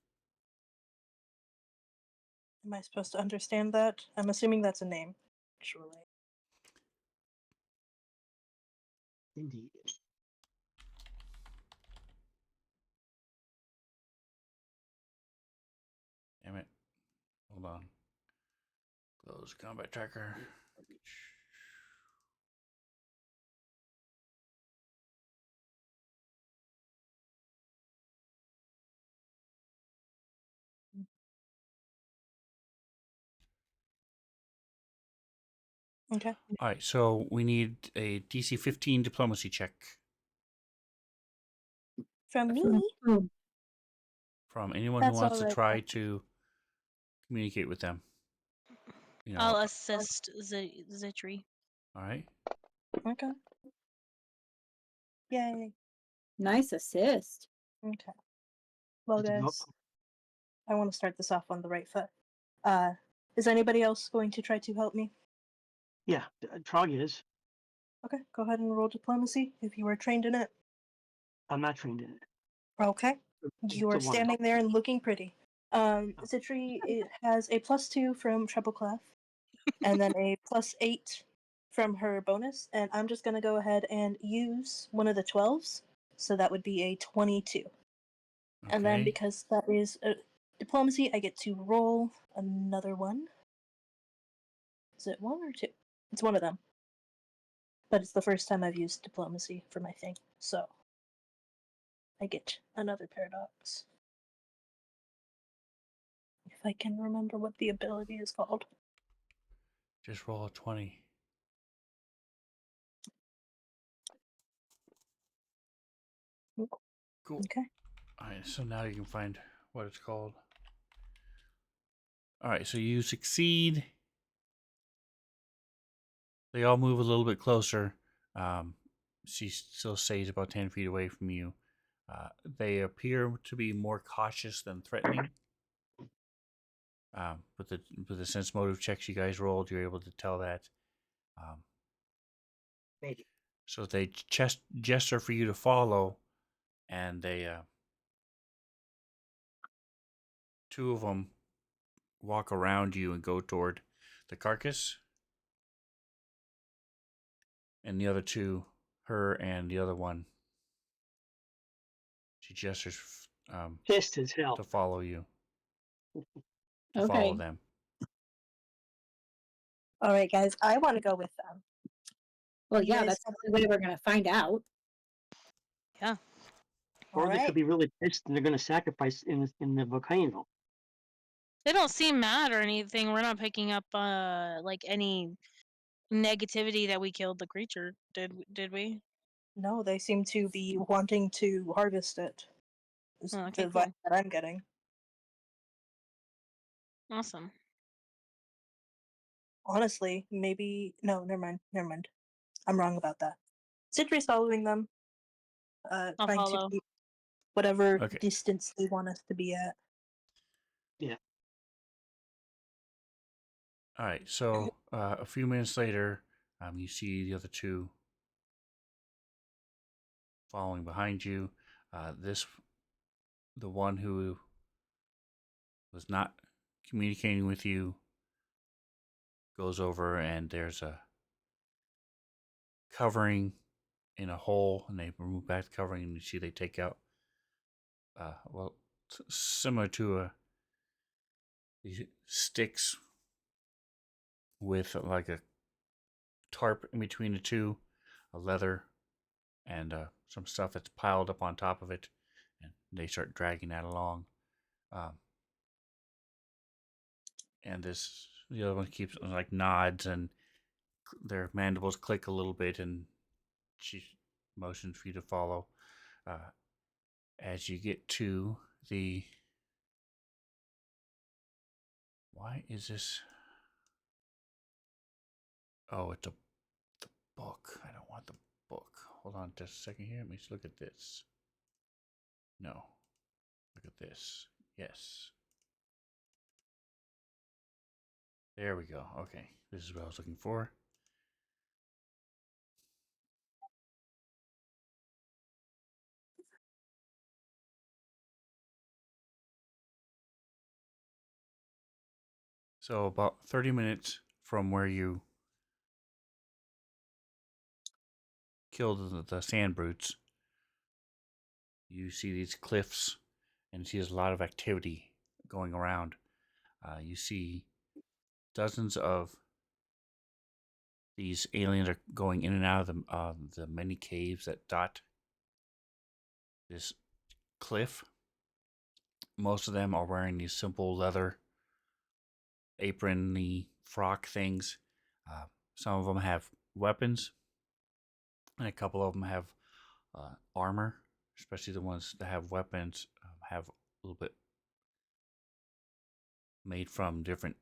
Speaker 3: Am I supposed to understand that? I'm assuming that's a name, actually.
Speaker 4: Indeed.
Speaker 1: Damn it. Hold on. Close combat tracker.
Speaker 3: Okay.
Speaker 1: All right, so we need a DC 15 diplomacy check
Speaker 3: From me?
Speaker 5: Oh,
Speaker 1: from anyone who
Speaker 3: That's
Speaker 1: wants to
Speaker 3: alright.
Speaker 1: try to communicate with them. You know,
Speaker 2: I'll assist Zitri.
Speaker 1: all right.
Speaker 3: Okay. Yay.
Speaker 5: nice assist.
Speaker 3: Okay. Well,
Speaker 4: Just about-
Speaker 3: guys, I want to start this off on the right foot. Is anybody else going to try to help me?
Speaker 4: Yeah, Trog is.
Speaker 3: Okay, go ahead and roll diplomacy if you are trained in it.
Speaker 4: I'm not trained in it.
Speaker 3: Okay.
Speaker 4: It's
Speaker 3: You
Speaker 4: a
Speaker 3: are
Speaker 4: one.
Speaker 3: standing there and looking pretty. Zitri, it has a +2 from treble clef, and then a +8 from her bonus, and I'm just gonna go ahead and use one of the 12s, so that would be a 22. And then
Speaker 1: Okay.
Speaker 3: because that is diplomacy, I get to roll another one. Is it 1 or 2? It's one of them. But it's the first time I've used diplomacy for my thing, so I get another paradox. If I can remember what the ability is called.
Speaker 1: Just roll a 20. Cool.
Speaker 3: Okay.
Speaker 1: All right, so now you can find what it's called. All right, so you succeed. They all move a little bit closer. She still stays about 10 feet away from you. They appear to be more cautious than threatening. With the sense motive checks you guys rolled, you're able to tell that.
Speaker 4: Maybe.
Speaker 1: So they gesture for you to follow, and they two of them walk around you and go toward the carcass, and the other two, her and the other one, she gestures
Speaker 4: Pissed as hell.
Speaker 1: to follow you, to
Speaker 5: Okay.
Speaker 1: follow them.
Speaker 3: Alright, guys, I want to go with them.
Speaker 5: Well,
Speaker 3: You
Speaker 5: yeah,
Speaker 3: guys
Speaker 5: that's
Speaker 3: have-
Speaker 5: the only way we're gonna find out.
Speaker 2: Yeah.
Speaker 4: Or they
Speaker 3: Alright.
Speaker 4: could be really pissed and they're going to sacrifice in the volcano.
Speaker 2: They don't seem mad or anything. We're not picking up like any negativity that we killed the creature. Did we?
Speaker 3: No, they seem to be wanting to harvest it. Is
Speaker 2: Oh, okay,
Speaker 3: the
Speaker 2: cool.
Speaker 3: vibe that I'm getting.
Speaker 2: Awesome.
Speaker 3: Honestly, maybe no, never mind. I'm wrong about that. Citri's following them.
Speaker 2: I'll
Speaker 3: Trying to
Speaker 2: follow.
Speaker 3: keep whatever
Speaker 1: Okay.
Speaker 3: distance they want us to be at.
Speaker 1: All right, so a few minutes later, you see the other two following behind you. The one who was not communicating with you goes over, and there's a covering in a hole, and they remove back the covering, and you see they take out, similar to these sticks with like a tarp in between the two, a leather, and some stuff that's piled up on top of it, and they start dragging that along. And the other one keeps like nods, and their mandibles click a little bit, and she motions for you to follow. As you get to the, why is this? Oh, it's the book. I don't want the book. Hold on just a second here. Let me just look at this. No. Look at this. Yes. There we go. Okay. This is what I was looking for. So about 30 minutes from where you killed the sand brutes, you see these cliffs and you see there's a lot of activity going around. You see dozens of these aliens are going in and out of the many caves that dot this cliff. Most of them are wearing these simple leather apron-y frock things. Some of them have weapons, and a couple of them have armor. Especially the ones that have weapons have a little bit made from different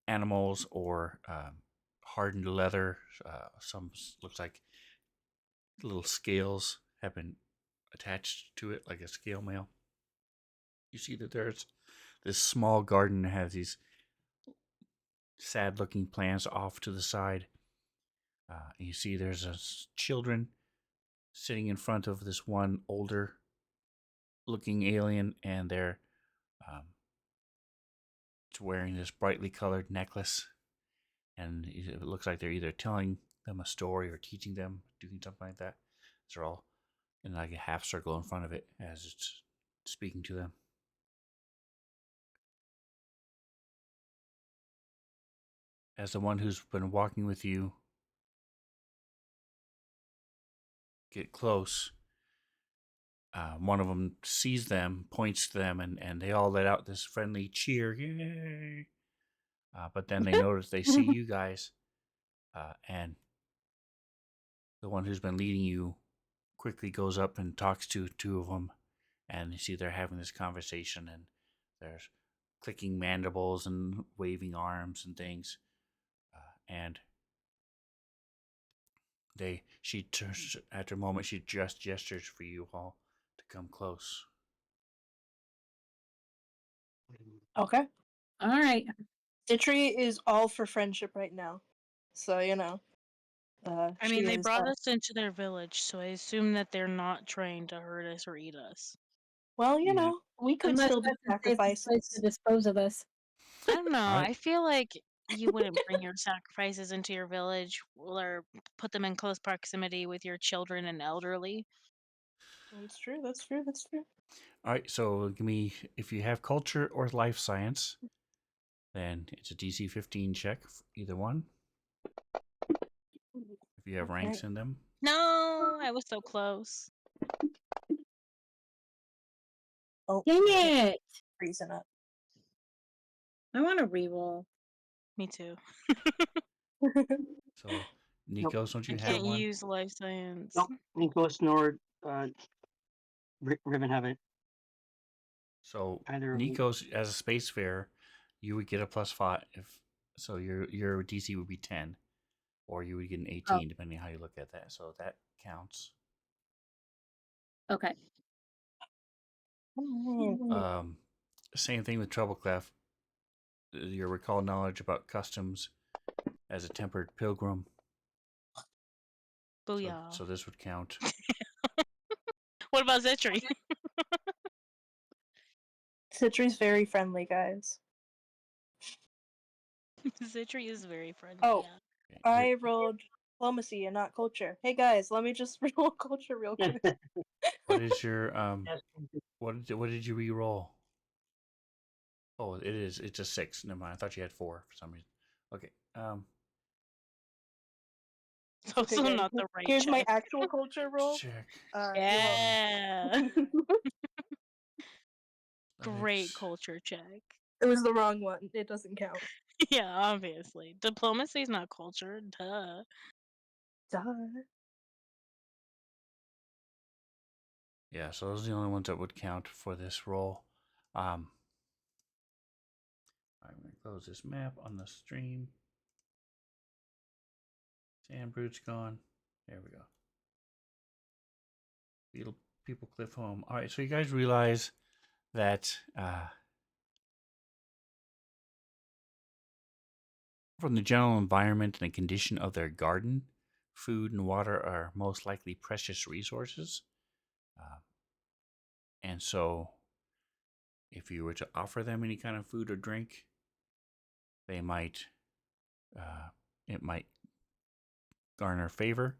Speaker 1: animals or hardened leather. Some looks like little scales have been attached to it, like a scale mail. You see that there's this small garden that has these sad-looking plants off to the side. You see there's children sitting in front of this one older-looking alien, and they're wearing this brightly colored necklace, and it looks like they're either telling them a story or teaching them, doing something like that. They're all in like a half circle in front of it as it's speaking to them. As the one who's been walking with you get close, one of them sees them, points to them, and they all let out this friendly cheer. Yay! But then they notice they see you guys, and the one who's been leading you quickly goes up and talks to two of them, and you see they're having this conversation, and there's clicking mandibles and waving arms and things, and she turns after a moment. She just gestures for you all to come close.
Speaker 3: Okay.
Speaker 5: All right.
Speaker 3: Citri is all for friendship right now. So,
Speaker 2: I
Speaker 3: she
Speaker 2: mean, they
Speaker 3: is,
Speaker 2: brought us into their village, so I assume that they're not trying to hurt us or eat us.
Speaker 3: well,
Speaker 4: Yeah.
Speaker 3: we could
Speaker 5: Unless
Speaker 3: still do
Speaker 5: that's the safest place to
Speaker 3: sacrifices.
Speaker 5: dispose of us.
Speaker 2: I don't know.
Speaker 1: Alright.
Speaker 2: I feel like you wouldn't bring your sacrifices into your village or put them in close proximity with your children and elderly.
Speaker 3: That's true, that's true, that's true.
Speaker 1: All right, so give me, if you have culture or life science, then it's a DC 15 check, either one. If you have
Speaker 3: Okay.
Speaker 1: ranks in them.
Speaker 2: No, I was so close.
Speaker 3: Oh,
Speaker 5: Dang it!
Speaker 3: freezing up.
Speaker 5: I want to reroll.
Speaker 2: Me too.
Speaker 1: So, Nikos, don't
Speaker 2: I
Speaker 1: you have
Speaker 2: can't
Speaker 1: one?
Speaker 2: use life science.
Speaker 4: Nope. Nicholas nor Ribbon have it.
Speaker 1: So,
Speaker 4: Either of them.
Speaker 1: Nikos, as a spacefarer, you would get a +5. So your DC would be 10, or you would get an 18, depending on how you look at that. So that counts.
Speaker 5: Okay.
Speaker 1: Same thing with Treble Clef. Your recall knowledge about customs as a tempered pilgrim.
Speaker 2: Booyah.
Speaker 1: So this would count.
Speaker 2: What about Zetri?
Speaker 3: Citri's very friendly, guys.
Speaker 2: Zetri is very friendly.
Speaker 3: Oh.
Speaker 2: Yeah.
Speaker 3: I rolled diplomacy and not culture. Hey guys, let me just roll culture real quick.
Speaker 1: What is your what did you re-roll? Oh, it's a 6. Never mind. I thought you had 4 for some reason. Okay.
Speaker 2: It's also
Speaker 3: Okay,
Speaker 2: not the right
Speaker 3: Here's
Speaker 2: check.
Speaker 3: my actual culture roll.
Speaker 1: Check.
Speaker 2: Yeah. Great
Speaker 1: Athletics.
Speaker 2: culture check.
Speaker 3: It was the wrong one. It doesn't count.
Speaker 2: Yeah, obviously. Diplomacy is not culture. Duh.
Speaker 3: Duh.
Speaker 1: Yeah, so those are the only ones that would count for this roll. I'm going to close this map on the stream. Sand Brute's gone. There we go. People cliff home. All right, so you guys realize that from the general environment and the condition of their garden, food and water are most likely precious resources. And so if you were to offer them any kind of food or drink, they might it might garner favor.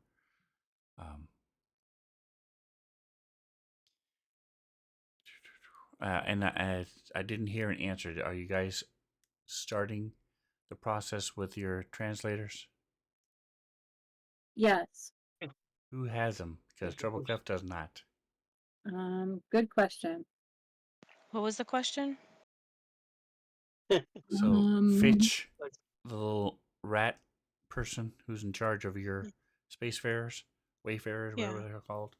Speaker 1: And I didn't hear an answer. Are you guys starting the process with your translators?
Speaker 5: Yes.
Speaker 1: Who has them? Because Trouble Clef does not.
Speaker 5: Good question.
Speaker 2: What was the question?
Speaker 1: So Fitch, the little rat person who's in charge of your spacefarers, wayfarers,
Speaker 2: Yeah.
Speaker 1: whatever they're called,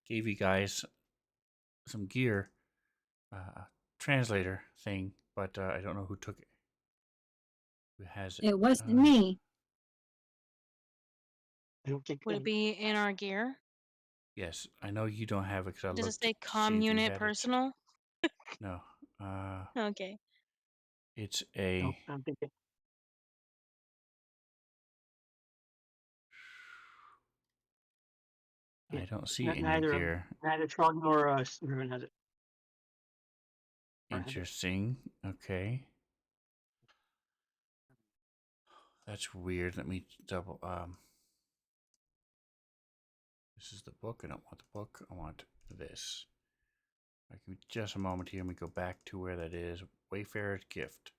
Speaker 1: gave you guys some gear, translator thing, but I don't know who took it. Who has it?
Speaker 5: It wasn't me.
Speaker 4: I don't think.
Speaker 2: Would it be in our gear?
Speaker 1: Yes, I know you don't have it because I
Speaker 2: Does it
Speaker 1: looked
Speaker 2: say
Speaker 1: to see
Speaker 2: comm
Speaker 1: if you
Speaker 2: unit
Speaker 1: had it.
Speaker 2: personal?
Speaker 1: No,
Speaker 2: Okay.
Speaker 1: it's
Speaker 4: No,
Speaker 1: a.
Speaker 4: I don't think.
Speaker 1: I don't see it in your
Speaker 4: Neither
Speaker 1: gear.
Speaker 4: neither Trog nor Riven has it. Or had it.
Speaker 1: Interesting. Okay. That's weird. Let me double. This is the book. I don't want the book. I want this. Give me just a moment here. Let me go back to where that is. Wayfarer's gift.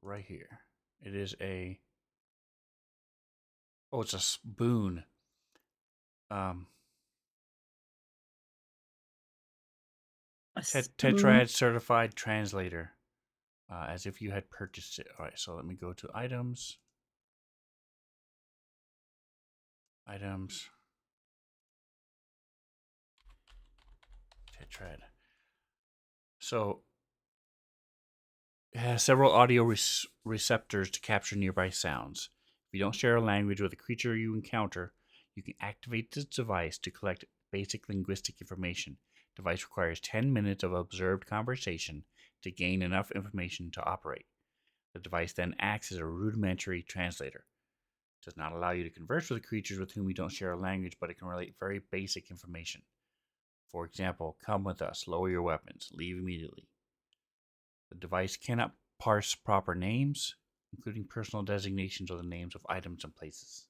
Speaker 1: Right here. It is a. Oh, it's a spoon. Tetrad certified translator. As if you had purchased it. All right, so let me go to items. Items. Tetrad. So it has several audio receptors to capture nearby sounds. If you don't share a language with a creature you encounter, you can activate this device to collect basic linguistic information. The device requires 10 minutes of observed conversation to gain enough information to operate. The device then acts as a rudimentary translator. It does not allow you to converse with creatures with whom you don't share a language, but it can relate very basic information. For example, come with us, lower your weapons, leave immediately. The device cannot parse proper names, including personal designations or the names of items and places.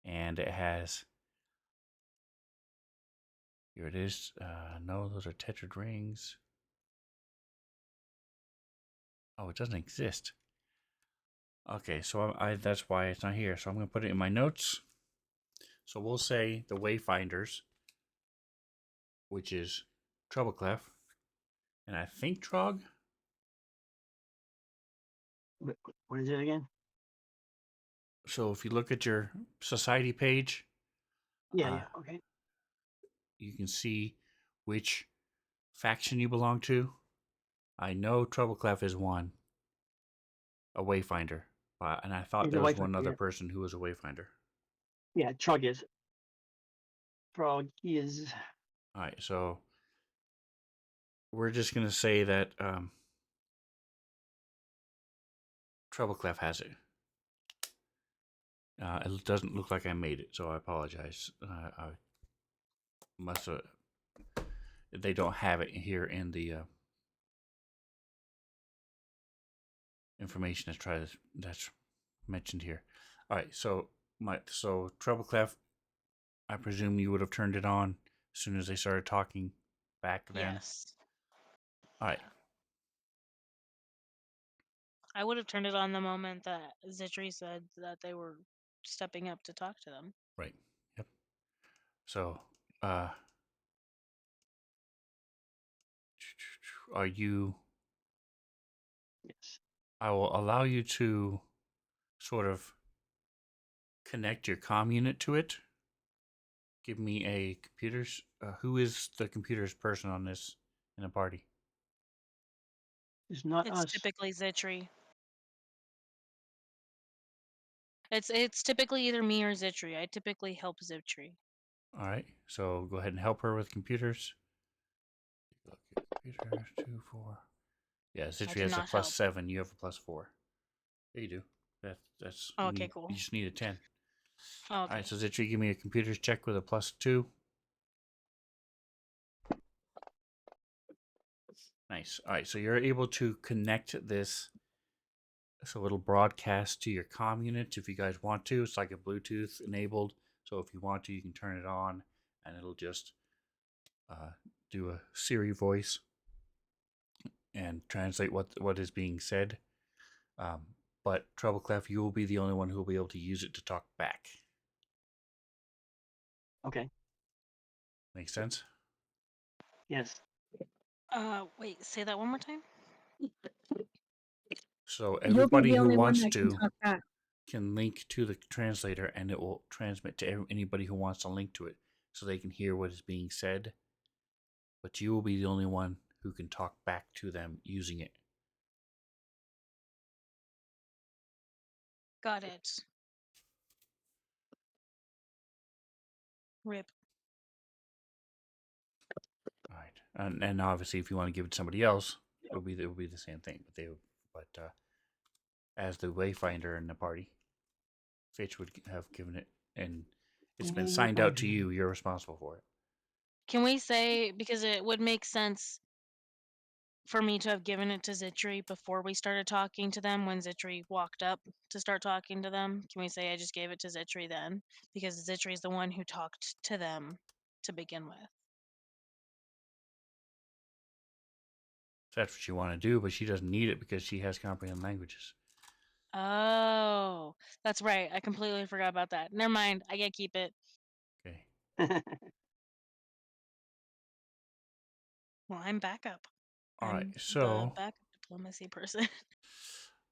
Speaker 1: And it has. Here it is. No, those are tetrad rings. Oh, it doesn't exist. Okay, so that's why it's not here. So I'm going to put it in my notes. So we'll say the Wayfinders, which is Troubleclef, and I think Trog.
Speaker 4: What is it again?
Speaker 1: So if you look at your society page,
Speaker 4: Yeah, okay.
Speaker 1: you can see which faction you belong to. I know Troubleclef is one, a Wayfinder, and I thought
Speaker 4: He's
Speaker 1: there
Speaker 4: a
Speaker 1: was
Speaker 4: Wayfinder,
Speaker 1: one other
Speaker 4: yeah.
Speaker 1: person who was a Wayfinder.
Speaker 4: Yeah, Trog is. Trog is.
Speaker 1: All right, so we're just gonna say that Troubleclef has it. It doesn't look like I made it, so I apologize. I must have. They don't have it here in the information that's mentioned here. All right, so Troubleclef, I presume you would have turned it on as soon as they started talking back then.
Speaker 2: Yes.
Speaker 1: All right.
Speaker 2: I would have turned it on the moment that Zitri said that they were stepping up to talk to them.
Speaker 1: Right. Yep. So, are you?
Speaker 4: Yes.
Speaker 1: I will allow you to sort of connect your comm unit to it. Give me a computer's. Who is the computer's person on this in a party?
Speaker 4: It's not
Speaker 2: It's
Speaker 4: us.
Speaker 2: typically Zitri. It's typically either me or Zitri. I typically help Zitri.
Speaker 1: All right. So go ahead and help her with computers. Computer 2, 4. Yeah, Zitri
Speaker 2: do
Speaker 1: has a
Speaker 2: not
Speaker 1: plus
Speaker 2: help.
Speaker 1: 7. You have a plus 4. There you do. That's.
Speaker 2: Oh,
Speaker 1: you
Speaker 2: okay,
Speaker 1: need,
Speaker 2: cool.
Speaker 1: You just need a 10.
Speaker 2: Oh,
Speaker 1: All
Speaker 2: okay.
Speaker 1: right. So Zitri, give me a computers check with a plus 2. Nice. Nice. All right, so you're able to connect this, so it'll broadcast to your comm unit if you guys want to. It's like a Bluetooth enabled, so if you want to, you can turn it on, and it'll just do a Siri voice and translate what is being said. But Trebleclef, you will be the only one who will be able to use it to talk back.
Speaker 4: Okay.
Speaker 1: Make sense?
Speaker 4: Yes.
Speaker 2: Wait, say that one more time.
Speaker 1: So
Speaker 5: You'll be
Speaker 1: everybody
Speaker 5: the
Speaker 1: who
Speaker 5: only one
Speaker 1: wants
Speaker 5: that can
Speaker 1: to
Speaker 5: talk back.
Speaker 1: can link to the translator, and it will transmit to anybody who wants to link to it, so they can hear what is being said. But you will be the only one who can talk back to them using it.
Speaker 2: Got it. Rip.
Speaker 1: All right, and obviously, if you want to give it to somebody else, it will be the same thing. But as the Wayfinder in the party, Fitch would have given it, and it's been signed out to you. You're responsible for it.
Speaker 2: Can we say, because it would make sense for me to have given it to Zitri before we started talking to them, when Zitri walked up to start talking to them? Can we say I just gave it to Zitri then? Because Zitri is the one who talked to them to begin with.
Speaker 1: If that's what you want to do, but she doesn't need it because she has comprehend languages.
Speaker 2: Oh, that's right. I completely forgot about that. Never mind. I get keep it.
Speaker 1: Okay.
Speaker 2: Well, I'm backup.
Speaker 1: All right.
Speaker 2: I'm the
Speaker 1: So
Speaker 2: backup diplomacy person.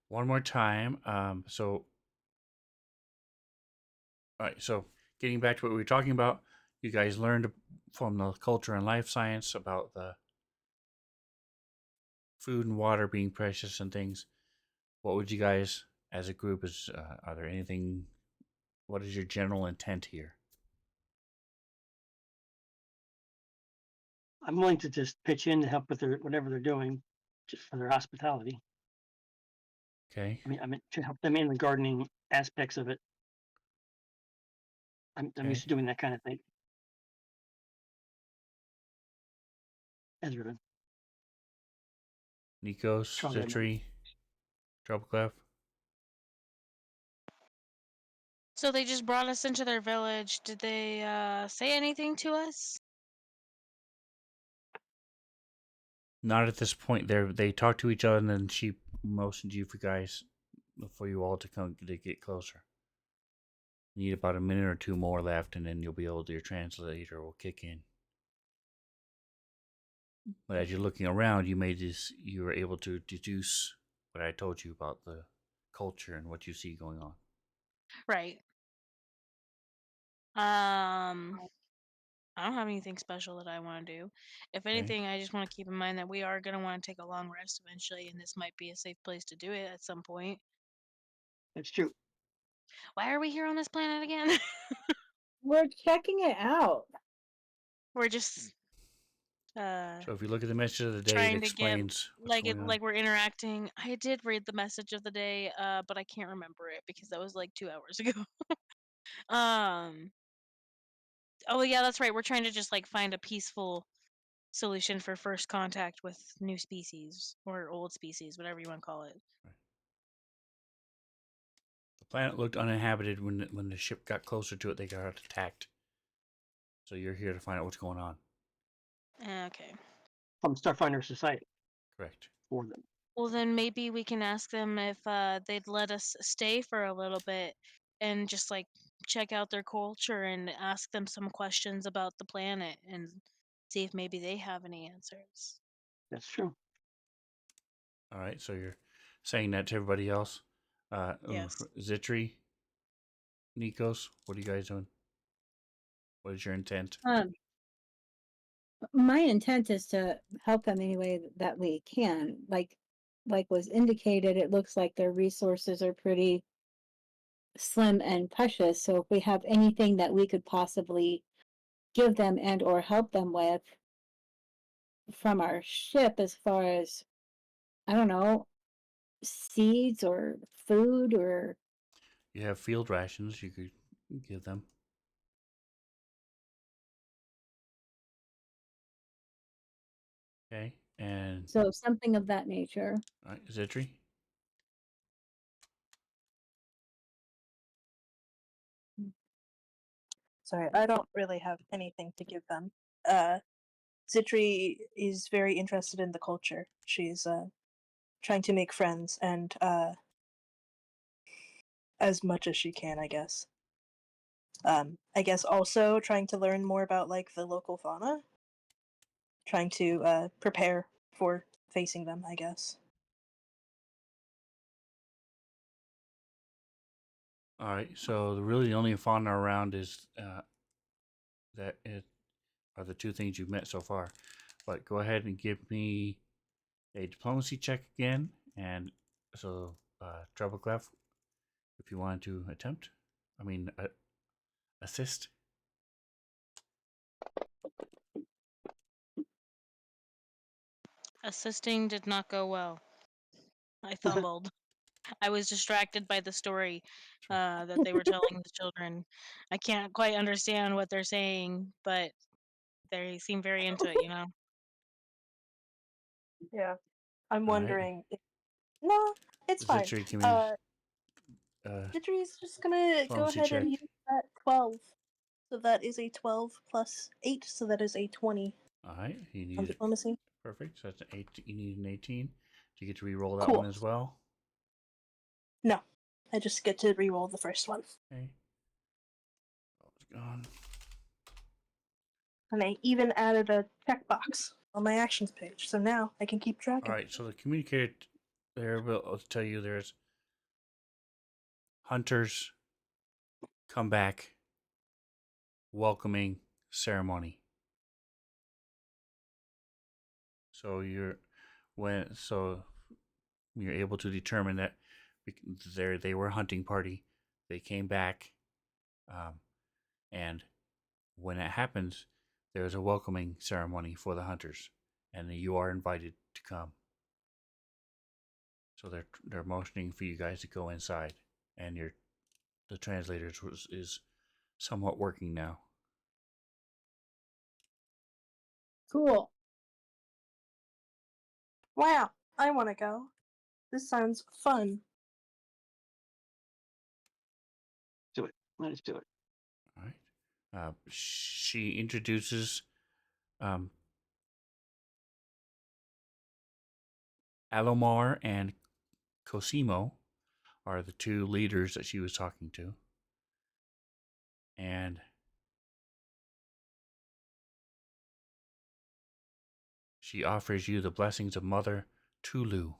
Speaker 1: one more time. So all right. So getting back to what we were talking about, you guys learned from the culture and life science about the food and water being precious and things. What would you guys, as a group, are there anything? What is your general intent here?
Speaker 4: I'm willing to just pitch in to help with their whatever they're doing, just for their hospitality.
Speaker 1: Okay.
Speaker 4: I mean to help them in the gardening aspects of it. I'm
Speaker 1: Okay.
Speaker 4: used to doing that kind of thing. Ezra.
Speaker 1: Nikos,
Speaker 4: Try that, man.
Speaker 1: Zitri, Trebleclef.
Speaker 2: So they just brought us into their village. Did they say anything to us?
Speaker 1: Not at this point. They talk to each other, and then she motioned you for guys for you all to come to get closer. You need about a minute or two more left, and then you'll be able to. Your translator will kick in. But as you're looking around, you were able to deduce what I told you about the culture and what you see going on.
Speaker 2: Right. I don't have anything special that I want to do. If
Speaker 1: Okay.
Speaker 2: anything, I just want to keep in mind that we are going to want to take a long rest eventually, and this might be a safe place to do it at some point.
Speaker 4: That's true.
Speaker 2: Why are we here on this planet again?
Speaker 5: We're checking it out.
Speaker 2: We're just
Speaker 1: So if you look at the message of the day, it
Speaker 2: trying to get
Speaker 1: explains what's going on.
Speaker 2: like we're interacting. I did read the message of the day, but I can't remember it because that was like 2 hours ago. um. Oh yeah, that's right. We're trying to just like find a peaceful solution for first contact with new species or old species, whatever you want to call it.
Speaker 1: The planet looked uninhabited when the ship got closer to it. They got attacked. So you're here to find out what's going on.
Speaker 2: Okay.
Speaker 4: From Starfinder Society
Speaker 1: Correct.
Speaker 4: for them.
Speaker 2: Well, then maybe we can ask them if they'd let us stay for a little bit and just like check out their culture and ask them some questions about the planet and see if maybe they have any answers.
Speaker 4: That's true.
Speaker 1: All right. So you're saying that to everybody else.
Speaker 2: Yes.
Speaker 1: Zitri, Nikos, what are you guys doing? What is your intent?
Speaker 5: My intent is to help them any way that we can. Like was indicated, it looks like their resources are pretty slim and precious. So if we have anything that we could possibly give them and or help them with from our ship, as far as, I don't know, seeds or food or
Speaker 1: You have field rations you could give them. Okay. And
Speaker 5: So something of that nature.
Speaker 1: all right, Zitri.
Speaker 3: Sorry, I don't really have anything to give them. Zitri is very interested in the culture. She's trying to make friends and as much as she can, I guess. I guess also trying to learn more about like the local fauna. Trying to prepare for facing them, I guess.
Speaker 1: All right. So really, the only fauna around is that it are the two things you've met so far. But go ahead and give me a diplomacy check again, and so treble clef, if you want to attempt. I mean, assist.
Speaker 2: Assisting did not go well. I fumbled. I was distracted by the story that they were telling the children. I can't quite understand what they're saying, but they seem very into it, you know?
Speaker 3: Yeah. I'm
Speaker 1: All right.
Speaker 3: wondering if... No, it's fine.
Speaker 1: Zitri, give me
Speaker 3: Zitri's just gonna go
Speaker 1: diplomacy
Speaker 3: ahead
Speaker 1: check.
Speaker 3: and use that 12. So that is a 12 plus 8, so that is a 20
Speaker 1: All right. You
Speaker 3: on
Speaker 1: need it.
Speaker 3: diplomacy.
Speaker 1: Perfect. So that's an 8. You need an 18. Do you get to re-roll that
Speaker 3: Cool.
Speaker 1: one as well?
Speaker 3: No, I just get to re-roll the first one.
Speaker 1: Okay. Oh, it's gone.
Speaker 3: And I even added a checkbox on my actions page, so now I can keep track
Speaker 1: All
Speaker 3: of
Speaker 1: right. So the communicator there will tell you there's hunters come back welcoming ceremony. So you're able to determine that they were a hunting party. They came back, and when it happens, there's a welcoming ceremony for the hunters, and you are invited to come. So they're motioning for you guys to go inside, and the translator is somewhat working now.
Speaker 5: Cool.
Speaker 3: Wow, I want to go. This sounds fun.
Speaker 4: Do it. Let us do it.
Speaker 1: All right. She introduces Alomar and Cosimo are the two leaders that she was talking to. And she offers you the blessings of Mother Tulu.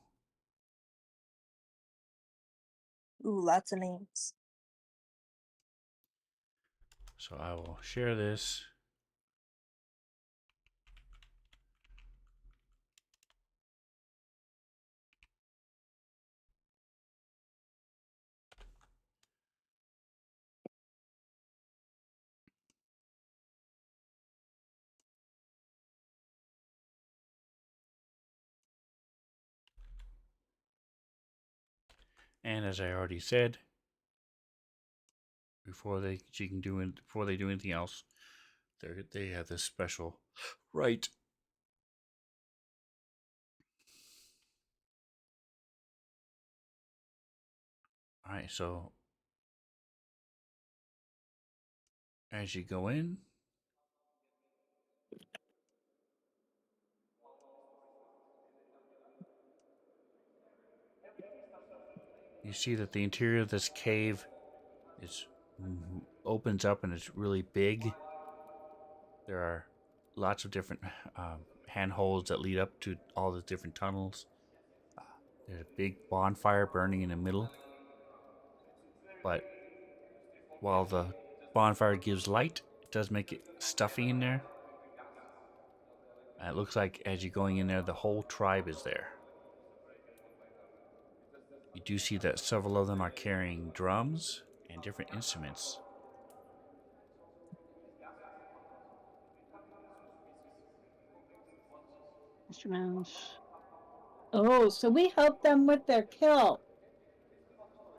Speaker 3: Ooh, lots of names.
Speaker 1: So I will share this. And as I already said, before they do anything else, they have this special right. All right, so as you go in, you see that the interior of this cave opens up and it's really big. There are lots of different handholds that lead up to all the different tunnels. There's a big bonfire burning in the middle. But while the bonfire gives light, it does make it stuffy in there. It looks like as you're going in there, the whole tribe is there. You do see that several of them are carrying drums and different instruments.
Speaker 4: Instruments.
Speaker 5: Oh, so we helped them with their kill.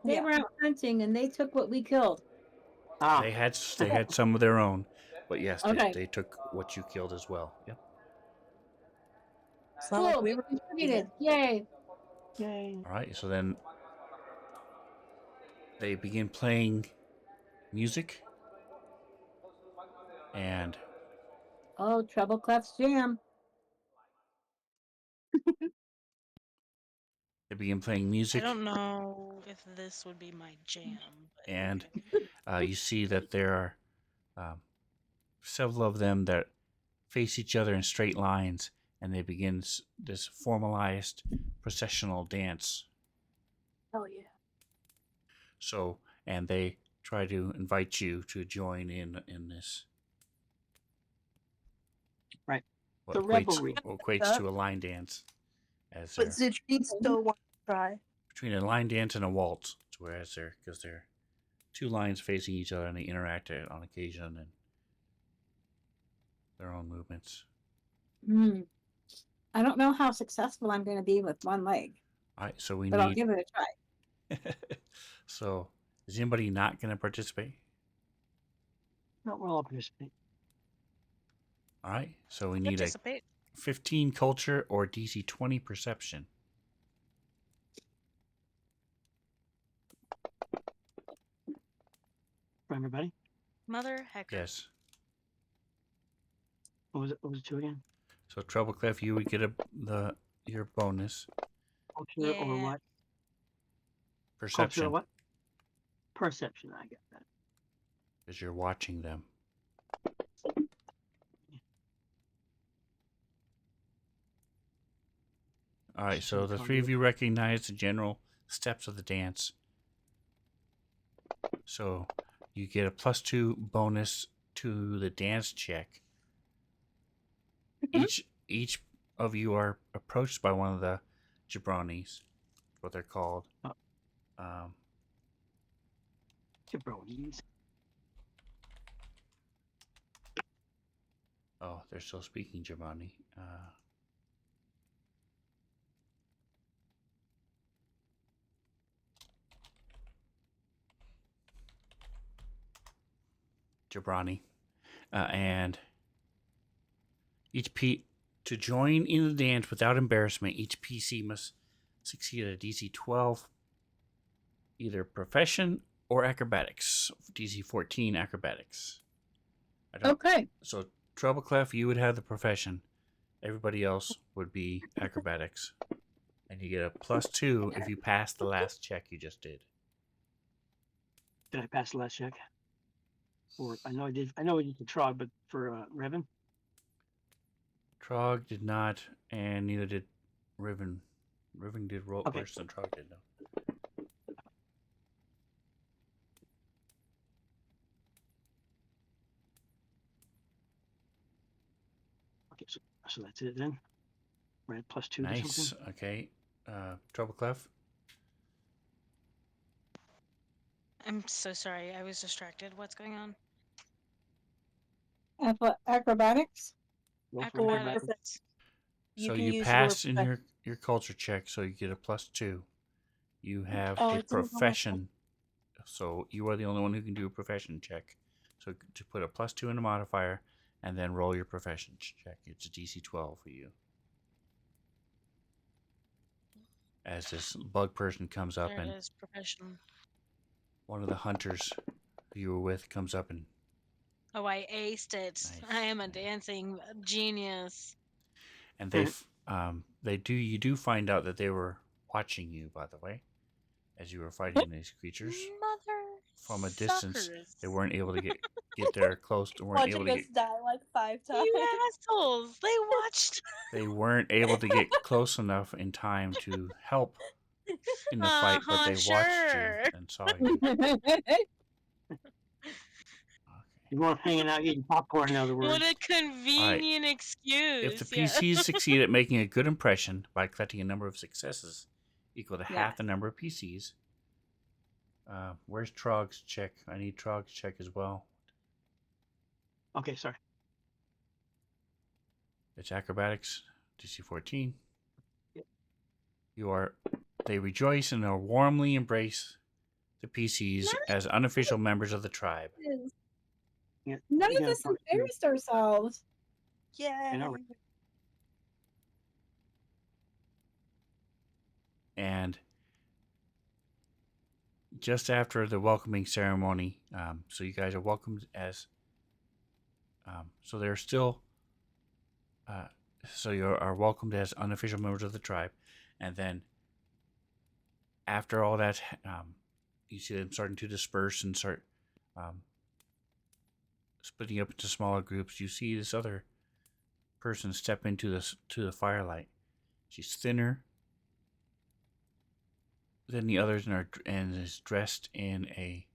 Speaker 5: They
Speaker 3: Yeah.
Speaker 5: were out hunting and they took what we killed.
Speaker 4: Ah.
Speaker 1: They had some of their own, but yes,
Speaker 5: Okay.
Speaker 1: they took what you killed as well. Yep.
Speaker 3: It's not like
Speaker 5: Cool,
Speaker 3: we
Speaker 5: we
Speaker 3: were
Speaker 5: contributed. Yay.
Speaker 4: Yay.
Speaker 1: All right, so then they begin playing music, and
Speaker 5: Oh, Treble Clef's jam.
Speaker 1: they begin playing
Speaker 2: I
Speaker 1: music,
Speaker 2: don't know if this would be my jam, but
Speaker 1: and
Speaker 2: okay.
Speaker 1: you see that there are several of them that face each other in straight lines, and they begin this formalized processional dance.
Speaker 3: Hell yeah.
Speaker 1: So, and they try to invite you to join in this.
Speaker 4: Right.
Speaker 1: What
Speaker 4: The revelry.
Speaker 1: equates to a line dance, as
Speaker 3: But
Speaker 1: they're
Speaker 3: Zitrine still wants to try.
Speaker 1: between a line dance and a waltz. Whereas because they're two lines facing each other and they interact on occasion and their own movements.
Speaker 5: Hmm. I don't know how successful I'm going to be with one leg,
Speaker 1: All right, so we
Speaker 5: but I'll
Speaker 1: need.
Speaker 5: give it a try.
Speaker 1: So, is anybody not going to participate?
Speaker 4: No, we'll all participate.
Speaker 1: All right, so we need a
Speaker 2: Participate.
Speaker 1: 15 culture or DC 20 perception.
Speaker 4: For everybody.
Speaker 2: Mother hecker.
Speaker 1: Yes.
Speaker 4: What was it? What was it two again?
Speaker 1: So Treble Clef, you would get your bonus
Speaker 4: Culture or
Speaker 2: Yeah.
Speaker 4: what?
Speaker 1: perception
Speaker 4: Culture or what? Perception. I get that.
Speaker 1: because you're watching them. All right, so the three of you recognize the general steps of the dance. So you get a +2 bonus to the dance check. Each of you are approached by one of the jabronis, what they're called.
Speaker 4: Jabronis.
Speaker 1: Oh, they're still speaking jabroni. Jabrani. And to join in the dance without embarrassment, each PC must succeed at a DC 12, either profession or acrobatics. DC 14 acrobatics.
Speaker 5: Okay.
Speaker 1: So Treble Clef, you would have the profession. Everybody else would be acrobatics. And you get a +2 if you pass the last check you just did.
Speaker 4: Did I pass the last check? Or I know I did. I know I did the Trog, but for Revan.
Speaker 1: Trog did not, and neither did Riven. Riven did roll worse than Trog did, though.
Speaker 4: Okay, so that's it then. We're at +2 to
Speaker 1: Nice.
Speaker 4: something.
Speaker 1: Okay. Treble Clef.
Speaker 2: I'm so sorry. I was distracted. What's going on?
Speaker 5: Acrobatics?
Speaker 2: Acrobatics.
Speaker 1: So
Speaker 3: can
Speaker 1: you
Speaker 3: use
Speaker 1: pass
Speaker 3: your
Speaker 1: in your culture check, so you get a +2. You have
Speaker 3: Oh,
Speaker 1: a
Speaker 3: it's in the bonus
Speaker 1: profession, so you are the only one who can do a profession check. So to put a +2 in the modifier, and then roll your profession check. It's a DC 12 for you. As this bug person comes up,
Speaker 2: There
Speaker 1: and
Speaker 2: it is. Profession.
Speaker 1: one of the hunters who you were with comes up and.
Speaker 2: Oh, I aced it.
Speaker 1: Nice.
Speaker 2: I am a dancing genius.
Speaker 1: And you do find out that they were watching you, by the way, as you were fighting these creatures
Speaker 2: Mother
Speaker 1: from a distance.
Speaker 2: suckers.
Speaker 1: They weren't able to get there close.
Speaker 3: Watching us die like 5 times.
Speaker 2: You assholes! They watched.
Speaker 1: They weren't able to get close enough in time to help in the fight, but they watched you and saw you.
Speaker 4: You weren't hanging out eating popcorn, in other words.
Speaker 2: What a convenient excuse.
Speaker 1: If the PCs succeed at making a good impression by collecting a number of successes equal to half the number of PCs. Where's Trog's check? I need Trog's check as well.
Speaker 4: Okay, sorry.
Speaker 1: It's acrobatics, DC 14.
Speaker 4: Yep.
Speaker 1: They rejoice and warmly embrace the PCs as unofficial members of the tribe.
Speaker 4: Yeah,
Speaker 5: None of us embarrassed ourselves.
Speaker 3: Yeah.
Speaker 1: And just after the welcoming ceremony, so you guys are welcomed as. So they're still. So you are welcomed as unofficial members of the tribe, and then after all that, you see them starting to disperse and start splitting up into smaller groups. You see this other person step into the firelight. She's thinner than the others and is dressed in a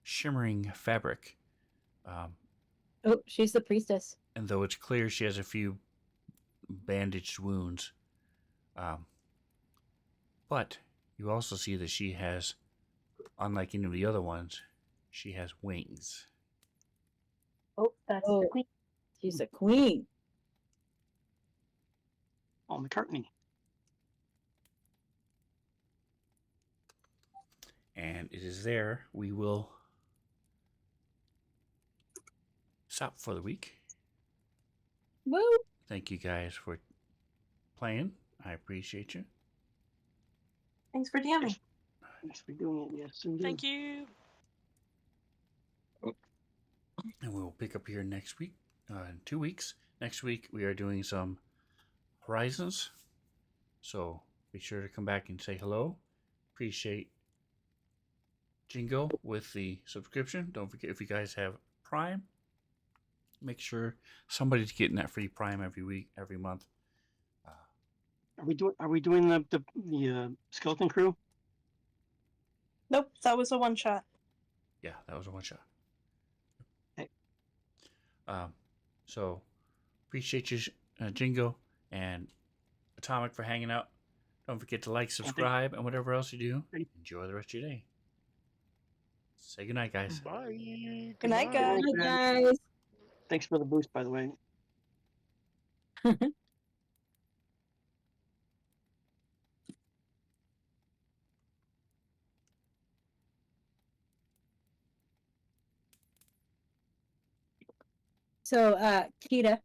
Speaker 1: shimmering fabric.
Speaker 5: Oh, she's the priestess.
Speaker 1: And though it's clear she has a few bandaged wounds, but you also see that she has, unlike any of the other ones, she has wings.
Speaker 3: Oh, that's
Speaker 5: Oh.
Speaker 3: the queen.
Speaker 5: She's a queen.
Speaker 4: Paul McCartney.
Speaker 1: And it is there we will stop for the week.
Speaker 5: Woo!
Speaker 1: Thank you guys for playing. I appreciate you.
Speaker 3: Thanks for DMing.
Speaker 4: Thanks for doing it. Yes, indeed.
Speaker 2: Thank you.
Speaker 1: And we will pick up here next week, in 2 weeks. Next week, we are doing some Horizons. So be sure to come back and say hello. Appreciate Jingo with the subscription. Don't forget, if you guys have Prime, make sure somebody's getting that free Prime every week, every month.
Speaker 4: Are we doing the skeleton crew?
Speaker 3: Nope, that was a one shot.
Speaker 1: Yeah, that was a one shot.
Speaker 4: Okay.
Speaker 1: So appreciate you, Jingo and Atomic, for hanging out. Don't forget to like, subscribe, and whatever else you do. Enjoy the rest of your day. Say goodnight, guys.
Speaker 6: Bye.
Speaker 3: Good night, guys.
Speaker 5: Hi, guys.
Speaker 4: Thanks for the boost, by the way.
Speaker 5: So, Kita,